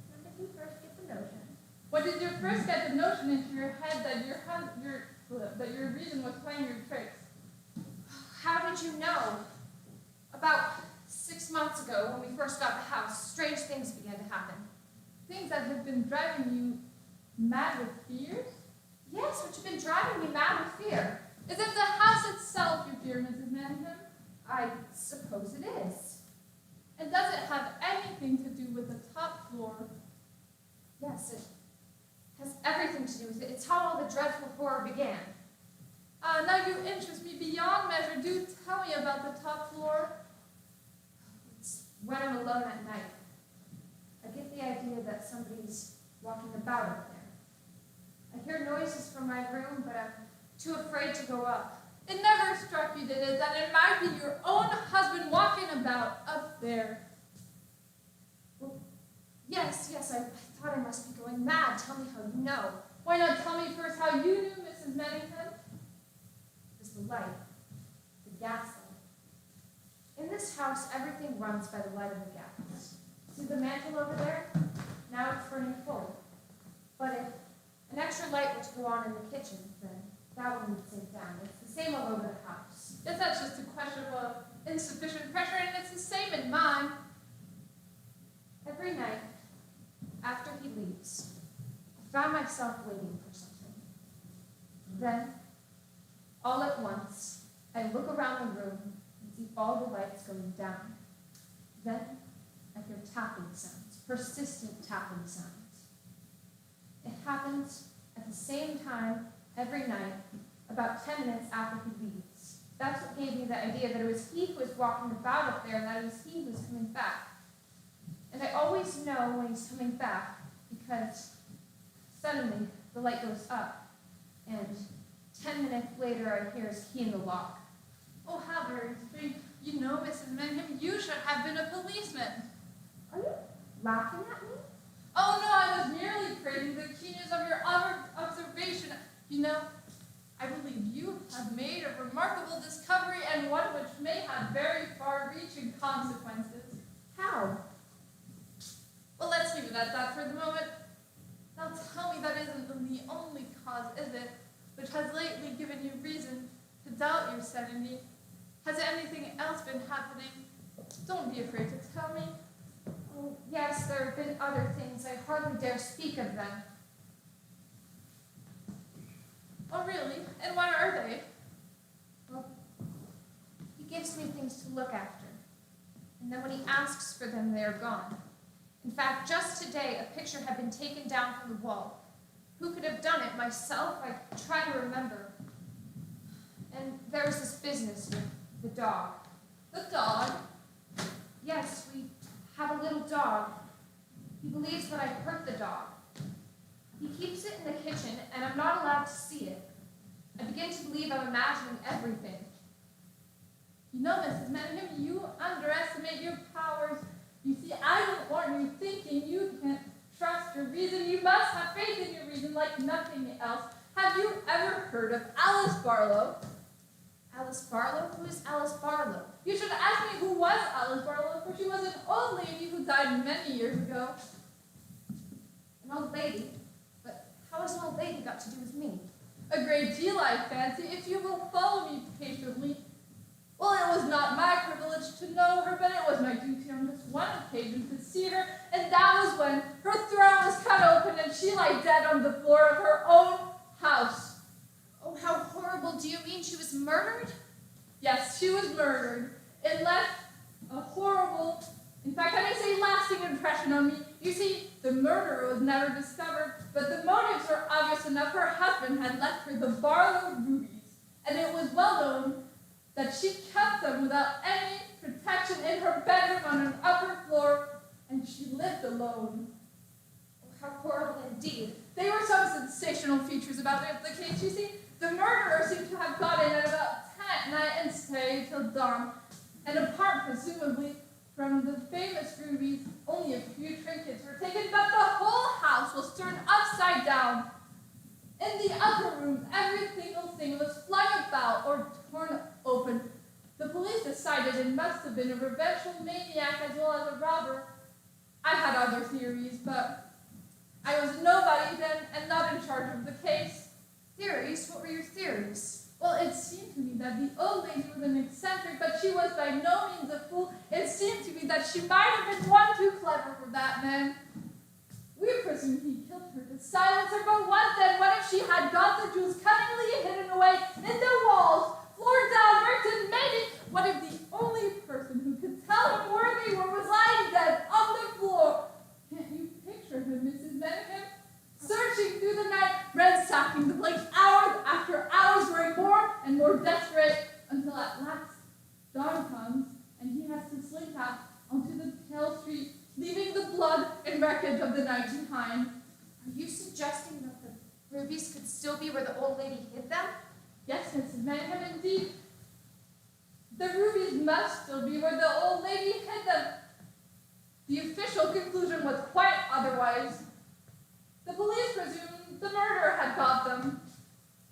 When did you first get the notion? When did you first get the notion into your head that your reason was playing your tricks? How did you know? About 6 months ago, when we first got the house, strange things began to happen. Things that have been driving you mad with fears? Yes, which have been driving me mad with fear. Is it the house itself you fear, Mrs. Manningham? I suppose it is. And does it have anything to do with the top floor? Yes, it has everything to do with it. It's how all the dreadful horror began. Now you interest me beyond measure. Do tell me about the top floor. It's when I'm alone at night. I get the idea that somebody's walking about up there. I hear noises from my room, but I'm too afraid to go up. It never struck you, did it, that it might be your own husband walking about up there? Well, yes, I thought I must be going mad. Tell me how you know. Why not tell me first how you knew Mrs. Mannington? It was the light, the gaslight. In this house, everything runs by the light of the gas. See the mantle over there? Now it's burning full. But if an extra light were to go on in the kitchen, then that one would sink down. It's the same all over the house. Yes, that's just a question of insufficient pressure, and it's the same in mine. Every night, after he leaves, I found myself waiting for something. Then, all at once, I look around the room and see all the lights going down. Then, I hear tapping sounds, persistent tapping sounds. It happens at the same time every night, about 10 minutes after he leaves. That's what gave me the idea that it was he who was walking about up there and that it was he who was coming back. And I always know when he's coming back because suddenly the light goes up and 10 minutes later I hear his key in the lock. Oh, how very sweet. You know, Mrs. Manningham, you should have been a policeman. Are you laughing at me? Oh, no, I was merely praising the keenness of your observation. You know, I believe you have made a remarkable discovery and one which may have very far-reaching consequences. How? Well, let's leave it at that for the moment. Now tell me that isn't the only cause, is it, which has lately given you reason to doubt your sanity? Has anything else been happening? Don't be afraid to tell me. Oh, yes, there have been other things. I hardly dare speak of them. Oh, really? And what are they? Well, he gives me things to look after. And then when he asks for them, they are gone. In fact, just today, a picture had been taken down from the wall. Who could have done it? Myself? I try to remember. And there was this business with the dog. The dog? Yes, we have a little dog. He believes that I hurt the dog. He keeps it in the kitchen, and I'm not allowed to see it. I begin to believe I'm imagining everything. You know, Mrs. Manningham, you underestimate your powers. You see, I don't want you thinking you can't trust your reason. You must have faith in your reason like nothing else. Have you ever heard of Alice Barlow? Alice Barlow? Who is Alice Barlow? You should ask me who was Alice Barlow, for she was an old lady who died many years ago. An old lady? But how has an old lady got to do with me? A great deal, I fancy, if you will follow me patiently. Well, it was not my privilege to know her, but it was my duty on this one occasion to see her, and that was when her throat was cut open and she lay dead on the floor of her own house. Oh, how horrible. Do you mean she was murdered? Yes, she was murdered. It left a horrible, in fact, I may say lasting impression on me. You see, the murderer was never discovered, but the motives were obvious enough. Her husband had left her the Barlow rubies, and it was well known that she kept them without any protection in her bedroom on an upper floor, and she lived alone. Oh, how horrible indeed. There were some sensational features about the case. You see, the murderer seemed to have got in at about 10 at night and stayed till dawn, and apart presumably from the famous rubies, only a few trinkets were taken, but the whole house was turned upside down. In the upper rooms, every single thing was flung about or torn open. The police decided it must have been a revengeful maniac as well as a robber. I had other theories, but I was nobody then and not in charge of the case. Theories? What were your theories? Well, it seemed to me that the old lady was an eccentric, but she was by no means a fool. It seemed to me that she might have been one too clever for that man. We presume he killed her to silence her, but what then? What if she had got the jewels cunningly hidden away in the walls, floor downwards, and maybe what if the only person who could tell him where they were was lying dead on the floor? Can't you picture him, Mrs. Manningham? Searching through the night, ransacking the place hours after hours, growing more and more desperate, until at last dawn comes and he has to slink out onto the pale street, leaving the blood and wreckage of the night behind. Are you suggesting that the rubies could still be where the old lady hid them? Yes, Mrs. Manningham, indeed. The rubies must still be where the old lady hid them. The official conclusion was quite otherwise. The police presumed The murderer had got them.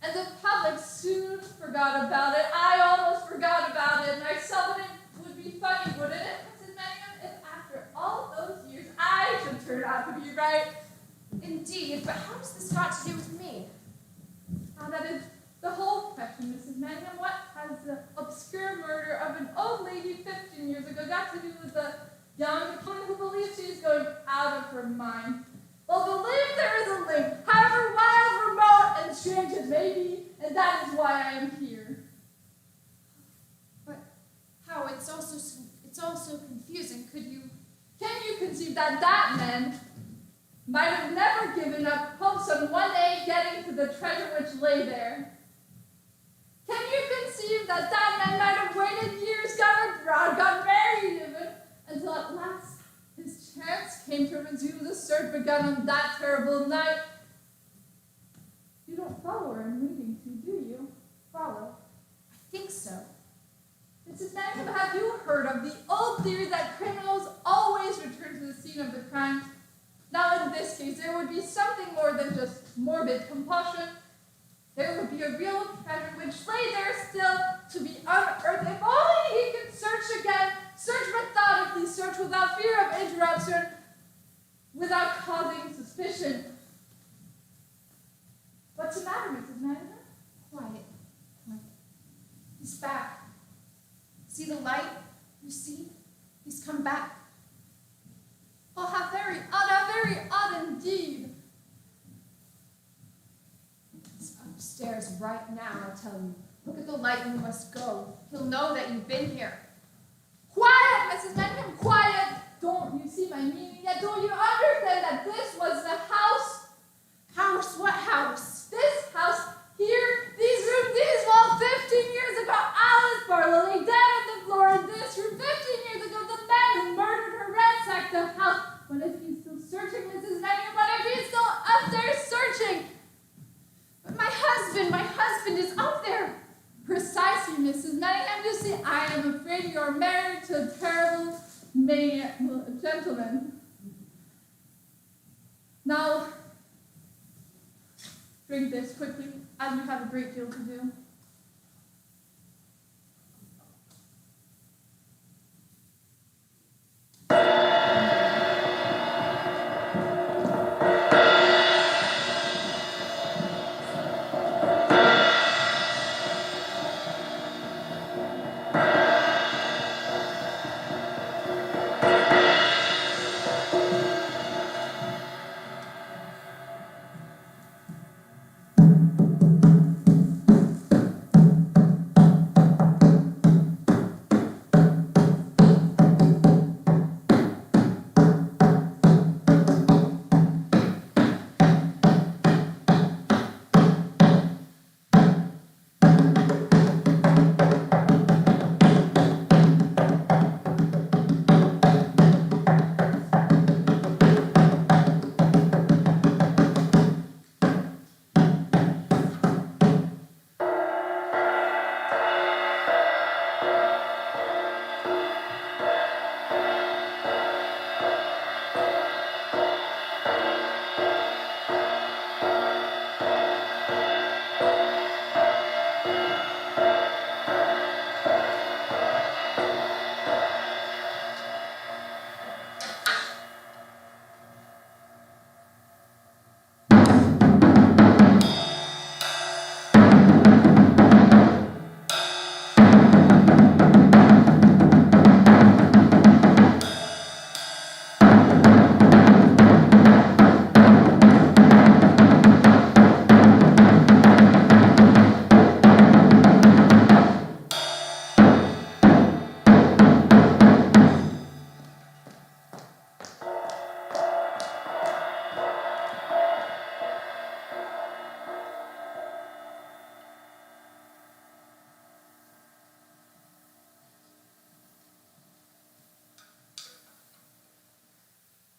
And the public soon forgot about it. I almost forgot about it. And I saw that it would be funny, wouldn't it, Mrs. Manningham, if after all those years I should turn out to be right? Indeed, but how does this got to do with me? Ah, that is the whole question, Mrs. Manningham. What has the obscure murder of an old lady 15 years ago got to do with a young woman who believes she is going out of her mind? Well, believe there is a link, however wild, remote, and strange it may be, and that is why I am here. But how? It's also confusing. Can you conceive that man might have never given up hopes on one day getting to the treasure which lay there? Can you conceive that man might have waited years, got abroad, got married even, until at last his chance came to resume the search begun on that terrible night? You don't follow where I'm leading to, do you? Follow? I think so. Mrs. Manningham, have you heard of the old theory that criminals always return to the scene of the crime? Now, in this case, there would be something more than just morbid compulsion. There would be a real treasure which lay there still to be unearthed if only he could search again, search methodically, search without fear of interruption, without causing suspicion. What's the matter, Mrs. Manningham? Quiet. He's back. See the light? You see? He's come back. Oh, how very odd indeed. He's upstairs right now, I tell you. Look at the light and we must go. He'll know that you've been here. Quiet, Mrs. Manningham, quiet! Don't you see my meaning yet? Don't you understand that this was the house? House? What house? This house here, these rooms, these walls, 15 years ago, Alice Barlow lay dead on the floor in this room. 15 years ago, the man who murdered her ransacked the house. What if he's still searching, Mrs. Manningham? What if he's still up there searching? But my husband is up there. Precisely, Mrs. Manningham. You see, I am afraid you are married to a terrible gentleman. Now, drink this quickly, as you have a great deal to do.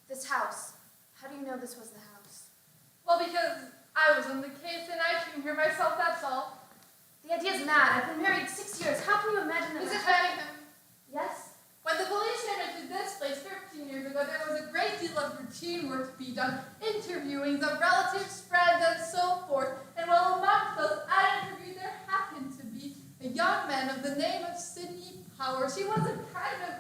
This house. How do you know this was the house? Well, because I was on the case and I came here myself, that's all. The idea's mad. I've been married 6 years. How can you imagine that? Mrs. Manningham, Yes? when the police came into this place 15 years ago, there was a great deal of routine routine work to be done, interviewing the relatives, friends, and so forth. And while amongst those I interviewed, there happened to be a young man of the name of Sidney Powers. He was a kind of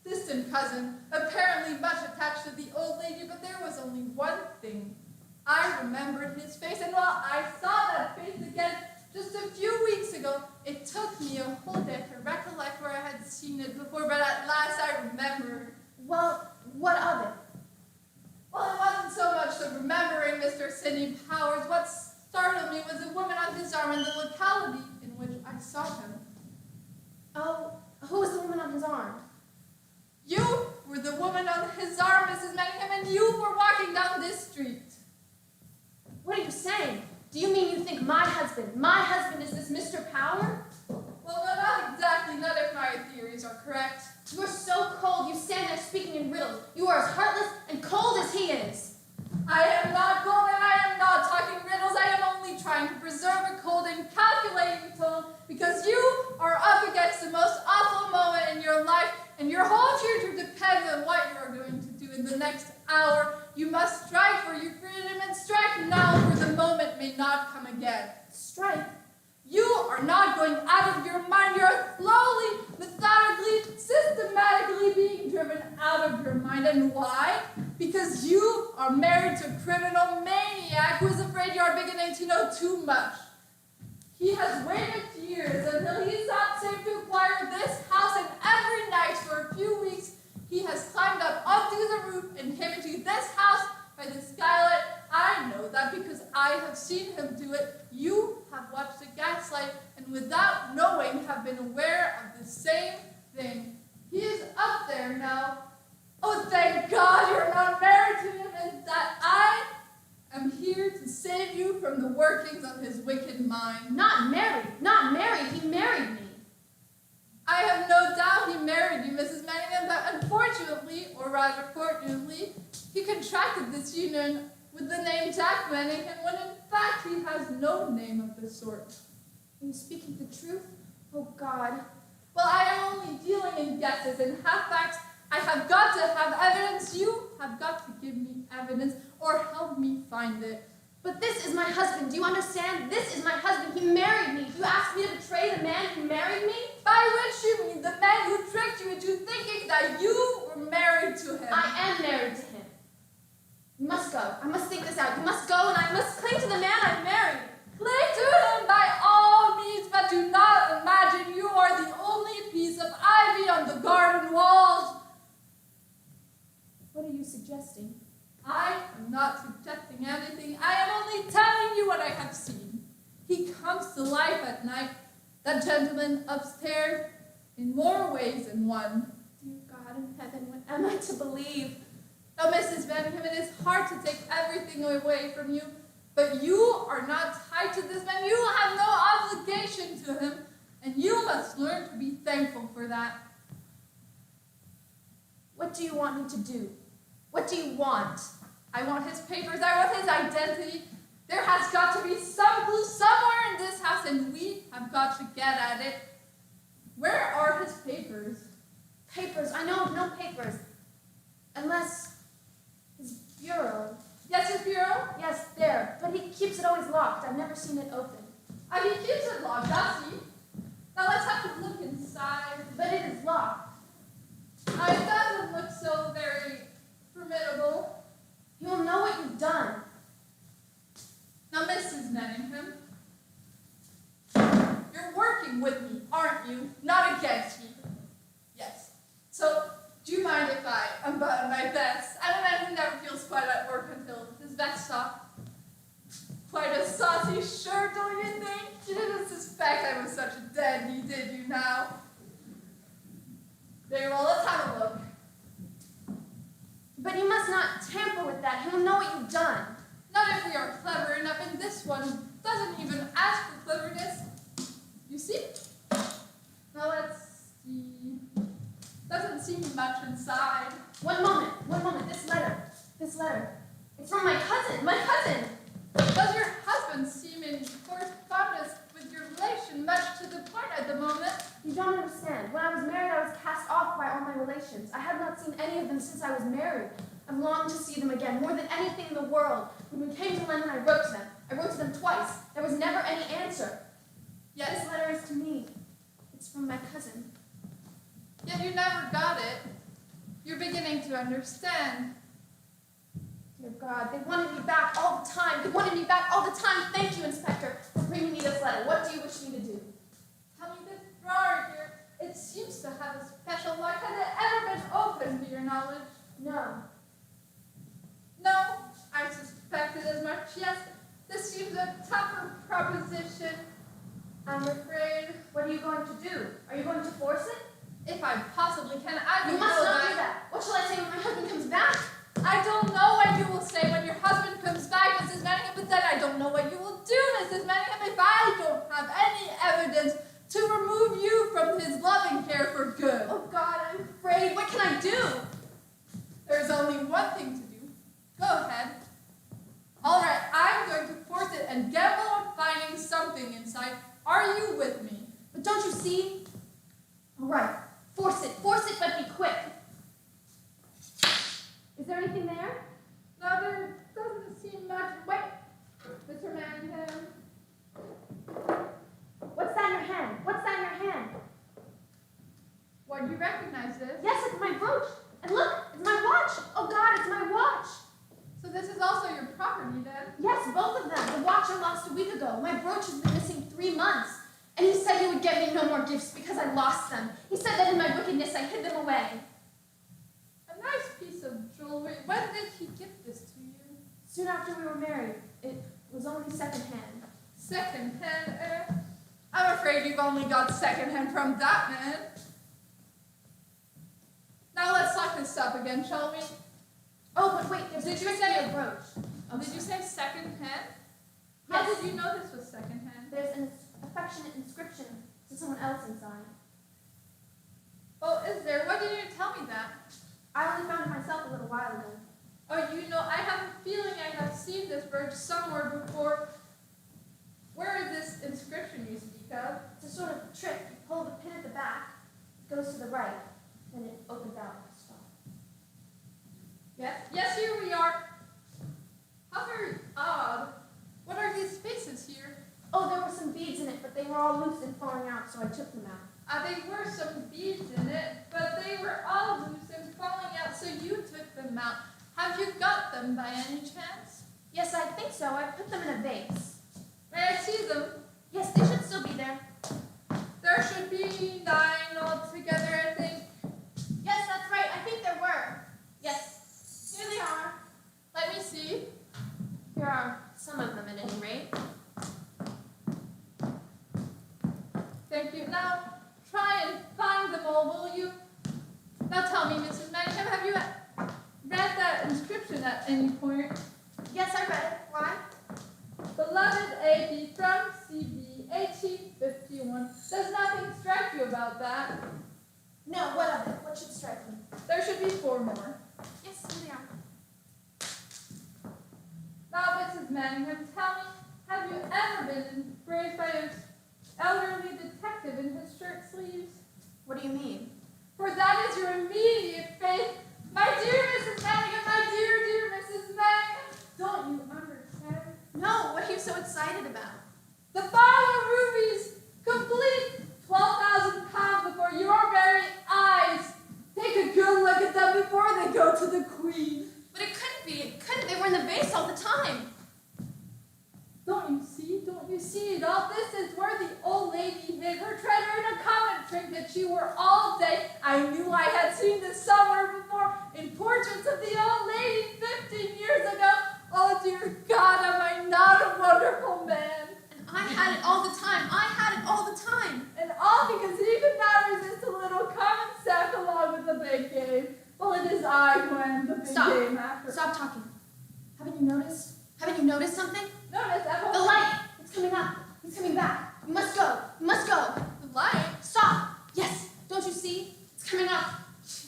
distant cousin, apparently much attached to the old lady, but there was only one thing. I remembered his face, and while I saw that face again just a few weeks ago, it took me a whole day to recollect where I had seen it before, but at last I remembered. Well, what of it? Well, it wasn't so much the remembering Mr. Sidney Powers. What startled me was a woman on his arm in the locality in which I saw him. Oh, who was the woman on his arm? You were the woman on his arm, Mrs. Manningham, and you were walking down this street. What are you saying? Do you mean you think my husband is this Mr. Power? Well, no, not exactly, not if my theories are correct. You are so cold, you stand there speaking in riddles. You are as heartless and cold as he is. I am not cold and I am not talking riddles. I am only trying to preserve a cold and calculating tone because you are up against the most awful moment in your life and your whole future depends on what you are going to do in the next hour. You must strike for your freedom and strike now for the moment may not come again. Strike? You are not going out of your mind. You are slowly, methodically, systematically being driven out of your mind. And why? Because you are married to a criminal maniac who is afraid you are beginning to know too much. He has waited years until he thought safe to acquire this house, and every night for a few weeks he has climbed up onto the roof and came into this house by the skylight. I know that because I have seen him do it. You have watched the Gaslight and without knowing have been aware of the same thing. He is up there now. Oh, thank God you're not married to him and that I am here to save you from the workings of his wicked mind. Not married, he married me. I have no doubt he married you, Mrs. Manningham, but unfortunately, or rather fortunately, he contracted this union with the name Jack Manningham when in fact he has no name of the sort. Are you speaking the truth? Oh, God. Well, I am only dealing in guesses and half-facts. I have got to have evidence. You have got to give me evidence or help me find it. But this is my husband. Do you understand? This is my husband. He married me. You asked me to betray the man who married me? By which you mean the man who tricked you into thinking that you were married to him. I am married to him. You must go. I must think this out. You must go and I must cling to the man I've married. Cling to him by all means, but do not imagine you are the only piece of ivy on the garden walls. What are you suggesting? I am not suggesting anything. I am only telling you what I have seen. He comes to life at night, that gentleman upstairs, in more ways than one. Dear God in heaven, what am I to believe? Now, Mrs. Manningham, it is hard to take everything away from you, but you are not tied to this man. You have no obligation to him, and you must learn to be thankful for that. What do you want me to do? What do you want? I want his papers. I want his identity. There has got to be some clue somewhere in this house, and we have got to get at it. Where are his papers? Papers? I know of no papers. Unless his bureau. Yes, his bureau? Yes, there. But he keeps it always locked. I've never seen it open. He keeps it locked, does he? Now let's have a look inside. But it is locked. It doesn't look so very formidable. You will know what you've done. Now, Mrs. Manningham, you're working with me, aren't you? Not against me. Yes. So, do you mind if I unbutton my vest? I'm a man who never feels quite at work until his vest off. Quite a saucy shirt, don't you think? You didn't suspect I was such a deadbeat, did you now? Very well, let's have a look. But you must not tamper with that. He will know what you've done. Not if we are clever enough, and this one doesn't even ask for cleverness. You see? Now let's see. Doesn't seem much inside. One moment. This letter. It's from my cousin. Does your husband seem in correspondence with your relation, much to the point at the moment? You don't understand. When I was married, I was cast off by all my relations. I have not seen any of them since I was married. I've longed to see them again, more than anything in the world. When we came to London, I wrote to them. I wrote to them twice. There was never any answer. Yet this letter is to me. It's from my cousin. Yet you never got it. You're beginning to understand. Dear God, they wanted me back all the time. They wanted me back all the time. Thank you, Inspector, for bringing me this letter. What do you wish me to do? Tell me this drawer here. It seems to have a special lock. Has it ever been opened to your knowledge? No. No, I suspected as much. Yes, this seems a tougher proposition. I'm afraid. What are you going to do? Are you going to force it? If I possibly can, I will You must go not back. do that. What shall I say when my husband comes back? I don't know what you will say when your husband comes back, Mrs. Manningham, but then I don't know what you will do, Mrs. Manningham, if I don't have any evidence to remove you from his loving care for good. Oh God, I'm afraid. What can I do? There's only one thing to do. Go ahead. All right, I'm going to force it and gamble on finding something inside. Are you with me? But don't you see? All right, force it, but be quick. Is there anything there? No, there doesn't seem much. Wait, Mr. Manningham. What's that in your hand? What's that in your hand? What, you recognize this? Yes, it's my brooch. And look, it's my watch. Oh God, it's my watch. So this is also your property then? Yes, both of them. The watch I lost a week ago. My brooch has been missing 3 months. And he said he would get me no more gifts because I lost them. He said that in my wickedness I hid them away. A nice piece of jewelry. When did he give this to you? Soon after we were married. It was only secondhand. Secondhand? I'm afraid you've only got secondhand from that man. Now let's lock this up again, shall we? Oh, but wait, there's Did a you trick say- to your brooch. Oh, Did you say secondhand? Yes. How did you know this was secondhand? There's an affectionate inscription to someone else inside. Oh, is there? Why didn't you tell me that? I only found it myself a little while ago. Oh, you know, I have a feeling I have seen this brooch somewhere before. Where is this inscription you speak of? It's a sort of trick. You pull the pin at the back, it goes to the right, then it opens out like a stop. Yes, here we are. How very odd. What are these spaces here? Oh, there were some beads in it, but they were all loose and falling out, so I took them out. There were some beads in it, but they were all loose and falling out, so you took them out. Have you got them by any chance? Yes, I think so. I put them in a vase. May I see them? Yes, they should still be there. There should be 9 altogether, I think. Yes, that's right. I think there were. Yes. Here they are. Let me see. Here are some of them at any rate. Thank you. Now, try and find them all, will you? Now tell me, Mrs. Manningham, have you read that inscription at any point? Yes, I read it. Why? Beloved A.B. from C.B. 1851. Does nothing strike you about that? No, what of it? What should strike me? There should be 4 more. Yes, here they are. Now, Mrs. Manningham, tell me, have you ever been embraced by an elderly detective in his shirt sleeves? What do you mean? For that is your immediate faith. My dear Mrs. Manningham, my dear Mrs. Manningham, don't you understand? No, what are you so excited about? The bottle of rubies, complete 12,000 pounds before your very eyes. Take a good look at them before they go to the Queen. But it couldn't be. It couldn't. They were in the vase all the time. Don't you see? Don't you see it all? This is where the old lady hid her treasure in a common trinket she wore all day. I knew I had seen this somewhere before in portraits of the old lady 15 years ago. Oh, dear God, am I not a wonderful man? And I had it all the time. I had it all the time. And all because he could not resist a little common sack along with the big game. Well, it is I who am the big game after. Stop talking. Haven't you noticed? Haven't you noticed something? Notice that whole The light. It's coming up. He's coming back. You must go. You must go. The light? Stop. Yes. Don't you see? It's coming up.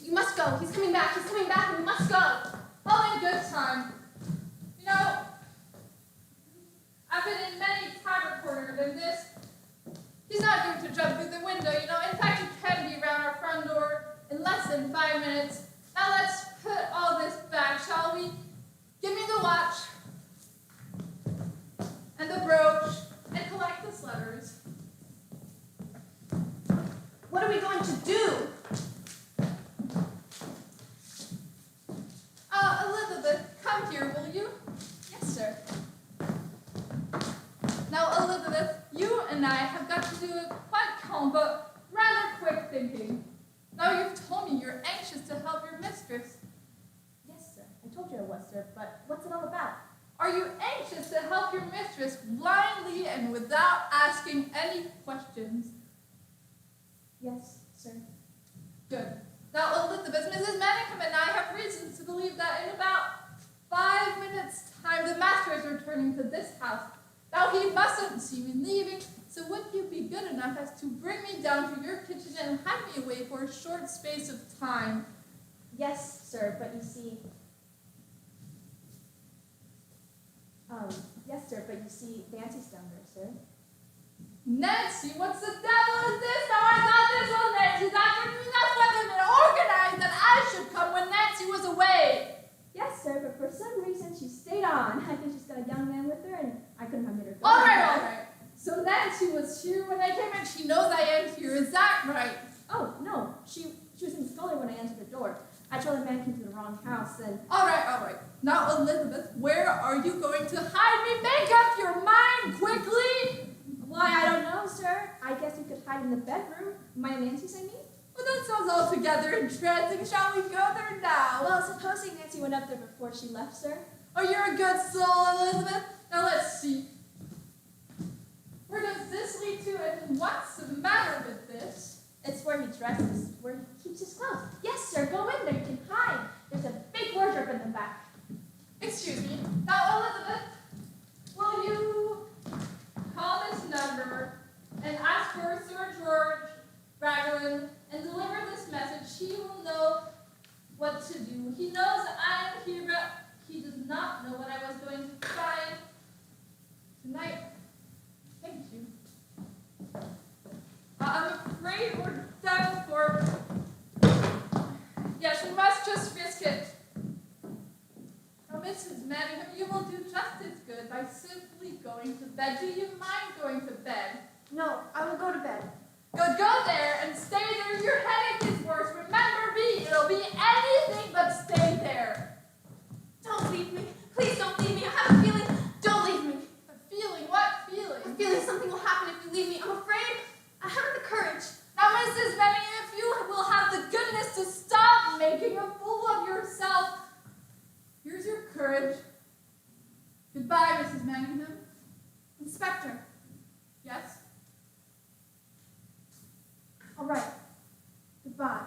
You must go. He's coming back. He's coming back, and you must go. All in good time. You know, I've been in many tavern corners, and this, he's not going to judge What are we going to do? Elizabeth, come here, will you? Yes, sir. Now, Elizabeth, you and I have got to do a quite calm but rather quick thinking. Now, you've told me you're anxious to help your mistress. Yes, sir. I told you I was, sir, but what's it all about? Are you anxious to help your mistress blindly and without asking any questions? Yes, sir. Good. Now, Elizabeth, Mrs. Manningham and I have reasons to believe that in about 5 minutes' time, the master is returning to this house. Now, he mustn't see me leaving, so would you be good enough as to bring me down to your kitchen and hide me away for a short space of time? Yes, sir, but you see... yes, sir, but you see, Nancy's down there, sir. Nancy, what's the devil is this? Now, I thought this was Nancy's afternoon. That's why they've been organized that I should come when Nancy was away. Yes, sir, but for some reason she stayed on. I think she's got a young man with her, and I couldn't have made her go. All right. So Nancy was here when I came, and she knows I am here. Is that right? Oh, no. She was in the scullery when I entered the door. I told the man came to the wrong house, and... All right. Now, Elizabeth, where are you going to hide me? Make up your mind quickly. Why, I don't know, sir. I guess you could hide in the bedroom. My Nancy's, I mean. Well, that sounds altogether entrancing. Shall we go there now? Well, supposing Nancy went up there before she left, sir. Oh, you're a good soul, Elizabeth. Now, let's see. Where does this lead to, and what's the matter with this? It's where he dresses, where he keeps his clothes. Yes, sir, go in there. You can hide. There's a big wardrobe in the back. Excuse me. Now, Elizabeth, will you call this number and ask for Sir George Raglan and deliver this message? He will know what to do. He knows I am here, but he does not know what I was going to find tonight. Thank you. I'm afraid we're done for. Yes, we must just risk it. Now, Mrs. Manningham, you will do just as good by simply going to bed. Do you mind going to bed? No, I will go to bed. Good, go there and stay there. Your headache is worse. Remember me, it'll be anything but stay there. Don't leave me. Please don't leave me. I have a feeling. Don't leave me. A feeling? What feeling? A feeling something will happen if you leave me. I'm afraid. I haven't the courage. Now, Mrs. Manningham, if you will have the goodness to stop making a fool of yourself, here's your courage. Goodbye, Mrs. Manningham. Inspector. Yes? All right. Goodbye.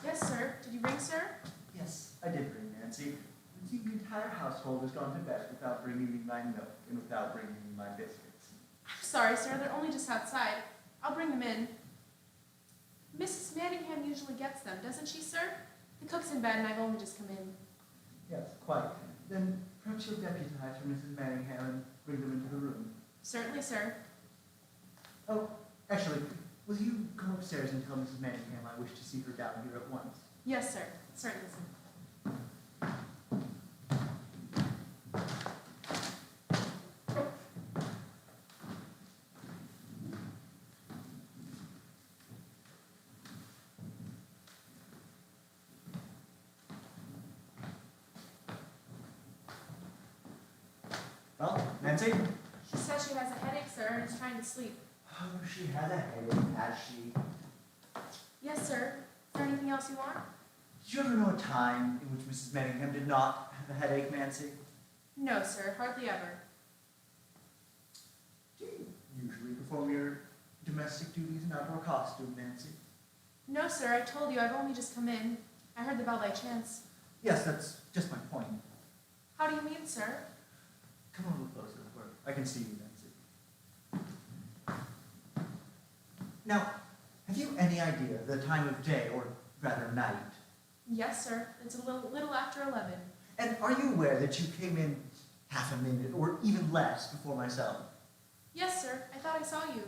Yes, sir. Did you ring, sir? Yes, I did bring Nancy. You see, the entire household has gone to bed without bringing me my milk and without bringing me my biscuits. I'm sorry, sir. They're only just outside. I'll bring them in. Mrs. Manningham usually gets them, doesn't she, sir? The cook's in bed and I've only just come in. Yes, quite. Then perhaps you'll deputize for Mrs. Manningham and bring them into the room. Certainly, sir. Oh, actually, will you come upstairs and tell Mrs. Manningham I wish to see her down here at once? Yes, sir. Certainly, sir. Well, Nancy? She says she has a headache, sir, and is trying to sleep. Oh, she has a headache, has she? Yes, sir. Is there anything else you want? Did you ever know a time in which Mrs. Manningham did not have a headache, Nancy? No, sir. Hardly ever. Do you usually perform your domestic duties in outdoor costume, Nancy? No, sir. I told you I've only just come in. I heard the bell by chance. Yes, that's just my point. How do you mean, sir? Come a little closer, where I can see you, Nancy. Now, have you any idea the time of day, or rather night? Yes, sir. It's a little after 11. And are you aware that you came in half a minute, or even less, before myself? Yes, sir. I thought I saw you.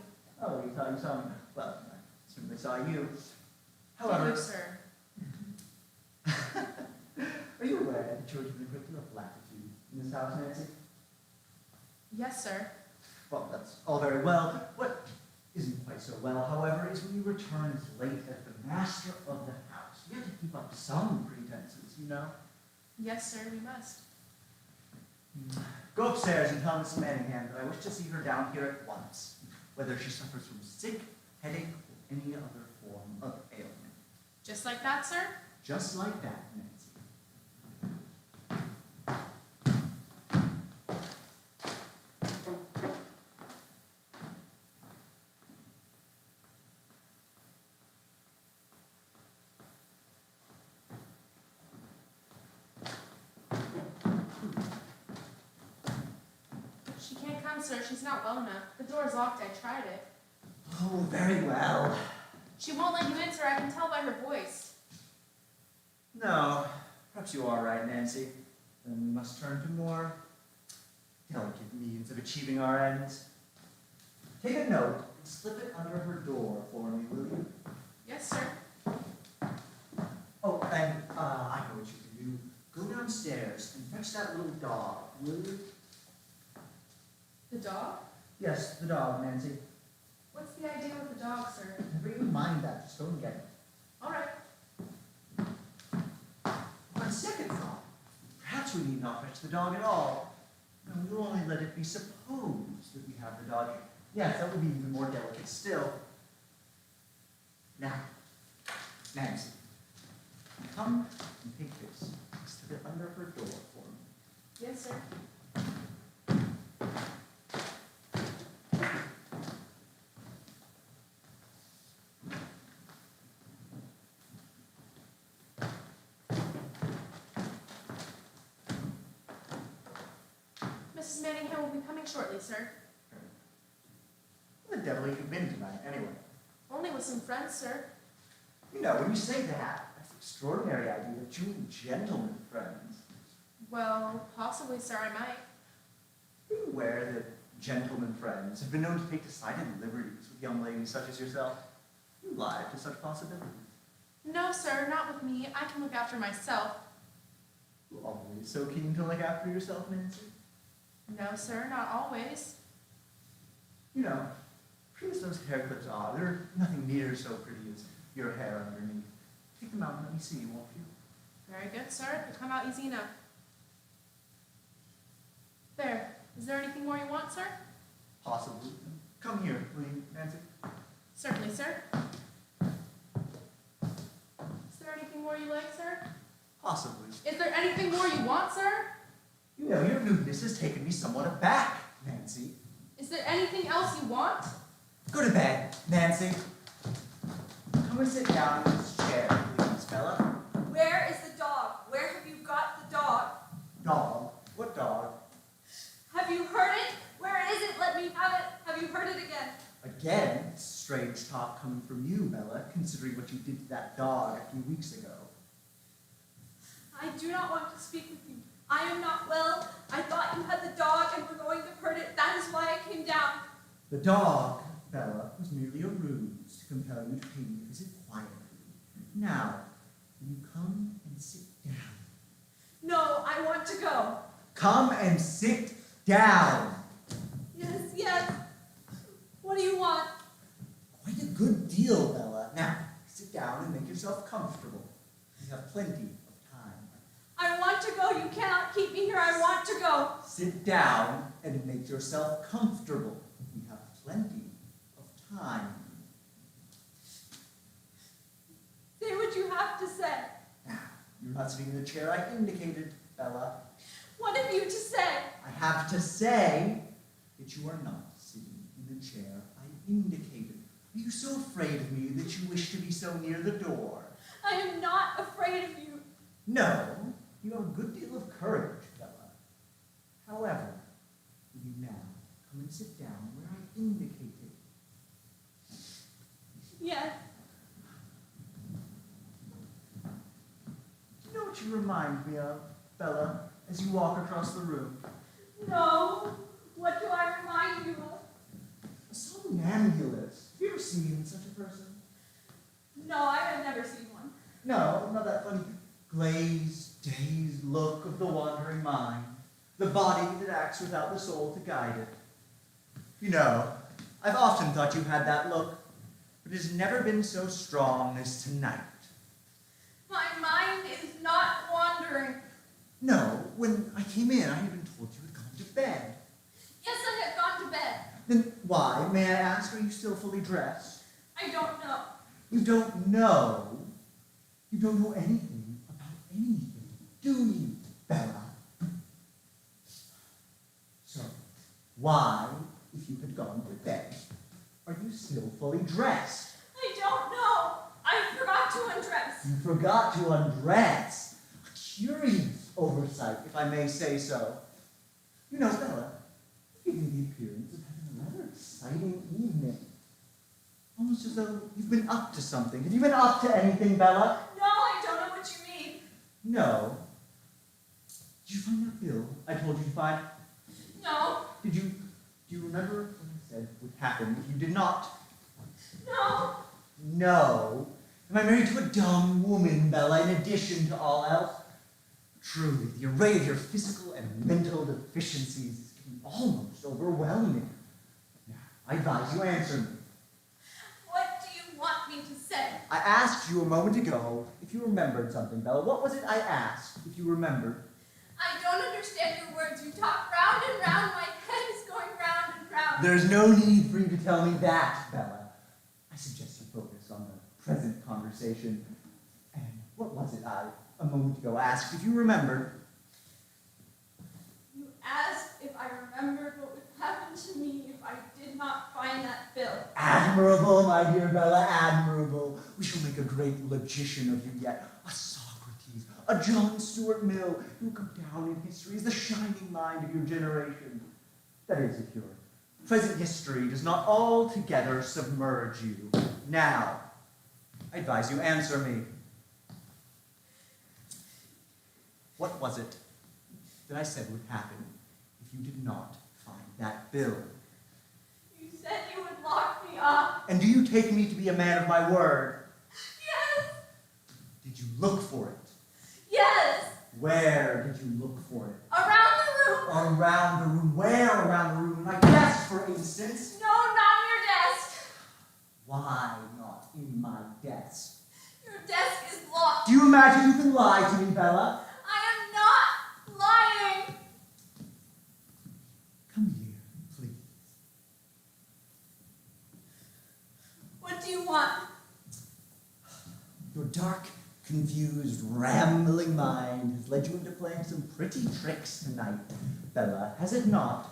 Oh, you thought you saw me? Well, I certainly saw you. Did However, you, sir? are you aware that you are given a great deal of latitude in this house, Nancy? Yes, sir. Well, that's all very well. What isn't quite so well, however, is when you return as late as the master of the house. You have to keep up some pretenses, you know? Yes, sir. We must. Go upstairs and tell Miss Manningham that I wish to see her down here at once, whether she suffers from sick, headache, or any other form of ailment. Just like that, sir? Just like that, Nancy. She can't come, sir. She's not well enough. The door's locked. I tried it. Oh, very well. She won't let you in, sir. I can tell by her voice. No, perhaps you are right, Nancy. Then we must turn to more delicate means of achieving our ends. Take a note and slip it under her door for me, will you? Yes, sir. Oh, and I know what you can do. Go downstairs and fetch that little dog, will you? The dog? Yes, the dog, Nancy. What's the idea with the dog, sir? Never even mind that. Just go and get it. All right. On second thought, perhaps we need not fetch the dog at all. No, we'll only let it be supposed that we have the dog. Yes, that would be even more delicate still. Now, Nancy, come and take this. Slip it under her door for me. Yes, sir. Mrs. Manningham will be coming shortly, sir. Where the devil have you been tonight, anyway? Only with some friends, sir. You know, when you say that, that's an extraordinary idea that you and gentlemen friends. Well, possibly, sir, I might. Are you aware that gentlemen friends have been known to take decided liberties with young ladies such as yourself? You alive to such possibilities? No, sir, not with me. I can look after myself. You're always so keen to look after yourself, Nancy. No, sir, not always. You know, pretty as those hair clips are, they're nothing near so pretty as your hair underneath. Take them out and let me see, won't you? Very good, sir. They come out easy enough. There. Is there anything more you want, sir? Possibly. Come here, will you, Nancy? Certainly, sir. Is there anything more you like, sir? Possibly. Is there anything more you want, sir? You know, your rudeness has taken me somewhat aback, Nancy. Is there anything else you want? Go to bed, Nancy. Come and sit down in this chair, please, Bella. Where is the dog? Where have you got the dog? Dog? What dog? Have you heard it? Where is it? Let me have it. Have you heard it again? Again, it's strange talk coming from you, Bella, considering what you did to that dog a few weeks ago. I do not want to speak with you. I am not well. I thought you had the dog and were going to hurt it. That is why I came down. The dog, Bella, was merely a ruse to compel you to pay me a visit quietly. Now, will you come and sit down? No, I want to go. Come and sit down. Yes, yes. What do you want? Quite a good deal, Bella. Now, sit down and make yourself comfortable. We have plenty of time. I want to go. You cannot keep me here. I want to go. Sit down and make yourself comfortable. We have plenty of time. Say what you have to say. Now, you're not sitting in the chair I indicated, Bella. What have you to say? I have to say that you are not sitting in the chair I indicated. Are you so afraid of me that you wish to be so near the door? I am not afraid of you. No, you have a good deal of courage, Bella. However, will you now come and sit down where I indicated? Yes. Do you know what you remind me of, Bella, as you walk across the room? No. What do I remind you of? A somnambulist. Have you ever seen such a person? No, I have never seen one. No, not that funny glazed, dazed look of the wandering mind. The body that acts without the soul to guide it. You know, I've often thought you had that look, but it has never been so strong as tonight. My mind is not wandering. No, when I came in, I even told you had gone to bed. Yes, I have gone to bed. Then why, may I ask, are you still fully dressed? I don't know. You don't know? You don't know anything about anything, do you, Bella? So, why, if you had gone to bed, are you still fully dressed? I don't know. I forgot to undress. You forgot to undress. A curious oversight, if I may say so. You know, Bella, you give me the appearance of having a rather exciting evening. Almost as though you've been up to something. Have you been up to anything, Bella? No, I don't know what you mean. No. Did you find that bill I told you to find? No. Do you remember what I said would happen if you did not? No. No. Am I married to a dumb woman, Bella, in addition to all else? Truly, the array of your physical and mental deficiencies is getting almost overwhelming. Now, I advise you answer me. What do you want me to say? I asked you a moment ago if you remembered something, Bella. What was it I asked if you remembered? I don't understand your words. You talk round and round. My head is going round and round. There's no need for you to tell me that, Bella. I suggest you focus on the present conversation. And what was it I, a moment ago, asked if you remembered? You asked if I remembered what would happen to me if I did not find that bill. Admirable, my dear Bella, admirable. We shall make a great logician of you yet. A Sophoclese, a John Stuart Mill. You will go down in history as the shining mind of your generation. That is, if your present history does not altogether submerge you. Now, I advise you answer me. What was it that I said would happen if you did not find that bill? You said you would lock me up. And do you take me to be a man of my word? Yes. Did you look for it? Yes. Where did you look for it? Around the room. Around the room. Where around the room? In my desk, for instance. No, not in your desk. Why not in my desk? Your desk is locked. Do you imagine you can lie to me, Bella? I am not lying. Come here, please. What do you want? Your dark, confused, rambling mind has led you into playing some pretty tricks tonight, Bella, has it not?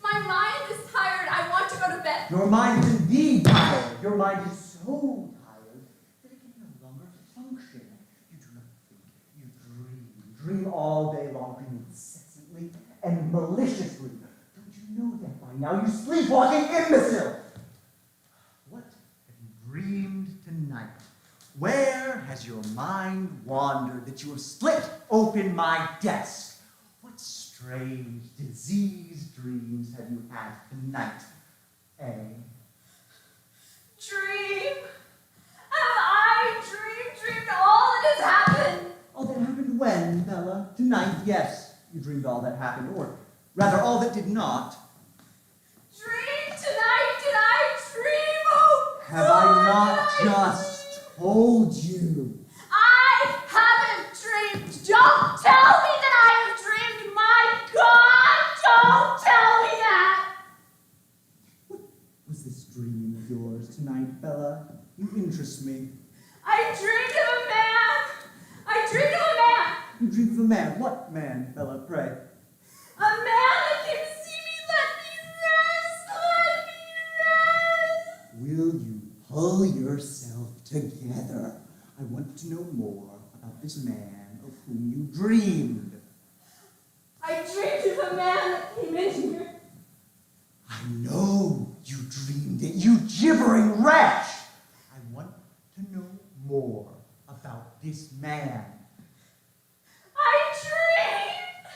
My mind is tired. I want to go to bed. Your mind is indeed tired. Your mind is so tired that it can no longer function. You do not think, you dream. Dream all day long, dream incessantly and maliciously. Don't you know that by now, you sleepwalking imbecile? What have you dreamed tonight? Where has your mind wandered that you have split open my desk? What strange, diseased dreams have you had tonight, eh? Dream? Have I dreamed all that has happened? All that happened when, Bella? Tonight, yes. You dreamed all that happened, or rather all that did not. Dream tonight? Did I dream? Oh, Have I not just told you? I haven't dreamed. Don't tell me that I have dreamed. My God, don't tell me that. What was this dream of yours tonight, Bella? You interest me. I dreamed of a man. I dreamed of a man. You dreamed of a man. What man, Bella, pray? A man that came to see me. Let me rest. Let me rest. Will you pull yourself together? I want to know more about this man of whom you dreamed. I dreamed of a man that came in here. I know you dreamed it, you gibbering wretch! I want to know more about this man. I dreamed.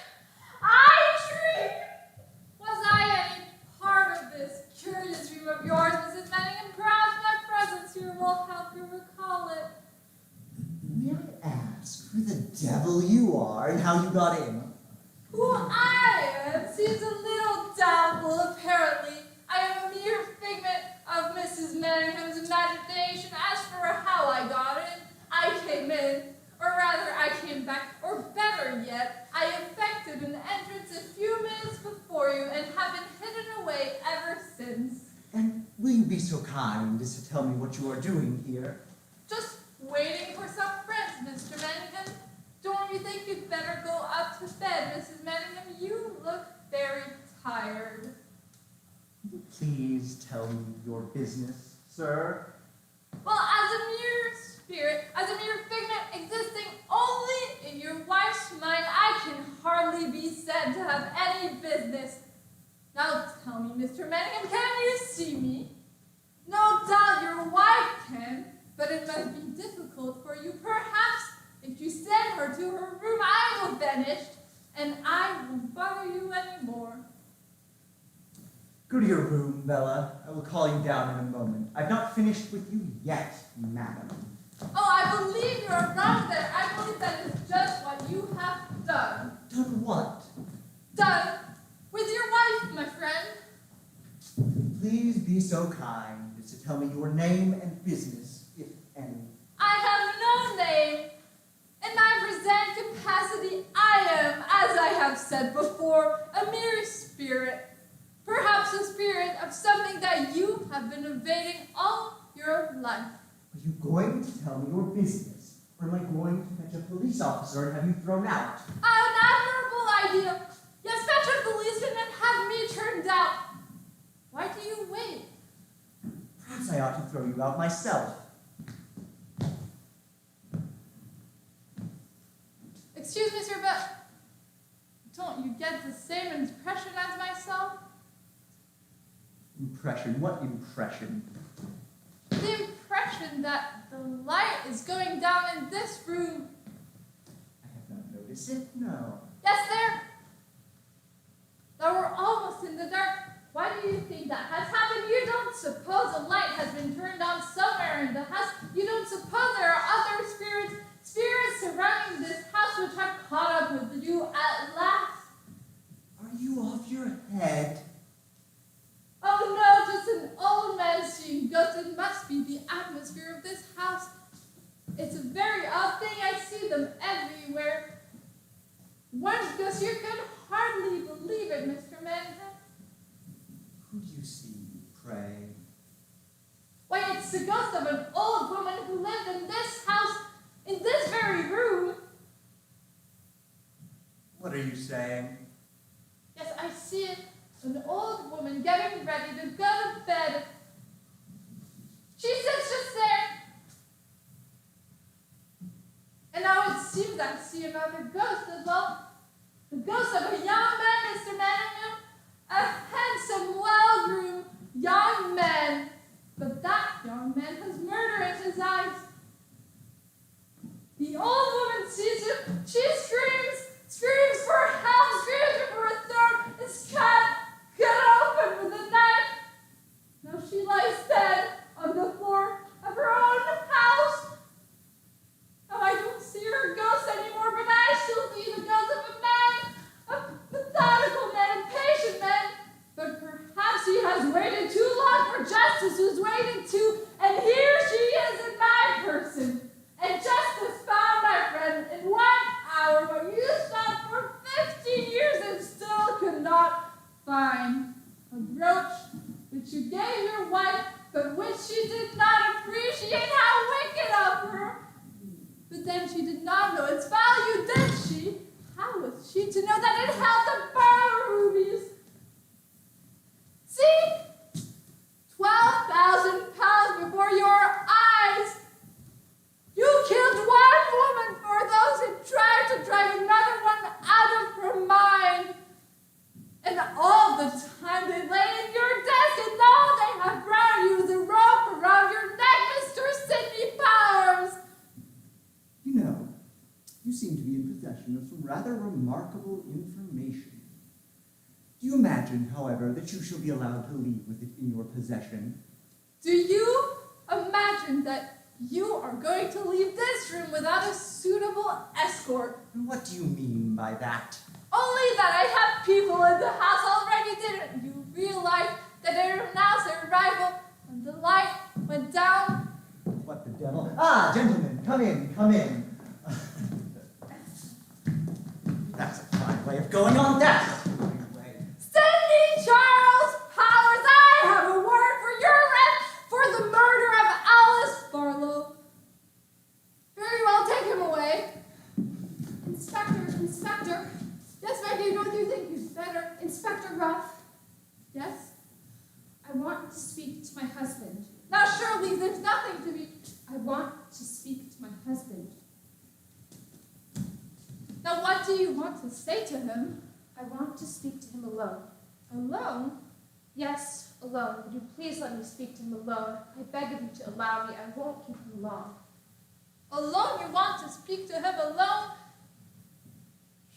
Was I any part of this curious dream of yours, Mrs. Manningham? Perhaps my presence here will help you recall it. May I ask who the devil you are and how you got in? Who I am seems a little doubtful, apparently. I am a mere figment of Mrs. Manningham's imagination. As for how I got in, I came in, or rather I came back, or better yet, I effected an entrance a few minutes before you and have been hidden away ever since. And will you be so kind as to tell me what you are doing here? Just waiting for some friends, Mr. Manningham. Don't you think you'd better go up to bed, Mrs. Manningham? You look very tired. Please tell me your business, sir. Well, as a mere spirit, as a mere figment existing only in your wife's mind, I can hardly be said to have any business. Now tell me, Mr. Manningham, can you see me? No doubt your wife can, but it must be difficult for you. Perhaps if you you send her to her room, I will vanish, and I won't bother you anymore. Go to your room, Bella. I will call you down in a moment. I've not finished with you yet, madam. Oh, I believe you are wrong there. I believe that is just what you have done. Done what? Done with your wife, my friend. Please be so kind as to tell me your name and business, if any. I have no name. In my present capacity, I am, as I have said before, a mere spirit. Perhaps a spirit of something that you have been evading all your life. Are you going to tell me your business? Or am I going to fetch a police officer and have you thrown out? An admirable idea. Yes, fetch a policeman and have me turned out. Why do you wait? Perhaps I ought to throw you out myself. Excuse me, sir, but don't you get the same impression as myself? Impression? What impression? The impression that the light is going down in this room. I have not noticed it, no. Yes, there. Now we're almost in the dark. Why do you think that has happened? You don't suppose a light has been turned on somewhere in the house? You don't suppose there are other spirits surrounding this house which have caught up with you at last? Are you off your head? Oh no, just an old man seeing ghosts. It must be the atmosphere of this house. It's a very odd thing. I see them everywhere. One ghost, you can hardly believe it, Mr. Manhattan. Who do you see, pray? Why, it's the ghost of an old woman who lived in this house, in this very room. What are you saying? Yes, I see it. An old woman getting ready to go to bed. She sits just there. And now it seems I see another ghost as well. The ghost of a young man, Mr. Manningham. A handsome, well-groomed young man. But that young man has murder in his eyes. The old woman sees him. She screams for help, screams for her throat is cut open with a knife. Now she lies dead on the floor of her own house. Now I don't see her ghost anymore, but I still see the ghost of a man, a methodical man, a patient man. But perhaps he has waited too long for justice, who's waited too, and here she is in my person. And justice found my friend in 1 hour, but you sought for 15 years and still could not find a brooch which you gave your wife, but which she did not appreciate. How wicked of her! But then she did not know its value, did she? How was she to know that it held the pearl rubies? See? 12,000 pounds before your eyes. You killed one woman for those who tried to drive another one out of her mind. And all the time they lay in your desk, and now they have brought you the rope around your neck, Mr. Sidney Powers. You know, you seem to be in possession of some rather remarkable information. Do you imagine, however, that you shall be allowed to leave with it in your possession? Do you imagine that you are going to leave this room without a suitable escort? And what do you mean by that? Only that I have people in the house already. Didn't you realize that I announced their arrival when the light went down? What the devil? Ah, gentlemen, come in, come in. That's a fine way of going on. That's a fine way. Sidney Charles Powers, I have a warrant for your arrest for the murder of Alice Barlow. Very well, take him away. Inspector. Yes, Maggie, don't you think he's better? Inspector Ruff, Yes? I want to speak to my husband. Now, surely there's nothing to be... I want to speak to my husband. Now, what do you want to say to him? I want to speak to him alone. Alone? Yes, alone. Would you please let me speak to him alone? I beg of you to allow me. I won't keep him long. Alone you want to speak to him alone?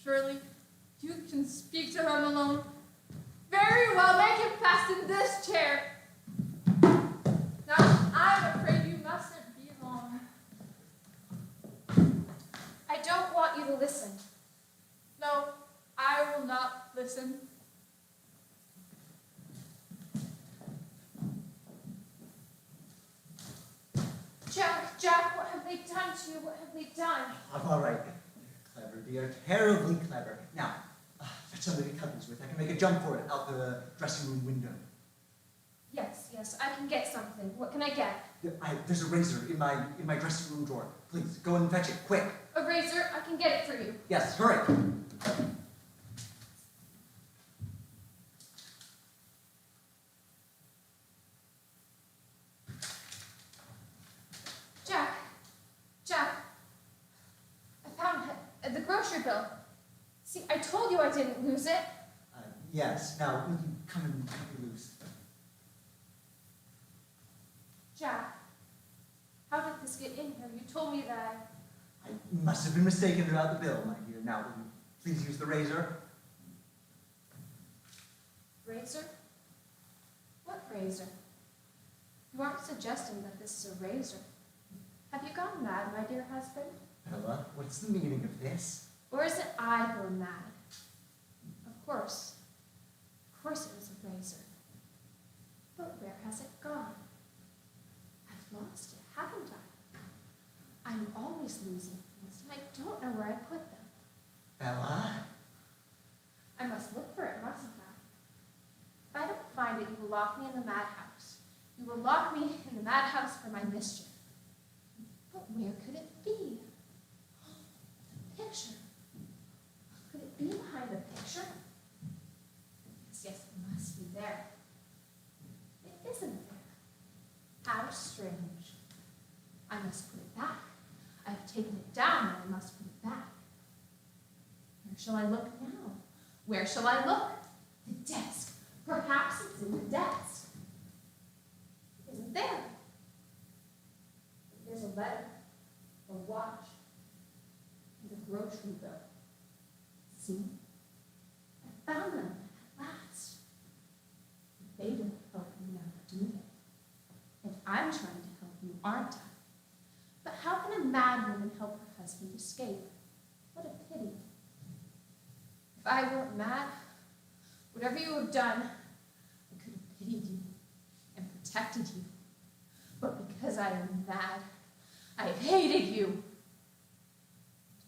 Surely you can speak to him alone. Very well, make him fasten this chair. Now, I'm afraid you mustn't be long. I don't want you to listen. No, I will not listen. Jack, what have they done to you? What have they done? All right. Clever, dear. Terribly clever. Now, fetch something to cut these with. I can make a jump for it out the dressing room window. Yes, I can get something. What can I get? There's a razor in my dressing room drawer. Please, go and fetch it, quick. A razor? I can get it for you. Yes, hurry. Jack, I found the grocery bill. See, I told you I didn't lose it. Yes, now, will you come and cut me loose? Jack, how did this get in here? You told me that I must have been mistaken about the bill, my dear. Now, will you please use the razor? Razor? What razor? You aren't suggesting that this is a razor. Have you gone mad, my dear husband? Bella, what's the meaning of this? Or is it I who am mad? Of course it was a razor. But where has it gone? I've lost it, haven't I? I'm always losing things, and I don't know where I put them. Bella? I must look for it, mustn't I? If I don't find it, you will lock me in the madhouse. You will lock me in the madhouse for my mischief. But where could it be? The picture. Could it be behind the picture? Yes, it must be there. It isn't there. How strange. I must put it back. I have taken it down, and I must put it back. Where shall I look now? Where shall I look? The desk. Perhaps it's in the desk. It isn't there. There's a letter, a watch, and a grocery bill. See? I found them at last. They don't help me now, do they? And I'm trying to help you, aren't I? But how can a mad woman help her husband escape? What a pity. If I weren't mad, whatever you have done, I could have pitied you and protected you. But because I am mad, I have hated you.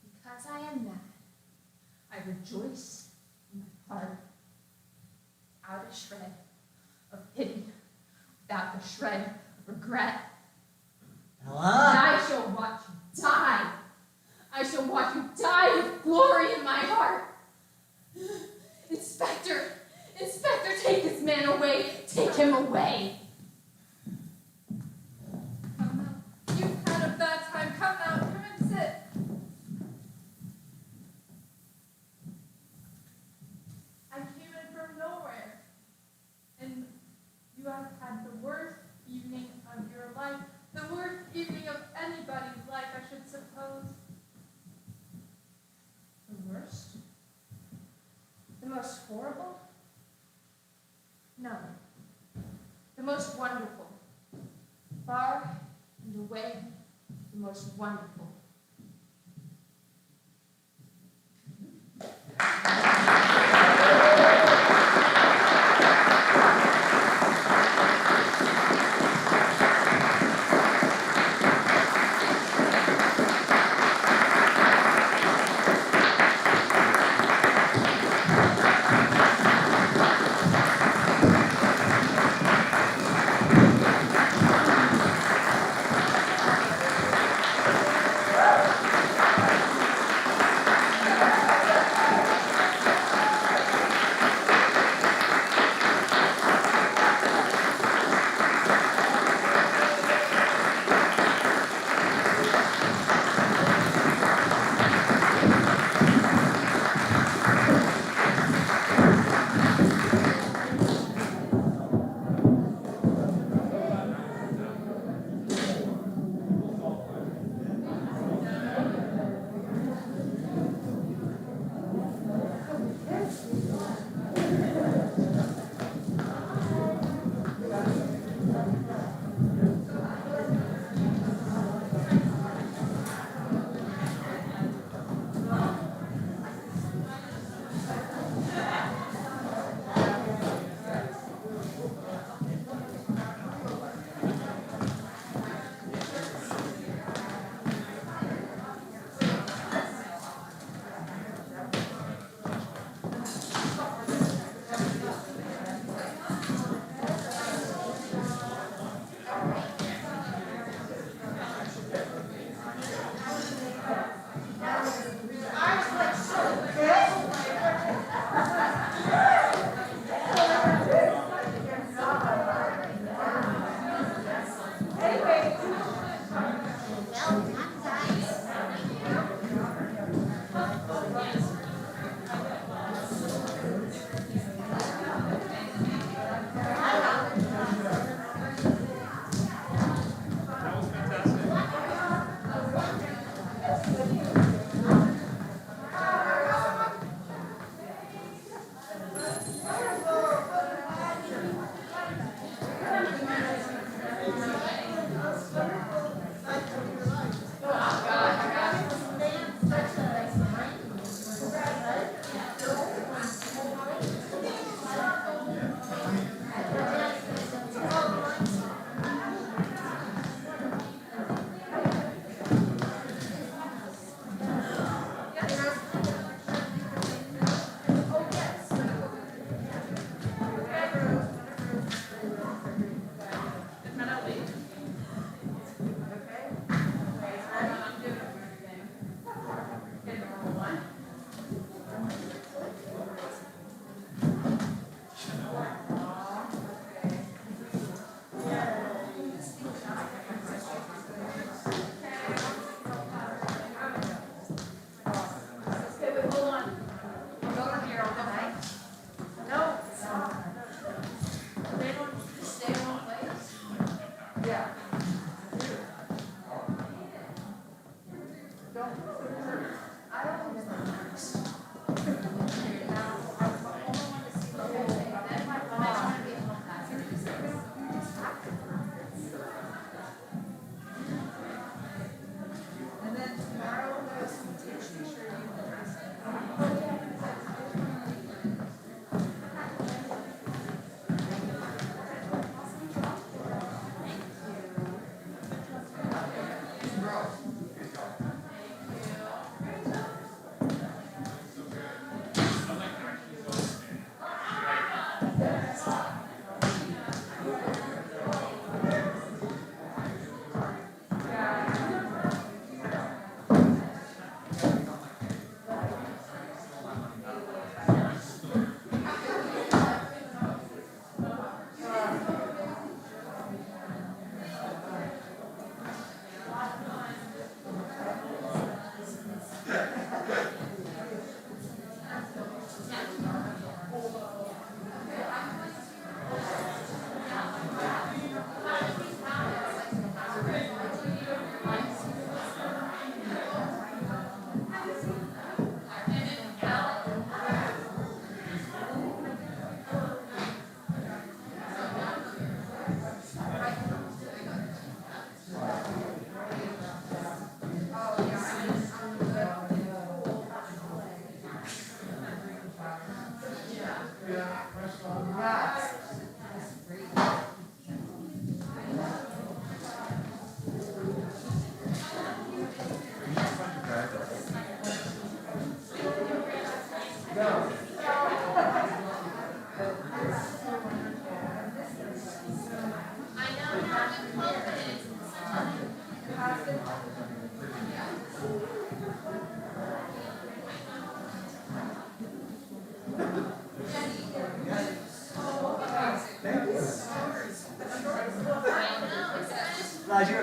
Because I am mad, I rejoice in my heart, without a shred of pity, without a shred of regret. Bella? And I shall watch you die. I shall watch you die with glory in my heart. Inspector, take this man away. Take him away. Come out. You've had a bad time. Come out. Come and sit. I came in from nowhere. And you have had the worst evening of your life. The worst evening of anybody's life, I should suppose. The worst? The most horrible? No. The most wonderful. Far and away, the most wonderful.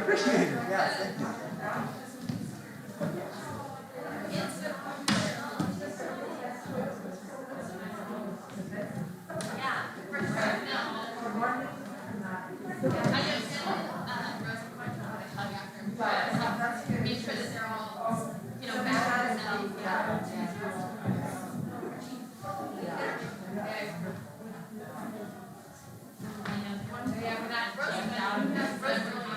appreciate it. Yes, thank you. Yeah, for sure. No. I just Rose and Martin, I tell you after. Make sure that they're all